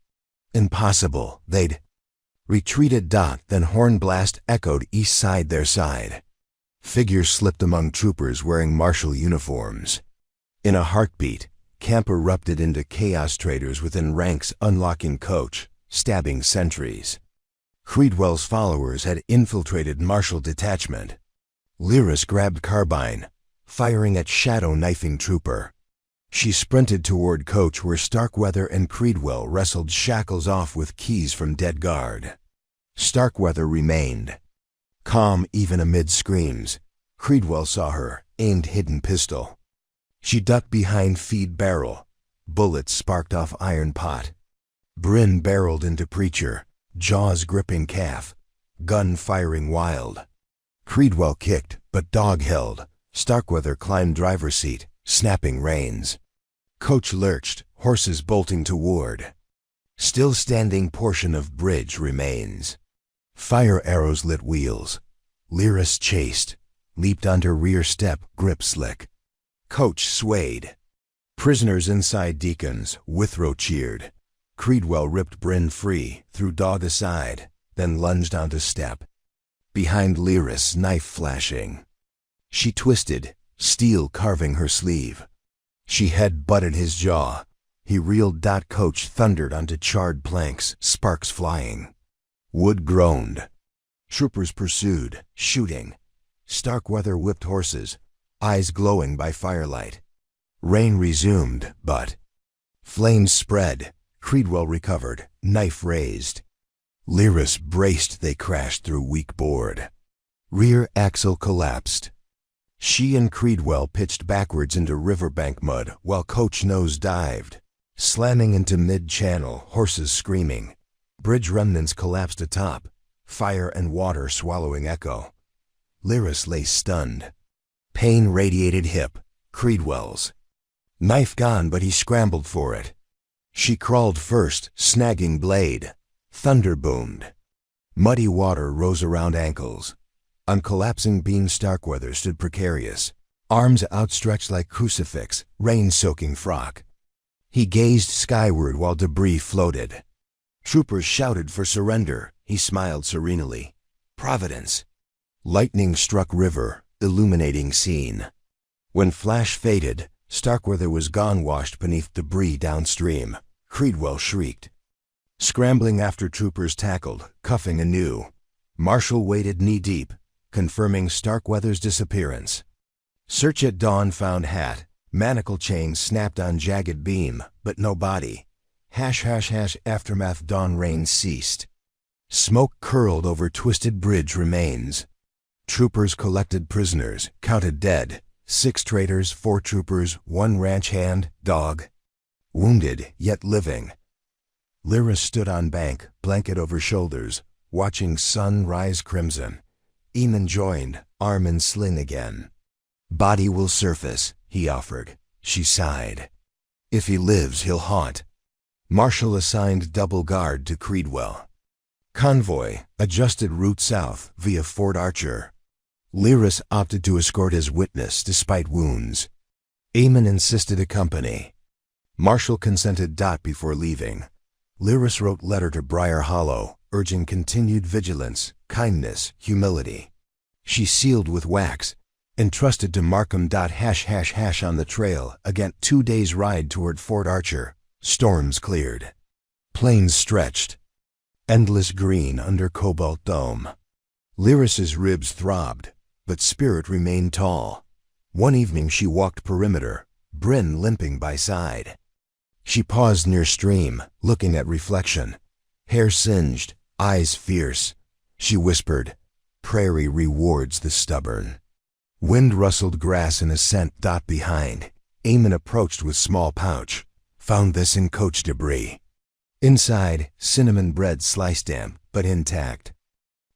Impossible, they'd retreated. Then horn blast echoed east side their side. Figures slipped among troopers wearing martial uniforms. In a heartbeat, camp erupted into chaos. Traders within ranks unlocking coach, stabbing sentries. Creedwell's followers had infiltrated Marshal detachment. Lyris grabbed carbine, firing at shadow-knifing trooper. She sprinted toward Coach where Starkweather and Creedwell wrestled Shackles off with keys from dead guard. Starkweather remained. Calm even amid screams, Creedwell saw her, aimed hidden pistol. She ducked behind feed barrel. Bullets sparked off iron pot. Bryn barreled into Preacher, jaws gripping calf, gun firing wild. Creedwell kicked, but dog held. Starkweather climbed driver's seat, snapping reins. Coach lurched, horses bolting toward. Still standing portion of bridge remains. Fire arrows lit wheels. Lyris chased, leaped onto rear step, grip slick. Coach swayed. Prisoners inside Deacons, Withrow cheered. Creedwell ripped Bryn free, threw dog aside, then lunged onto step. Behind Lyris, knife flashing. She twisted, steel carving her sleeve. She head-butted his jaw. He reeled. Coach thundered onto charred planks, sparks flying. Wood groaned. Troopers pursued, shooting. Starkweather whipped horses, eyes glowing by firelight. Rain resumed, but flames spread. Creedwell recovered, knife raised. Lyris braced. They crashed through weak board. Rear axle collapsed. She and Creedwell pitched backwards into riverbank mud while Coach nose dived, slamming into mid-channel, horses screaming. Bridge remnants collapsed atop, fire and water swallowing echo. Lyris lay stunned. Pain radiated hip, Creedwell's. Knife gone, but he scrambled for it. She crawled first, snagging blade. Thunder boomed. Muddy water rose around ankles. On collapsing beam Starkweather stood precarious, arms outstretched like crucifix, rain-soaking frock. He gazed skyward while debris floated. Troopers shouted for surrender. He smiled serenely. Providence. Lightning struck river, illuminating scene. When flash faded, Starkweather was gone, washed beneath debris downstream. Creedwell shrieked. Scrambling after troopers tackled, cuffing anew. Marshall waded knee-deep, confirming Starkweather's disappearance. Search at dawn found hat, manacle chain snapped on jagged beam, but no body. # aftermath. Dawn rain ceased. Smoke curled over twisted bridge remains. Troopers collected prisoners, counted dead. 6 traitors, 4 troopers, 1 ranch hand, dog. Wounded, yet living. Lyris stood on bank, blanket over shoulders, watching sun rise crimson. Eamon joined, arm in sling again. Body will surface, he offered. She sighed. If he lives, he'll haunt. Marshall assigned double guard to Creedwell. Convoy adjusted route south via Fort Archer. Lyris opted to escort as witness despite wounds. Eamon insisted accompany. Marshall consented. Before leaving, Lyris wrote letter to Briar Hollow, urging continued vigilance, kindness, humility. She sealed with wax, entrusted to Markham. ### On the trail, again 2 days' ride toward Fort Archer. Storms cleared. Plains stretched. Endless green under cobalt dome. Lyris's ribs throbbed, but spirit remained tall. One evening she walked perimeter, Bryn limping by side. She paused near stream, looking at reflection. Hair singed, eyes fierce. She whispered, "Prairie rewards the stubborn." Wind rustled grass in a scent. Behind, Eamon approached with small pouch. Found this in Coach debris. Inside, cinnamon bread slice damp, but intact.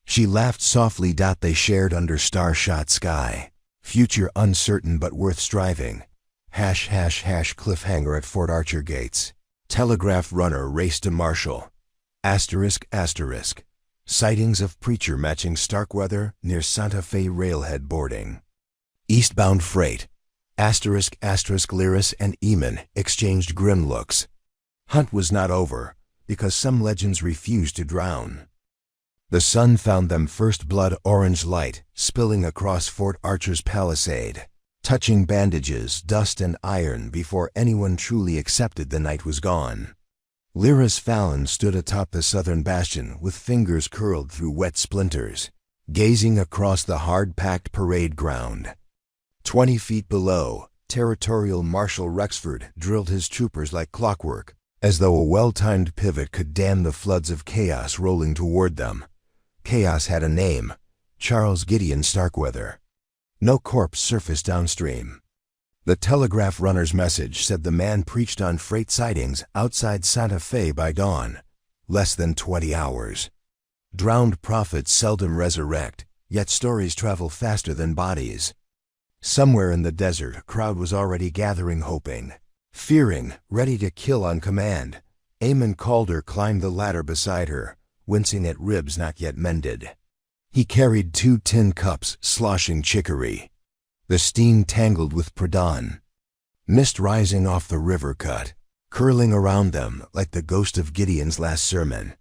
She laughed softly. They shared under star-shot sky. Future uncertain but worth striving. ### cliffhanger at Fort Archer gates. Telegraph runner raced to Marshall. ***. Sightings of Preacher matching Starkweather near Santa Fe railhead boarding. Eastbound freight. ***. Lyris and Eamon exchanged grim looks. Hunt was not over, because some legends refused to drown. The sun found them first. Blood orange light spilling across Fort Archer's palisade, touching bandages, dust and iron before anyone truly accepted the night was gone. Lyris Fallon stood atop the southern bastion with fingers curled through wet splinters. gazing across the hard-packed parade ground. 20 feet below, Territorial Marshal Rexford drilled his troopers like clockwork, as though a well-timed pivot could dam the floods of chaos rolling toward them. Chaos had a name: Charles Gideon Starkweather. No corpse surfaced downstream. The telegraph runner's message said the man preached on freight sightings outside Santa Fe by dawn. Less than 20 hours. Drowned prophets seldom resurrect, yet stories travel faster than bodies. Somewhere in the desert, a crowd was already gathering, hoping, fearing, ready to kill on command. Eamon Calder climbed the ladder beside her, wincing at ribs not yet mended. He carried 2 tin cups sloshing chicory. The steam tangled with pradhan. Mist rising off the river cut, curling around them like the ghost of Gideon's last sermon.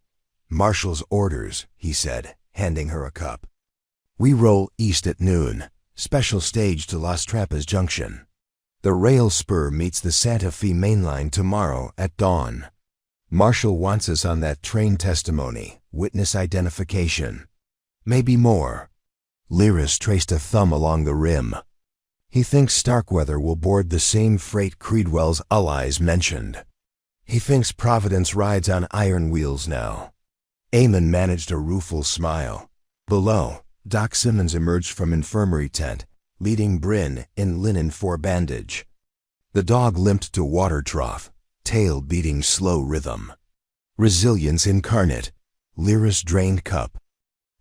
"Marshal's orders," he said, handing her a cup. "We roll east at noon. Special stage to Las Trampas Junction. The rail spur meets the Santa Fe main line tomorrow at dawn. Marshal wants us on that train. Testimony, witness identification. Maybe more." Lyris traced a thumb along the rim. "He thinks Starkweather will board the same freight Creedwell's allies mentioned. He thinks Providence rides on iron wheels now." Eamon managed a rueful smile. Below, Doc Simmons emerged from infirmary tent, leading Bryn in linen forebandage. The dog limped to water trough, tail beating slow rhythm. Resilience incarnate, Lyris drained cup.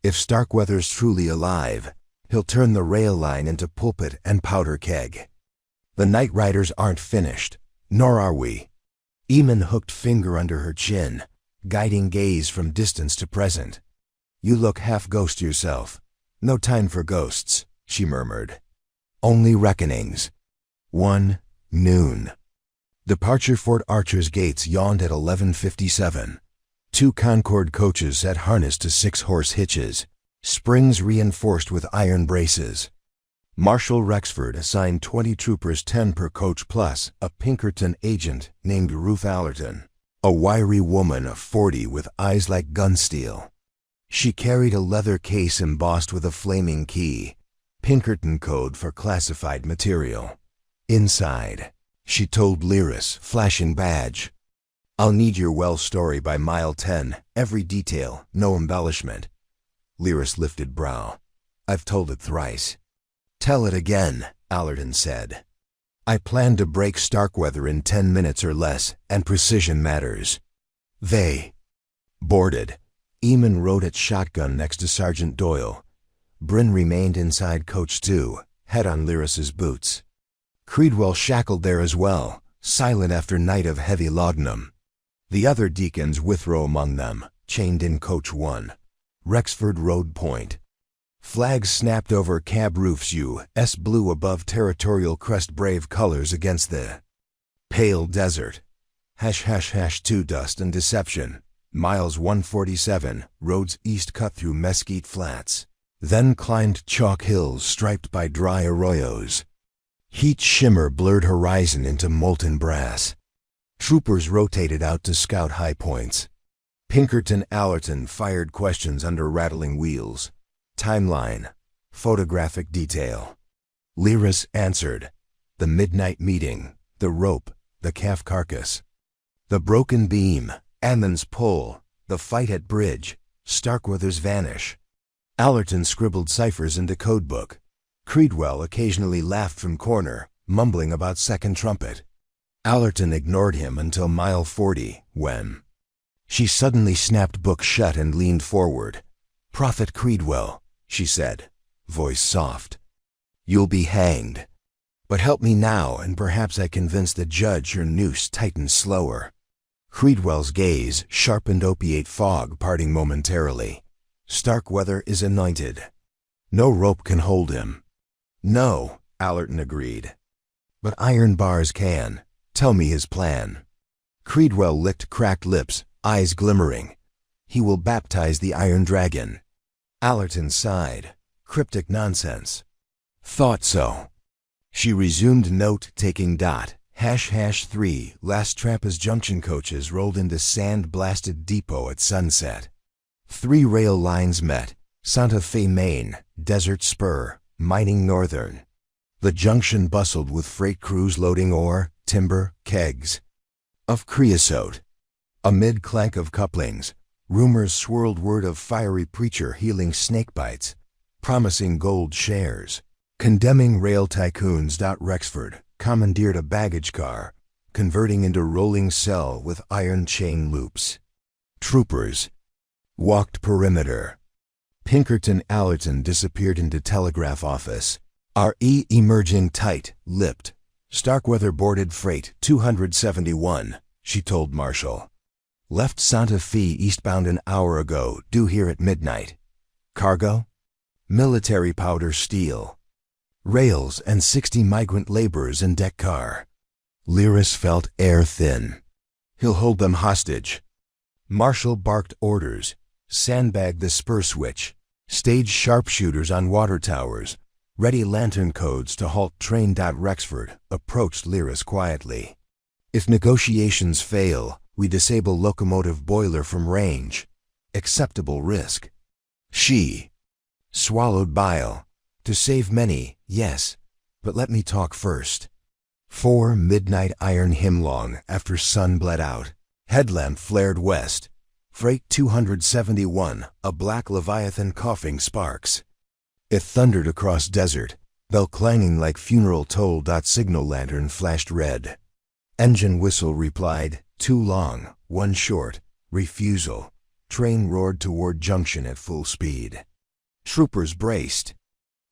If Starkweather's truly alive, he'll turn the rail line into pulpit and powder keg. The night riders aren't finished, nor are we. Eamon hooked finger under her chin, guiding gaze from distance to present. "You look half ghost yourself. No time for ghosts," she murmured. "Only reckonings." 1 noon. Departure Fort Archer's gates yawned at 11:57. 2 Concord coaches sat harnessed to 6-horse hitches, springs reinforced with iron braces. Marshal Rexford assigned 20 troopers, 10 per coach, plus a Pinkerton agent named Ruth Allerton, a wiry woman of 40 with eyes like gun steel. She carried a leather case embossed with a flaming key, Pinkerton code for classified material. Inside, she told Lyris, flashing badge, "I'll need your well story by mile 10, every detail, no embellishment." Lyris lifted brow. "I've told it thrice." "Tell it again," Allerton said. "I plan to break Starkweather in 10 minutes or less, and precision matters." They boarded. Eamon rode at shotgun next to Sergeant Doyle. Bryn remained inside coach 2, head on Lyris's boots. Creedwell shackled there as well, silent after night of heavy laudanum. The other deacons, Withrow among them, chained in coach 1. Rexford rode point. Flags snapped over cab roofs, U.S. blue above Territorial crest, brave colors against the pale desert. #2 Dust and Deception. Miles 147, roads east cut through Mesquite Flats, then climbed chalk hills striped by dry arroyos. Heat shimmer blurred horizon into molten brass. Troopers rotated out to scout high points. Pinkerton Allerton fired questions under rattling wheels. Timeline, photographic detail. Lyris answered. The midnight meeting, the rope, the calf carcass. The broken beam, Ammon's pull, the fight at bridge, Starkweather's vanish. Allerton scribbled ciphers into codebook. Creedwell occasionally laughed from corner, mumbling about second trumpet. Allerton ignored him until mile 40, when she suddenly snapped book shut and leaned forward. "Prophet Creedwell," she said, voice soft. "You'll be hanged. But help me now, and perhaps I convince the judge your noose tightens slower." Creedwell's gaze sharpened, opiate fog parting momentarily. "Starkweather is anointed. No rope can hold him." "No," Allerton agreed. "But iron bars can. Tell me his plan." Creedwell licked cracked lips, eyes glimmering. "He will baptize the Iron Dragon." Allerton sighed. Cryptic nonsense. "Thought so." She resumed note-taking. #3 Las Trampas Junction coaches rolled into sand-blasted depot at sunset. 3 rail lines met, Santa Fe, Maine, Desert Spur, Mining Northern. The junction bustled with freight crews loading ore, timber, kegs of creosote. Amid clank of couplings, rumors swirled word of fiery preacher healing snake bites, promising gold shares. Condemning rail tycoons. Rexford commandeered a baggage car, converting into rolling cell with iron chain loops. Troopers walked perimeter. Pinkerton Allerton disappeared into telegraph office. RE emerging tight-lipped. Starkweather boarded freight 271, she told Marshall. Left Santa Fe eastbound an hour ago, due here at midnight. Cargo? Military powder steel. Rails and 60 migrant laborers in deck car. Lyris felt air thin. He'll hold them hostage. Marshall barked orders. Sandbag the spur switch. Stage sharpshooters on water towers. Ready lantern codes to halt train. Rexford approached Lyris quietly. If negotiations fail, we disable locomotive boiler from range. Acceptable risk. She swallowed bile. To save many, yes, but let me talk first. 4 midnight iron himlong after sun bled out. Headlamp flared west. Freight 271, a black leviathan coughing sparks. It thundered across desert, bell clanging like funeral toll. Signal lantern flashed red. Engine whistle replied, too long, one short, refusal. Train roared toward junction at full speed. Troopers braced.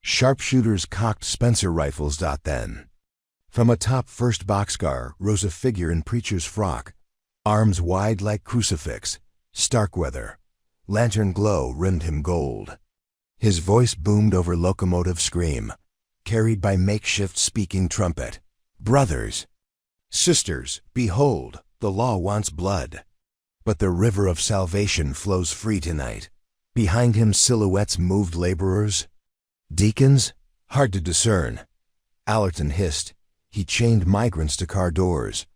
Sharpshooters cocked Spencer rifles. Then, from atop first boxcar rose a figure in preacher's frock, arms wide like crucifix. Starkweather. Lantern glow rimmed him gold. His voice boomed over locomotive scream, carried by makeshift speaking trumpet. Brothers, sisters, behold, the law wants blood. But the river of salvation flows free tonight. Behind him silhouettes moved laborers. Deacons? Hard to discern. Allerton hissed. He chained migrants to car doors.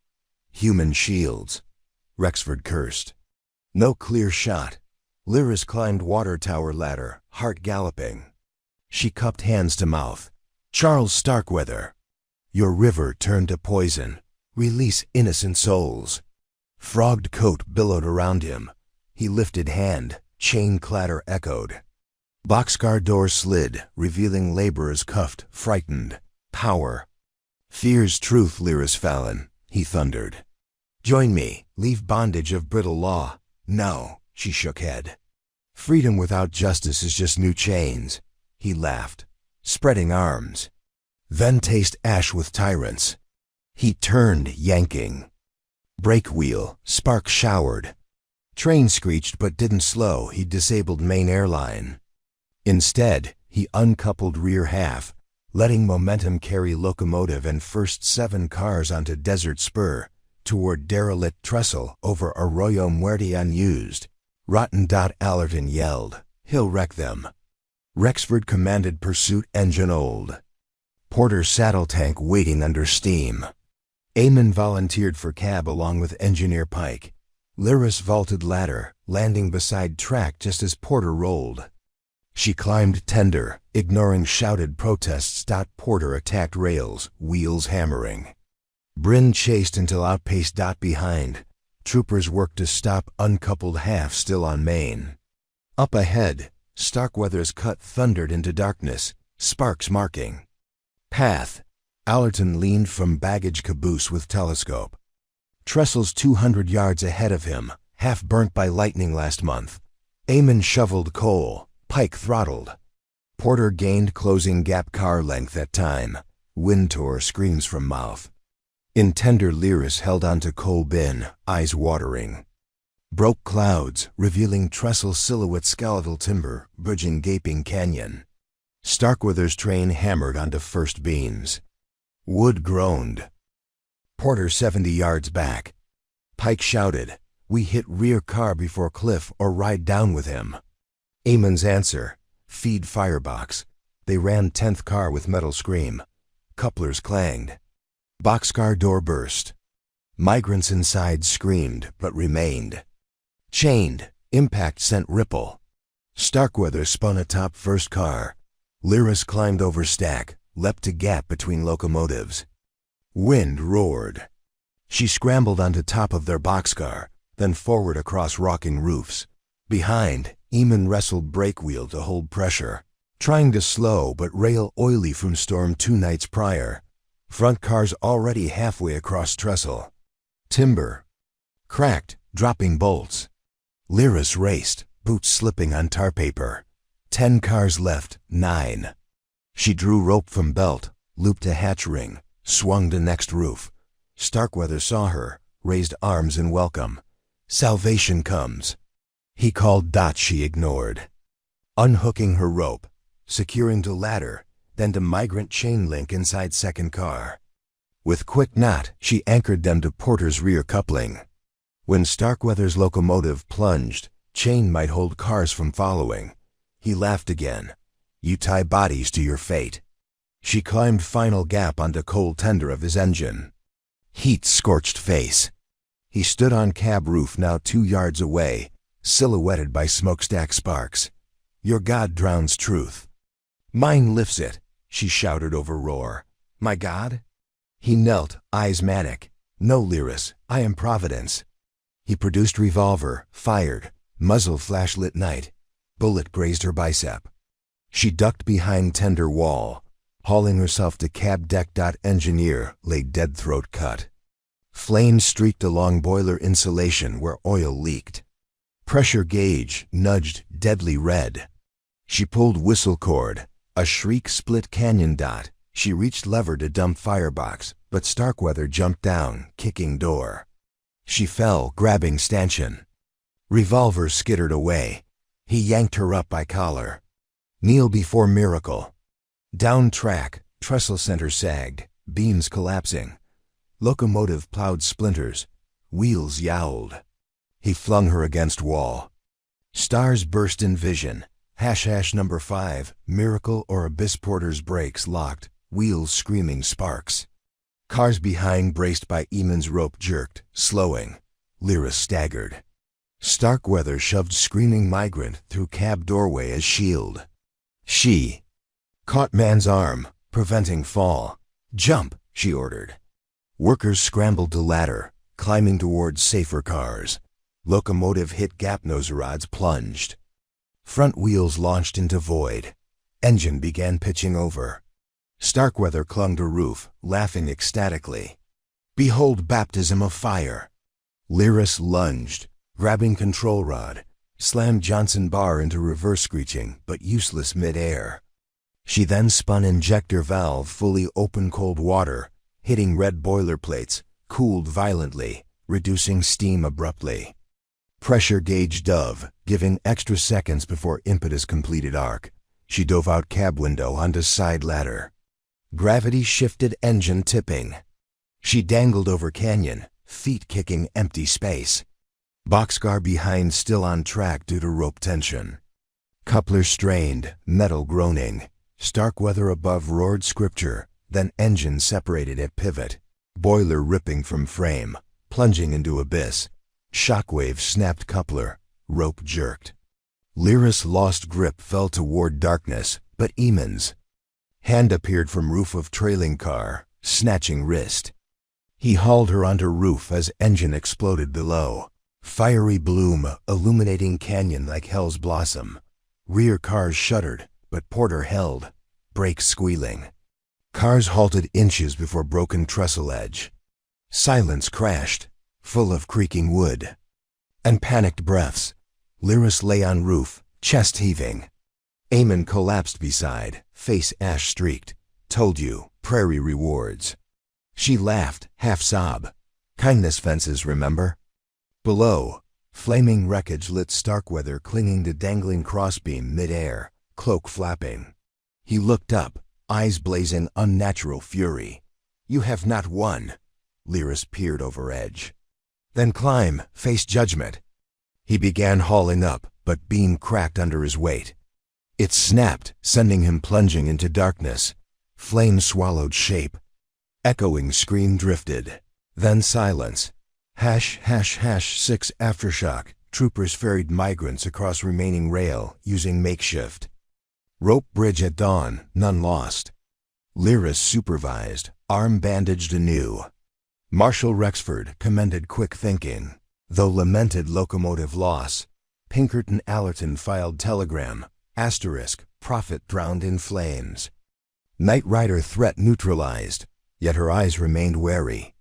Human shields. Rexford cursed. No clear shot. Lyris climbed water tower ladder, heart galloping. She cupped hands to mouth. Charles Starkweather. Your river turned to poison. Release innocent souls. Frogged coat billowed around him. He lifted hand. Chain clatter echoed. Boxcar door slid, revealing laborers cuffed, frightened. Power. Fear's truth, Lyris Fallon, he thundered. Join me, leave bondage of brittle law. No, she shook head. Freedom without justice is just new chains. He laughed, spreading arms. Then taste ash with tyrants. He turned, yanking. Brake wheel, sparks showered. Train screeched but didn't slow. He disabled main airline. Instead, he uncoupled rear half, letting momentum carry locomotive and first 7 cars onto Desert Spur, toward derelict trestle over Arroyo Muerte unused. Rotten. Allerton yelled, he'll wreck them. Rexford commanded pursuit. Engine old. Porter saddle tank waiting under steam. Eamon volunteered for cab along with engineer Pike. Lyris vaulted ladder, landing beside track just as Porter rolled. She climbed tender, ignoring shouted protests. Porter attacked rails, wheels hammering. Bryn chased until outpaced. Behind, troopers worked to stop uncoupled half still on main. Up ahead, Starkweather's cut thundered into darkness, sparks marking path. Allerton leaned from baggage caboose with telescope. Trestles 200 yards ahead of him, half burnt by lightning last month. Eamon shoveled coal, Pike throttled. Porter gained closing gap car length at time. Wind tore screams from mouth. In tender, Lyris held onto coal bin, eyes watering. Broke clouds, revealing trestle silhouette skeletal timber, bridging gaping canyon. Starkweather's train hammered onto first beams. Wood groaned. Porter 70 yards back. Pike shouted, we hit rear car before Cliff or ride down with him. Eamon's answer, feed firebox. They ran 10th car with metal scream. Couplers clanged. Boxcar door burst. Migrants inside screamed but remained. Chained, impact sent ripple. Starkweather spun atop first car. Lyris climbed over stack, leapt to gap between locomotives. Wind roared. She scrambled onto top of their boxcar, then forward across rocking roofs. Behind, Eamon wrestled brake wheel to hold pressure, trying to slow but rail oily from storm 2 nights prior. Front cars already halfway across trestle. Timber. Cracked, dropping bolts. Lyris raced, boots slipping on tar paper. 10 cars left, 9. She drew rope from belt, looped a hatch ring, swung to next roof. Starkweather saw her, raised arms in welcome. Salvation comes. He called Dot she ignored. Unhooking her rope, securing to ladder, then to migrant chain link inside second car. With quick knot, she anchored them to Porter's rear coupling. When Starkweather's locomotive plunged, chain might hold cars from following. He laughed again. You tie bodies to your fate. She climbed final gap onto cold tender of his engine. Heat-scorched face. He stood on cab roof now 2 yards away, silhouetted by smokestack sparks. Your God drowns truth. Mine lifts it, she shouted over roar. My God? He knelt, eyes manic. No, Lyris, I am Providence. He produced revolver, fired, muzzle flashlit night. Bullet grazed her bicep. She ducked behind tender wall, hauling herself to cab deck. Engineer lay dead throat cut. Flames streaked along boiler insulation where oil leaked. Pressure gauge nudged deadly red. She pulled whistle cord, a shriek split canyon. She reached lever to dump firebox, but Starkweather jumped down, kicking door. She fell, grabbing stanchion. Revolver skittered away. He yanked her up by collar. Kneel before miracle. Down track, trestle center sagged, beams collapsing. Locomotive plowed splinters. Wheels yowled. He flung her against wall. Stars burst in vision. # number 5, miracle or abyss. Porter's brakes locked, wheels screaming sparks. Cars behind braced by Eamon's rope jerked, slowing. Lyris staggered. Starkweather shoved screaming migrant through cab doorway as shield. She caught man's arm, preventing fall. Jump, she ordered. Workers scrambled to ladder, climbing towards safer cars. Locomotive hit gap, nose rods plunged. Front wheels launched into void. Engine began pitching over. Starkweather clung to roof, laughing ecstatically. Behold baptism of fire. Lyris lunged, grabbing control rod, slammed Johnson bar into reverse screeching, but useless mid-air. She then spun injector valve fully open cold water, hitting red boiler plates, cooled violently, reducing steam abruptly. Pressure gauge dove, giving extra seconds before impetus completed arc. She dove out cab window onto side ladder. Gravity shifted, engine tipping. She dangled over canyon, feet kicking empty space. Boxcar behind still on track due to rope tension. Coupler strained, metal groaning. Starkweather above roared scripture, then engine separated at pivot. Boiler ripping from frame, plunging into abyss. Shockwave snapped coupler, rope jerked. Lyris lost grip, fell toward darkness, but Eamon's hand appeared from roof of trailing car, snatching wrist. He hauled her onto roof as engine exploded below. Fiery bloom illuminating canyon like hell's blossom. Rear cars shuddered, but Porter held, brakes squealing. Cars halted inches before broken trestle edge. Silence crashed, full of creaking wood. And panicked breaths. Lyris lay on roof, chest heaving. Eamon collapsed beside, face ash-streaked. Told you, prairie rewards. She laughed, half sob. Kindness fences, remember? Below, flaming wreckage lit. Starkweather clinging to dangling crossbeam mid-air, cloak flapping. He looked up, eyes blazing unnatural fury. You have not won. Lyris peered over edge. Then climb, face judgment. He began hauling up, but beam cracked under his weight. It snapped, sending him plunging into darkness. Flame swallowed shape. Echoing scream drifted. Then silence. ##6 aftershock, troopers ferried migrants across remaining rail using makeshift. Rope bridge at dawn, none lost. Lyris supervised, arm bandaged anew. Marshal Rexford commended quick thinking, though lamented locomotive loss. Pinkerton Allerton filed telegram, asterisk, prophet drowned in flames. Night Rider threat neutralized, yet her eyes remained wary.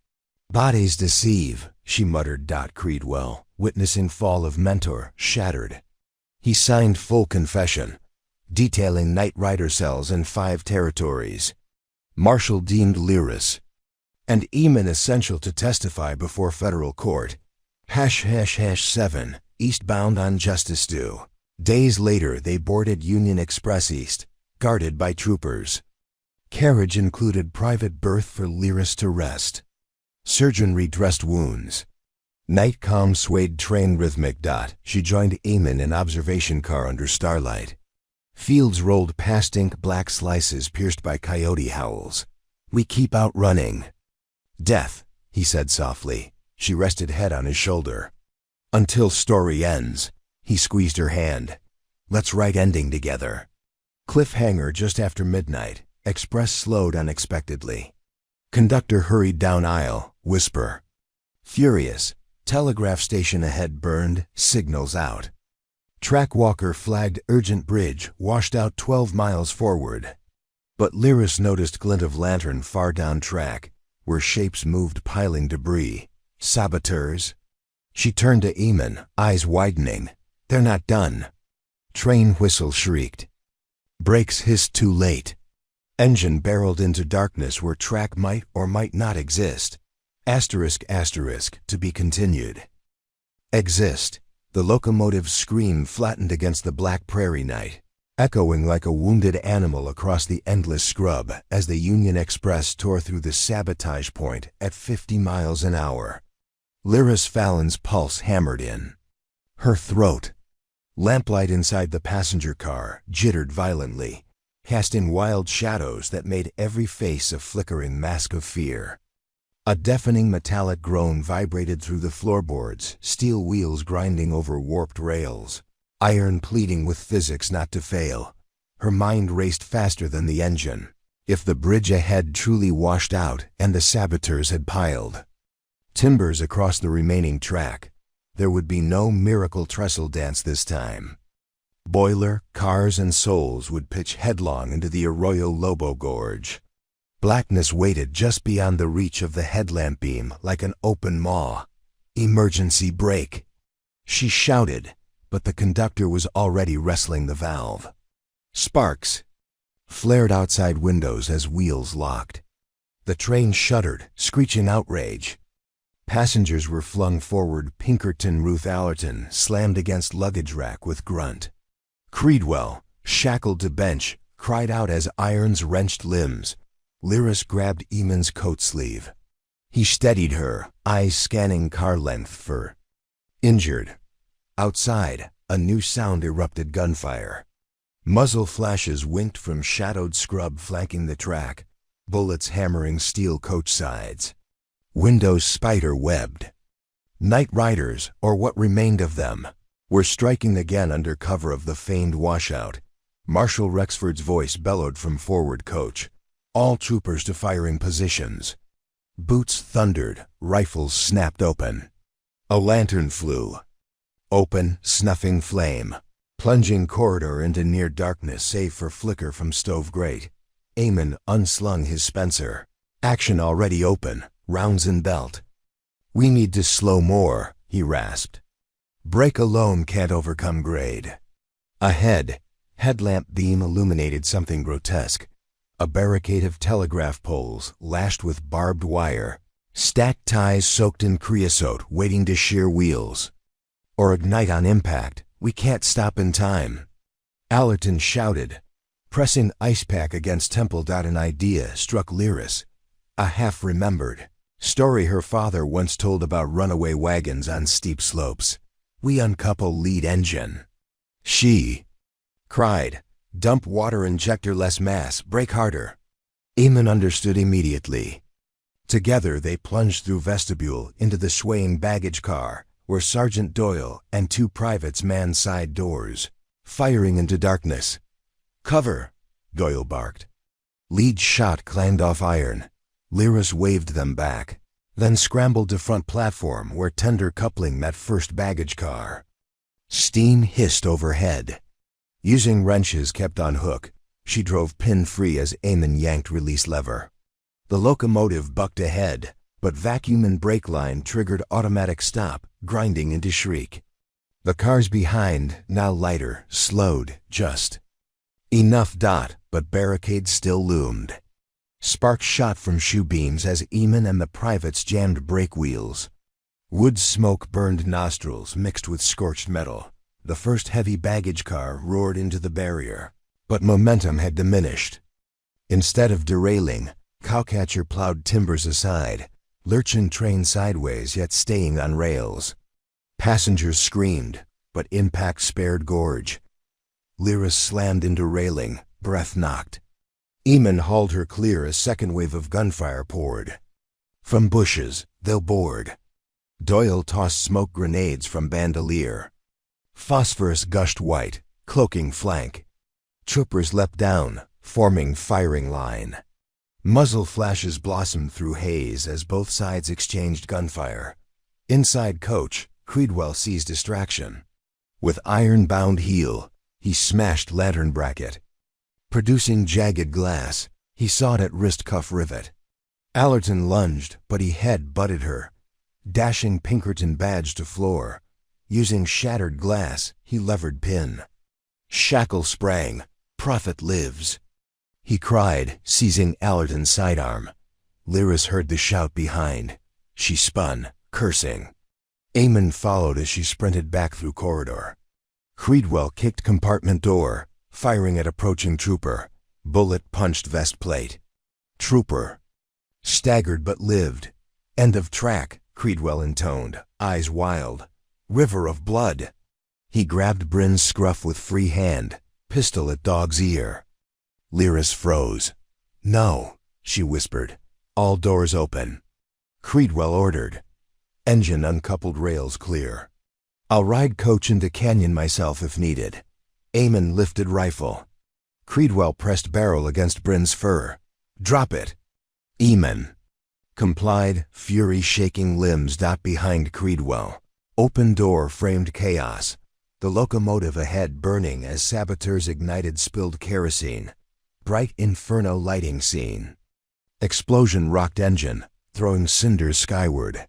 Bodies deceive, she muttered. Creedwell, witnessing fall of Mentor, shattered. He signed full confession, detailing Night Rider cells in 5 territories. Marshal deemed Lyris and Eamon essential to testify before federal court. #7, eastbound on Justice Due. Days later they boarded Union Express East, guarded by troopers. Carriage included private berth for Lyris to rest. Surgeon redressed wounds. Night calm swayed train rhythmic. She joined Eamon in observation car under starlight. Fields rolled past ink black slices pierced by coyote howls. We keep outrunning. Death, he said softly. She rested head on his shoulder. Until story ends. He squeezed her hand. Let's write ending together. Cliffhanger just after midnight. Express slowed unexpectedly. Conductor hurried down aisle, whisper. Furious, telegraph station ahead burned, signals out. Track walker flagged urgent bridge, washed out 12 miles forward. But Lyris noticed glint of lantern far down track, where shapes moved piling debris. Saboteurs? She turned to Eamon, eyes widening. They're not done. Train whistle shrieked. Brakes hissed too late. Engine barreled into darkness where track might or might not exist. Asterisk, to be continued. Exist. The locomotive's scream flattened against the black prairie night, echoing like a wounded animal across the endless scrub as the Union Express tore through the sabotage point at 50 miles an hour. Lyris Fallon's pulse hammered in. Her throat. Lamplight inside the passenger car jittered violently, casting wild shadows that made every face a flickering mask of fear. A deafening metallic groan vibrated through the floorboards, steel wheels grinding over warped rails, iron pleading with physics not to fail. Her mind raced faster than the engine. If the bridge ahead truly washed out and the saboteurs had piled timbers across the remaining track, there would be no miracle trestle dance this time. Boiler, cars, and souls would pitch headlong into the Arroyo Lobo Gorge. Blackness waited just beyond the reach of the headlamp beam like an open maw. Emergency brake. She shouted, but the conductor was already wrestling the valve. Sparks flared outside windows as wheels locked. The train shuddered, screeching outrage. Passengers were flung forward. Pinkerton Ruth Allerton slammed against luggage rack with grunt. Creedwell, shackled to bench, cried out as irons wrenched limbs. Lyris grabbed Eamon's coat sleeve. He steadied her, eyes scanning car length for injured. Outside, a new sound erupted. Gunfire. Muzzle flashes winked from shadowed scrub flanking the track, bullets hammering steel coach sides. Windows spider-webbed. Night Riders, or what remained of them, were striking again under cover of the feigned washout. Marshal Rexford's voice bellowed from forward coach. All troopers to firing positions. Boots thundered, rifles snapped open. A lantern flew. Open, snuffing flame. Plunging corridor into near darkness save for flicker from stove grate. Eamon unslung his Spencer. Action already open, rounds in belt. We need to slow more, he rasped. Brake alone can't overcome grade. Ahead, headlamp beam illuminated something grotesque. A barricade of telegraph poles lashed with barbed wire. Stacked ties soaked in creosote waiting to shear wheels. Or ignite on impact. We can't stop in time. Allerton shouted. Pressing ice pack against Temple. An idea struck Lyris. A half-remembered story her father once told about runaway wagons on steep slopes. We uncouple lead engine. She cried. Dump water injector less mass, brake harder. Eamon understood immediately. Together they plunged through vestibule into the swaying baggage car, were Sergeant Doyle and 2 privates manned side doors, firing into darkness. "Cover!" Doyle barked. Lead shot clanged off iron. Lyris waved them back, then scrambled to front platform where tender coupling met first baggage car. Steam hissed overhead. Using wrenches kept on hook, she drove pin-free as Eamon yanked release lever. The locomotive bucked ahead, but vacuum and brake line triggered automatic stop, grinding into shriek. The cars behind, now lighter, slowed, just enough. But barricades still loomed. Sparks shot from shoe beams as Eamon and the privates jammed brake wheels. Wood smoke burned nostrils mixed with scorched metal. The first heavy baggage car roared into the barrier, but momentum had diminished. Instead of derailing, Cowcatcher plowed timbers aside, lurching train sideways yet staying on rails. Passengers screamed, but impact spared gorge. Lyris slammed into railing, breath knocked. Eamon hauled her clear as second wave of gunfire poured. From bushes, they'll board. Doyle tossed smoke grenades from bandolier. Phosphorus gushed white, cloaking flank. Troopers leapt down, forming firing line. Muzzle flashes blossomed through haze as both sides exchanged gunfire. Inside coach, Creedwell seized distraction. With iron-bound heel, he smashed lantern bracket. Producing jagged glass, he sawed at wrist cuff rivet. Allerton lunged, but he head-butted her, dashing Pinkerton badge to floor. Using shattered glass, he levered pin. Shackle sprang. Prophet lives. He cried, seizing Allerton's sidearm. Lyris heard the shout behind. She spun, cursing. Eamon followed as she sprinted back through corridor. Creedwell kicked compartment door, firing at approaching trooper. Bullet punched vest plate. Trooper staggered but lived. End of track, Creedwell intoned, eyes wild. River of blood. He grabbed Bryn's scruff with free hand, pistol at dog's ear. Lyris froze. "No," she whispered. "All doors open." Creedwell ordered. Engine uncoupled, rails clear. "I'll ride coach into canyon myself if needed." Eamon lifted rifle. Creedwell pressed barrel against Bryn's fur. "Drop it." Eamon complied, fury shaking limbs. Behind Creedwell, open door framed chaos. The locomotive ahead burning as saboteurs ignited spilled kerosene. Bright inferno lighting scene. Explosion rocked engine, throwing cinders skyward.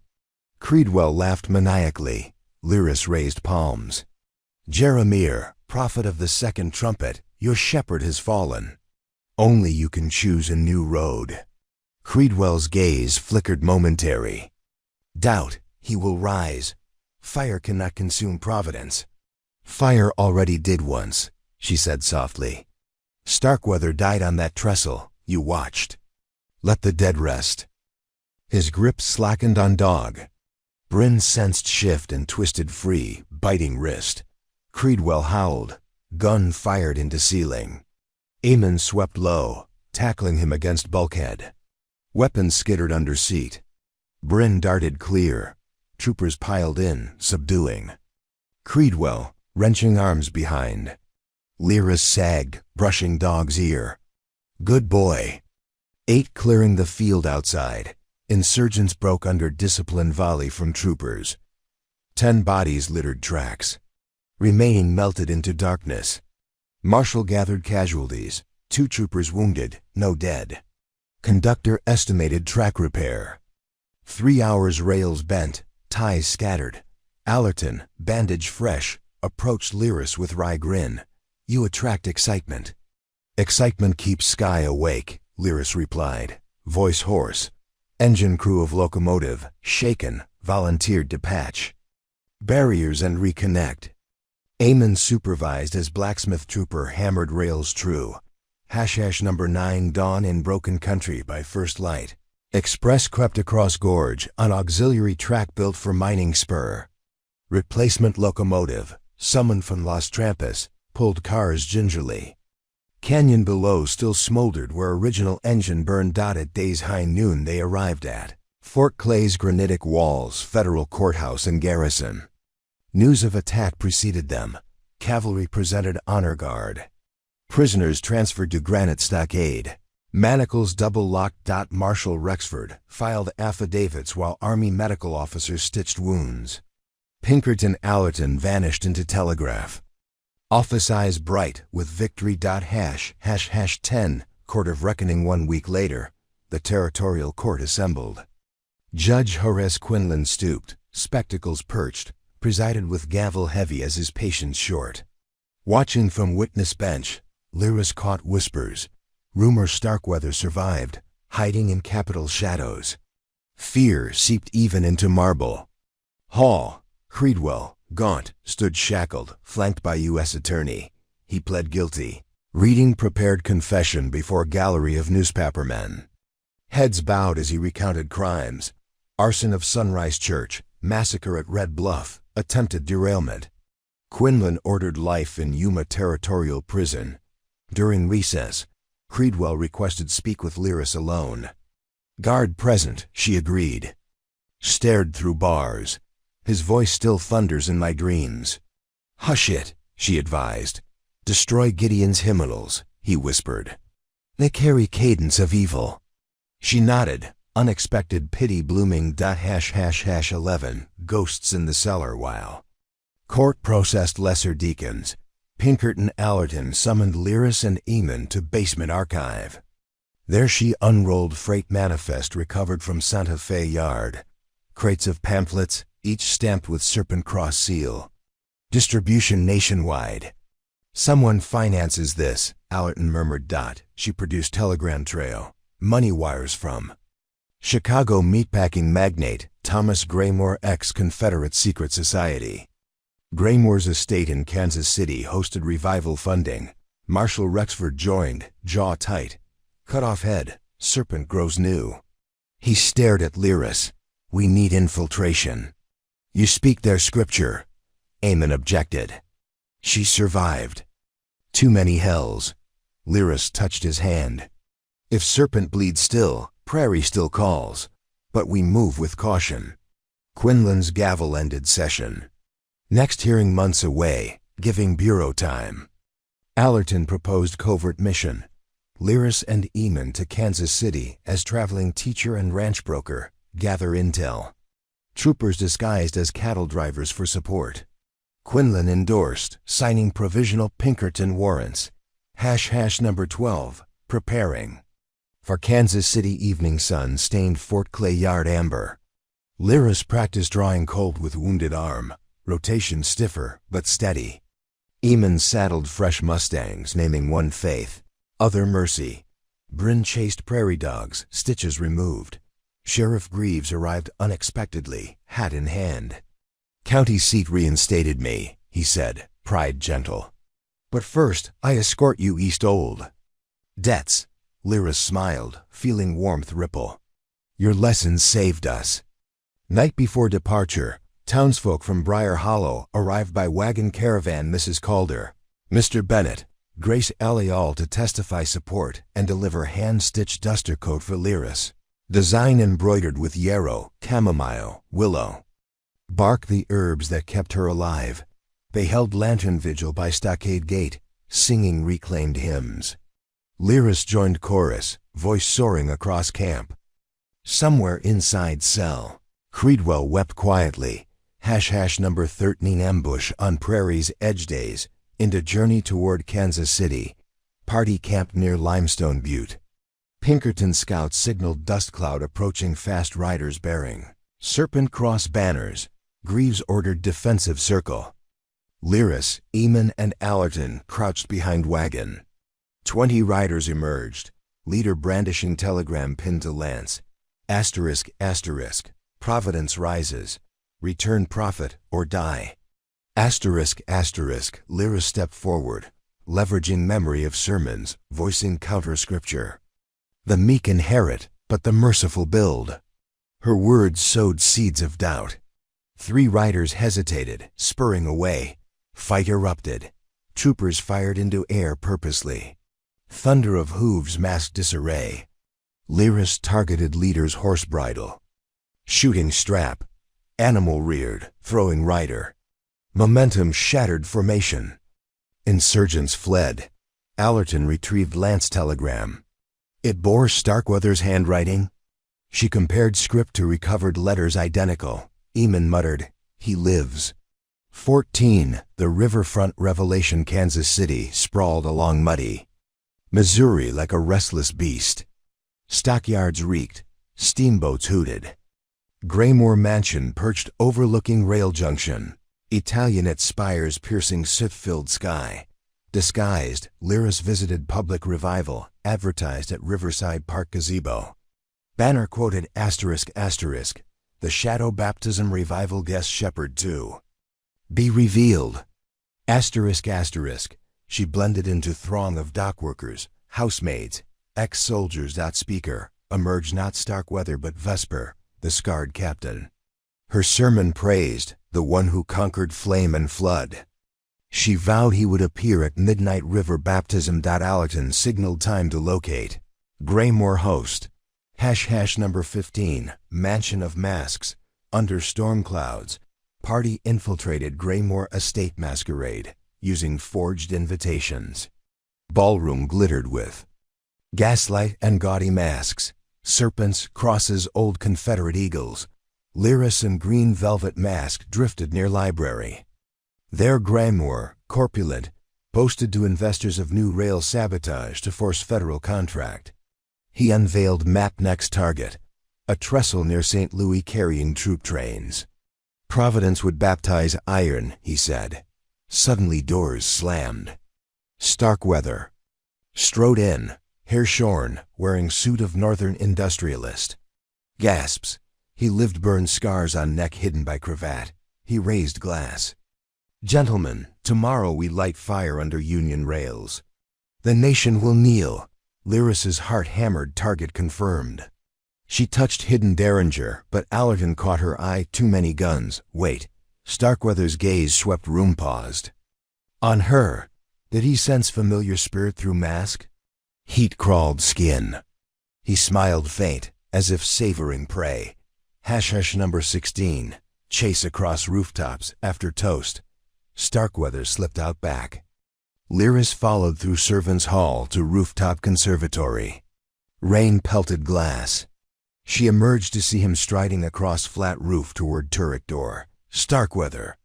Creedwell laughed maniacally. Lyris raised palms. "Jeremiah, prophet of the second trumpet, your shepherd has fallen. Only you can choose a new road." Creedwell's gaze flickered momentary. "Doubt, he will rise. Fire cannot consume providence." "Fire already did once," she said softly. "Starkweather died on that trestle, you watched. Let the dead rest." His grip slackened on dog. Bryn sensed shift and twisted free, biting wrist. Creedwell howled. Gun fired into ceiling. Eamon swept low, tackling him against bulkhead. Weapons skittered under seat. Bryn darted clear. Troopers piled in, subduing. Creedwell, wrenching arms behind. Lyris sagged, brushing dog's ear. "Good boy." 8 clearing the field outside. Insurgents broke under disciplined volley from troopers. 10 bodies littered tracks. Remaining melted into darkness. Marshal gathered casualties. 2 troopers wounded, no dead. Conductor estimated track repair. 3 hours rails bent, ties scattered. Allerton, bandage fresh, approached Lyris with wry grin. "You attract excitement." "Excitement keeps sky awake," Lyris replied, voice hoarse. Engine crew of locomotive, shaken, volunteered to patch barriers and reconnect. Eamon supervised as blacksmith trooper hammered rails true. # number 9 dawn in broken country by first light. Express crept across gorge on auxiliary track built for mining spur. Replacement locomotive, summoned from Los Trampas, pulled cars gingerly. Canyon below still smoldered where original engine burned. At day's high noon they arrived at Fort Clay's granitic walls, federal courthouse and garrison. News of attack preceded them. Cavalry presented honor guard. Prisoners transferred to Granite Stockade. Manacles double-locked. Marshal Rexford filed affidavits while Army medical officers stitched wounds. Pinkerton Allerton vanished into telegraph. Office eyes bright with victory. #10 Court of Reckoning. 1 week later, the territorial court assembled. Judge Horace Quinlan stooped, spectacles perched, presided with gavel heavy as his patience short. Watching from witness bench, Lyris caught whispers. Rumor Starkweather survived, hiding in Capitol shadows. Fear seeped even into marble. Hall, Creedwell, gaunt, stood shackled, flanked by U.S. Attorney. He pled guilty. Reading prepared confession before gallery of newspapermen. Heads bowed as he recounted crimes. Arson of Sunrise Church, massacre at Red Bluff, attempted derailment. Quinlan ordered life in Yuma Territorial Prison. During recess, Creedwell requested speak with Lyris alone. Guard present, she agreed. Stared through bars. His voice still thunders in my dreams. Hush it, she advised. Destroy Gideon's hymnals, he whispered. They carry cadence of evil. She nodded, unexpected pity blooming. #11 Ghosts in the cellar while. Court processed lesser deacons. Pinkerton Allerton summoned Lyris and Eamon to basement archive. There she unrolled freight manifest recovered from Santa Fe yard. Crates of pamphlets, each stamped with Serpent Cross seal. Distribution nationwide. Someone finances this, Allerton murmured. She produced telegram trail. Money wires from Chicago meatpacking magnate Thomas Graymore, ex-Confederate Secret Society. Graymore's estate in Kansas City hosted revival funding. Marshal Rexford joined, jaw tight. Cut off head, serpent grows new. He stared at Lyris. We need infiltration. You speak their scripture. Eamon objected. She survived. Too many hells. Lyris touched his hand. If serpent bleeds still, prairie still calls. But we move with caution. Quinlan's gavel ended session. Next hearing months away, giving bureau time. Allerton proposed covert mission. Lyris and Eamon to Kansas City as traveling teacher and ranch broker, gather intel. Troopers disguised as cattle drivers for support. Quinlan endorsed, signing provisional Pinkerton warrants. #number 12, preparing. For Kansas City evening sun stained Fort Clay yard amber. Lyris practiced drawing cold with wounded arm. Rotation stiffer, but steady. Eamon saddled fresh mustangs, naming one Faith, other Mercy. Bryn chased prairie dogs, stitches removed. Sheriff Greaves arrived unexpectedly, hat in hand. County seat reinstated me, he said, pride gentle. But first, I escort you east old. Debts. Lyris smiled, feeling warmth ripple. Your lessons saved us. Night before departure, townsfolk from Briar Hollow arrived by wagon caravan. Mrs. Calder, Mr. Bennett, Grace Alial to testify support and deliver hand-stitched duster coat for Lyris. Design embroidered with yarrow, chamomile, willow. Bark the herbs that kept her alive. They held lantern vigil by Stockade Gate, singing reclaimed hymns. Lyris joined chorus, voice soaring across camp. Somewhere inside cell, Creedwell wept quietly. #number 13 ambush on Prairie's Edge days, into journey toward Kansas City. Party camped near Limestone Butte. Pinkerton scouts signaled dust cloud approaching, fast riders bearing Serpent Cross banners. Greaves ordered defensive circle. Lyris, Eamon, and Allerton crouched behind wagon. 20 riders emerged, leader brandishing telegram pinned to lance. ***, Providence rises. Return prophet or die. Lyris stepped forward, leveraging memory of sermons, voicing counter-scripture. The meek inherit, but the merciful build. Her words sowed seeds of doubt. 3 riders hesitated, spurring away. Fight erupted. Troopers fired into air purposely. Thunder of hooves masked disarray. Lyris targeted leader's horse bridle. Shooting strap. Animal reared, throwing rider. Momentum shattered formation. Insurgents fled. Allerton retrieved Lance telegram. It bore Starkweather's handwriting. She compared script to recovered letters identical. Eamon muttered, "He lives." 14. The riverfront revelation. Kansas City sprawled along muddy. Missouri like a restless beast. Stockyards reeked. Steamboats hooted. Graymore Mansion perched overlooking rail junction. Italianate spires piercing soot-filled sky. Disguised, Lyris visited public revival, advertised at Riverside Park gazebo. Banner quoted ***, the shadow baptism revival guest shepherd too. Be revealed. ***, she blended into throng of dockworkers, housemaids, ex-soldiers. Speaker, emerged not Starkweather but Vesper, the scarred captain. Her sermon praised the one who conquered flame and flood. She vowed he would appear at midnight river baptism. Allerton signaled time to locate. Graymore host. # number 15, mansion of masks. Under storm clouds, party infiltrated Graymore estate masquerade, using forged invitations. Ballroom glittered with gaslight and gaudy masks, serpents, crosses, old Confederate eagles. Lyris and green velvet mask drifted near library. There Graymore, corpulent, boasted to investors of new rail sabotage to force federal contract. He unveiled map next target, a trestle near St. Louis carrying troop trains. Providence would baptize iron, he said. Suddenly doors slammed. Starkweather strode in, hair shorn, wearing suit of northern industrialist. Gasps. He lived burned scars on neck hidden by cravat. He raised glass. Gentlemen, tomorrow we light fire under Union rails. The nation will kneel. Lyris's heart hammered. Target confirmed. She touched hidden Derringer, but Allerton caught her eye. Too many guns. Wait. Starkweather's gaze swept room. Paused. On her. Did he sense familiar spirit through mask? Heat crawled skin. He smiled faint, as if savoring prey. # number 16, chase across rooftops after toast. Starkweather slipped out back. Lyris followed through servants' hall to rooftop conservatory. Rain pelted glass. She emerged to see him striding across flat roof toward turret door. Starkweather.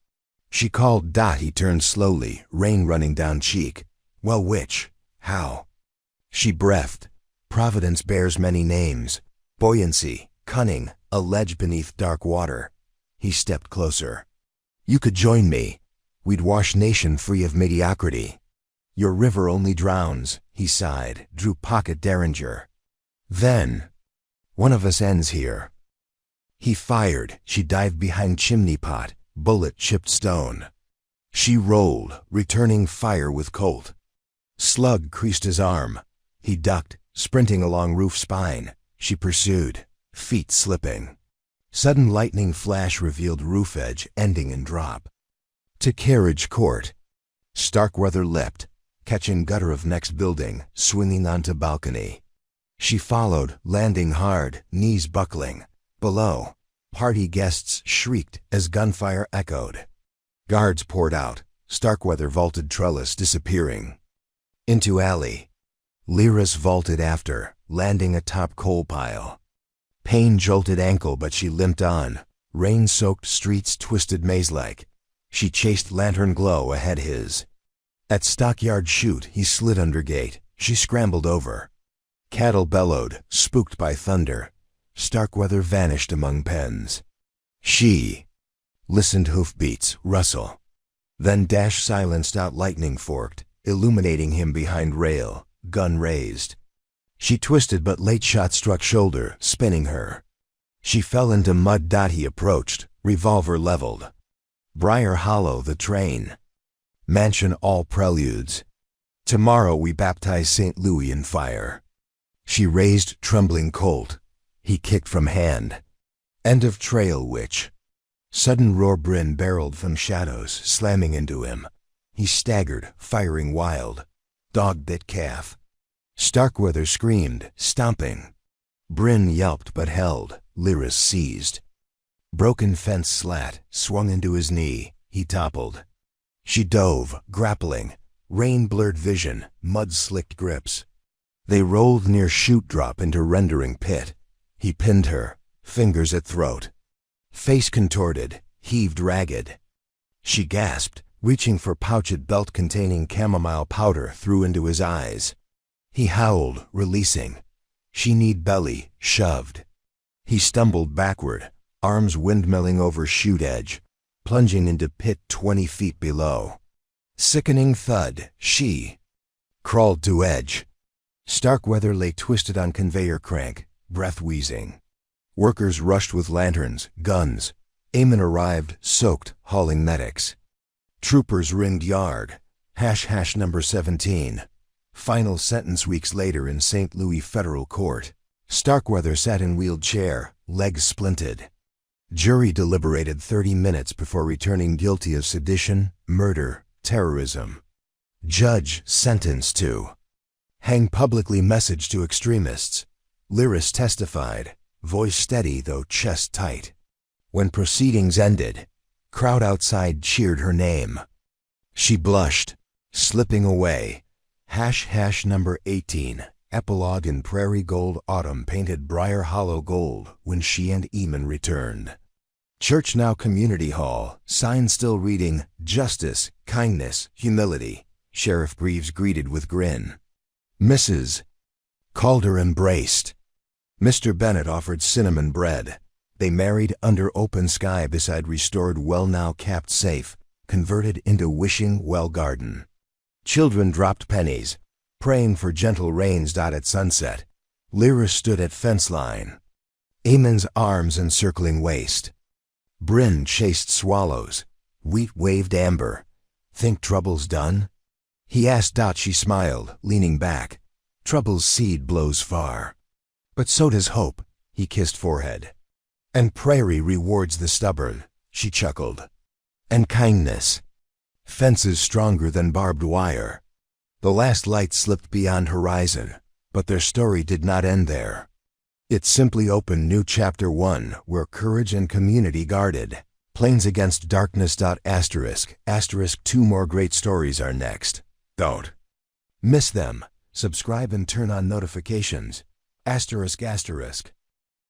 She called. He turned slowly, rain running down cheek. Well, which? How? She breathed. Providence bears many names. Buoyancy, cunning, a ledge beneath dark water. He stepped closer. You could join me. We'd wash nation free of mediocrity. Your river only drowns, he sighed, drew pocket Derringer. Then, one of us ends here. He fired. She dived behind chimney pot, bullet chipped stone. She rolled, returning fire with Colt. Slug creased his arm. He ducked, sprinting along roof spine. She pursued, feet slipping. Sudden lightning flash revealed roof edge ending in drop. To carriage court. Starkweather leapt, catching gutter of next building, swinging onto balcony. She followed, landing hard, knees buckling. Below, party guests shrieked as gunfire echoed. Guards poured out. Starkweather vaulted trellis, disappearing. Into alley. Lyris vaulted after, landing atop coal pile. Pain jolted ankle, but she limped on. Rain-soaked streets twisted maze-like. She chased lantern glow ahead his. At stockyard chute, he slid under gate. She scrambled over. Cattle bellowed, spooked by thunder. Starkweather vanished among pens. She listened. Hoofbeats, rustle. Then dash silenced out. Lightning forked, illuminating him behind rail, gun raised. She twisted, but late shot struck shoulder, spinning her. She fell into mud. He approached, revolver leveled. Briar Hollow, the train. Mansion, all preludes. Tomorrow we baptize St. Louis in fire. She raised trembling Colt. He kicked from hand. End of trail. Witch. Sudden roar. Bryn barreled from shadows, slamming into him. He staggered, firing wild. Dog bit calf. Starkweather screamed, stomping. Bryn yelped but held. Lyris seized. Broken fence slat swung into his knee. He toppled. She dove, grappling. Rain-blurred vision, mud-slicked grips. They rolled near chute drop into rendering pit. He pinned her, fingers at throat. Face contorted, heaved ragged. She gasped, reaching for pouched belt containing chamomile powder threw into his eyes. He howled, releasing. She kneed belly, shoved. He stumbled backward, arms windmilling over chute edge, plunging into pit 20 feet below. Sickening thud, she crawled to edge. Starkweather lay twisted on conveyor crank, breath wheezing. Workers rushed with lanterns, guns. Eamon arrived, soaked, hauling medics. Troopers ringed yard. # number 17. Final sentence weeks later in St. Louis federal court. Starkweather sat in wheeled chair, legs splinted. Jury deliberated 30 minutes before returning guilty of sedition, murder, terrorism. Judge sentenced to hang publicly message to extremists. Lyris testified, voice steady though chest tight. When proceedings ended, crowd outside cheered her name. She blushed, slipping away. # number 18. Epilogue in Prairie Gold Autumn painted Briar Hollow gold when she and Eamon returned. Church Now Community Hall, sign still reading, Justice, Kindness, Humility. Sheriff Greaves greeted with grin. Mrs. Calder embraced. Mr. Bennett offered cinnamon bread. They married under open sky beside restored well now capped safe, converted into wishing well garden. Children dropped pennies, praying for gentle rains. At sunset, Lyra stood at fence line. Eamon's arms encircling waist. Bryn chased swallows. Wheat waved amber. Think trouble's done? He asked. She smiled, leaning back. Trouble's seed blows far. But so does hope. He kissed forehead. And prairie rewards the stubborn, she chuckled. And kindness. Fences stronger than barbed wire. The last light slipped beyond horizon, but their story did not end there. It simply opened new chapter 1, where courage and community guarded. Plains Against Darkness. ***. 2 more great stories are next. Don't miss them. Subscribe and turn on notifications. ***.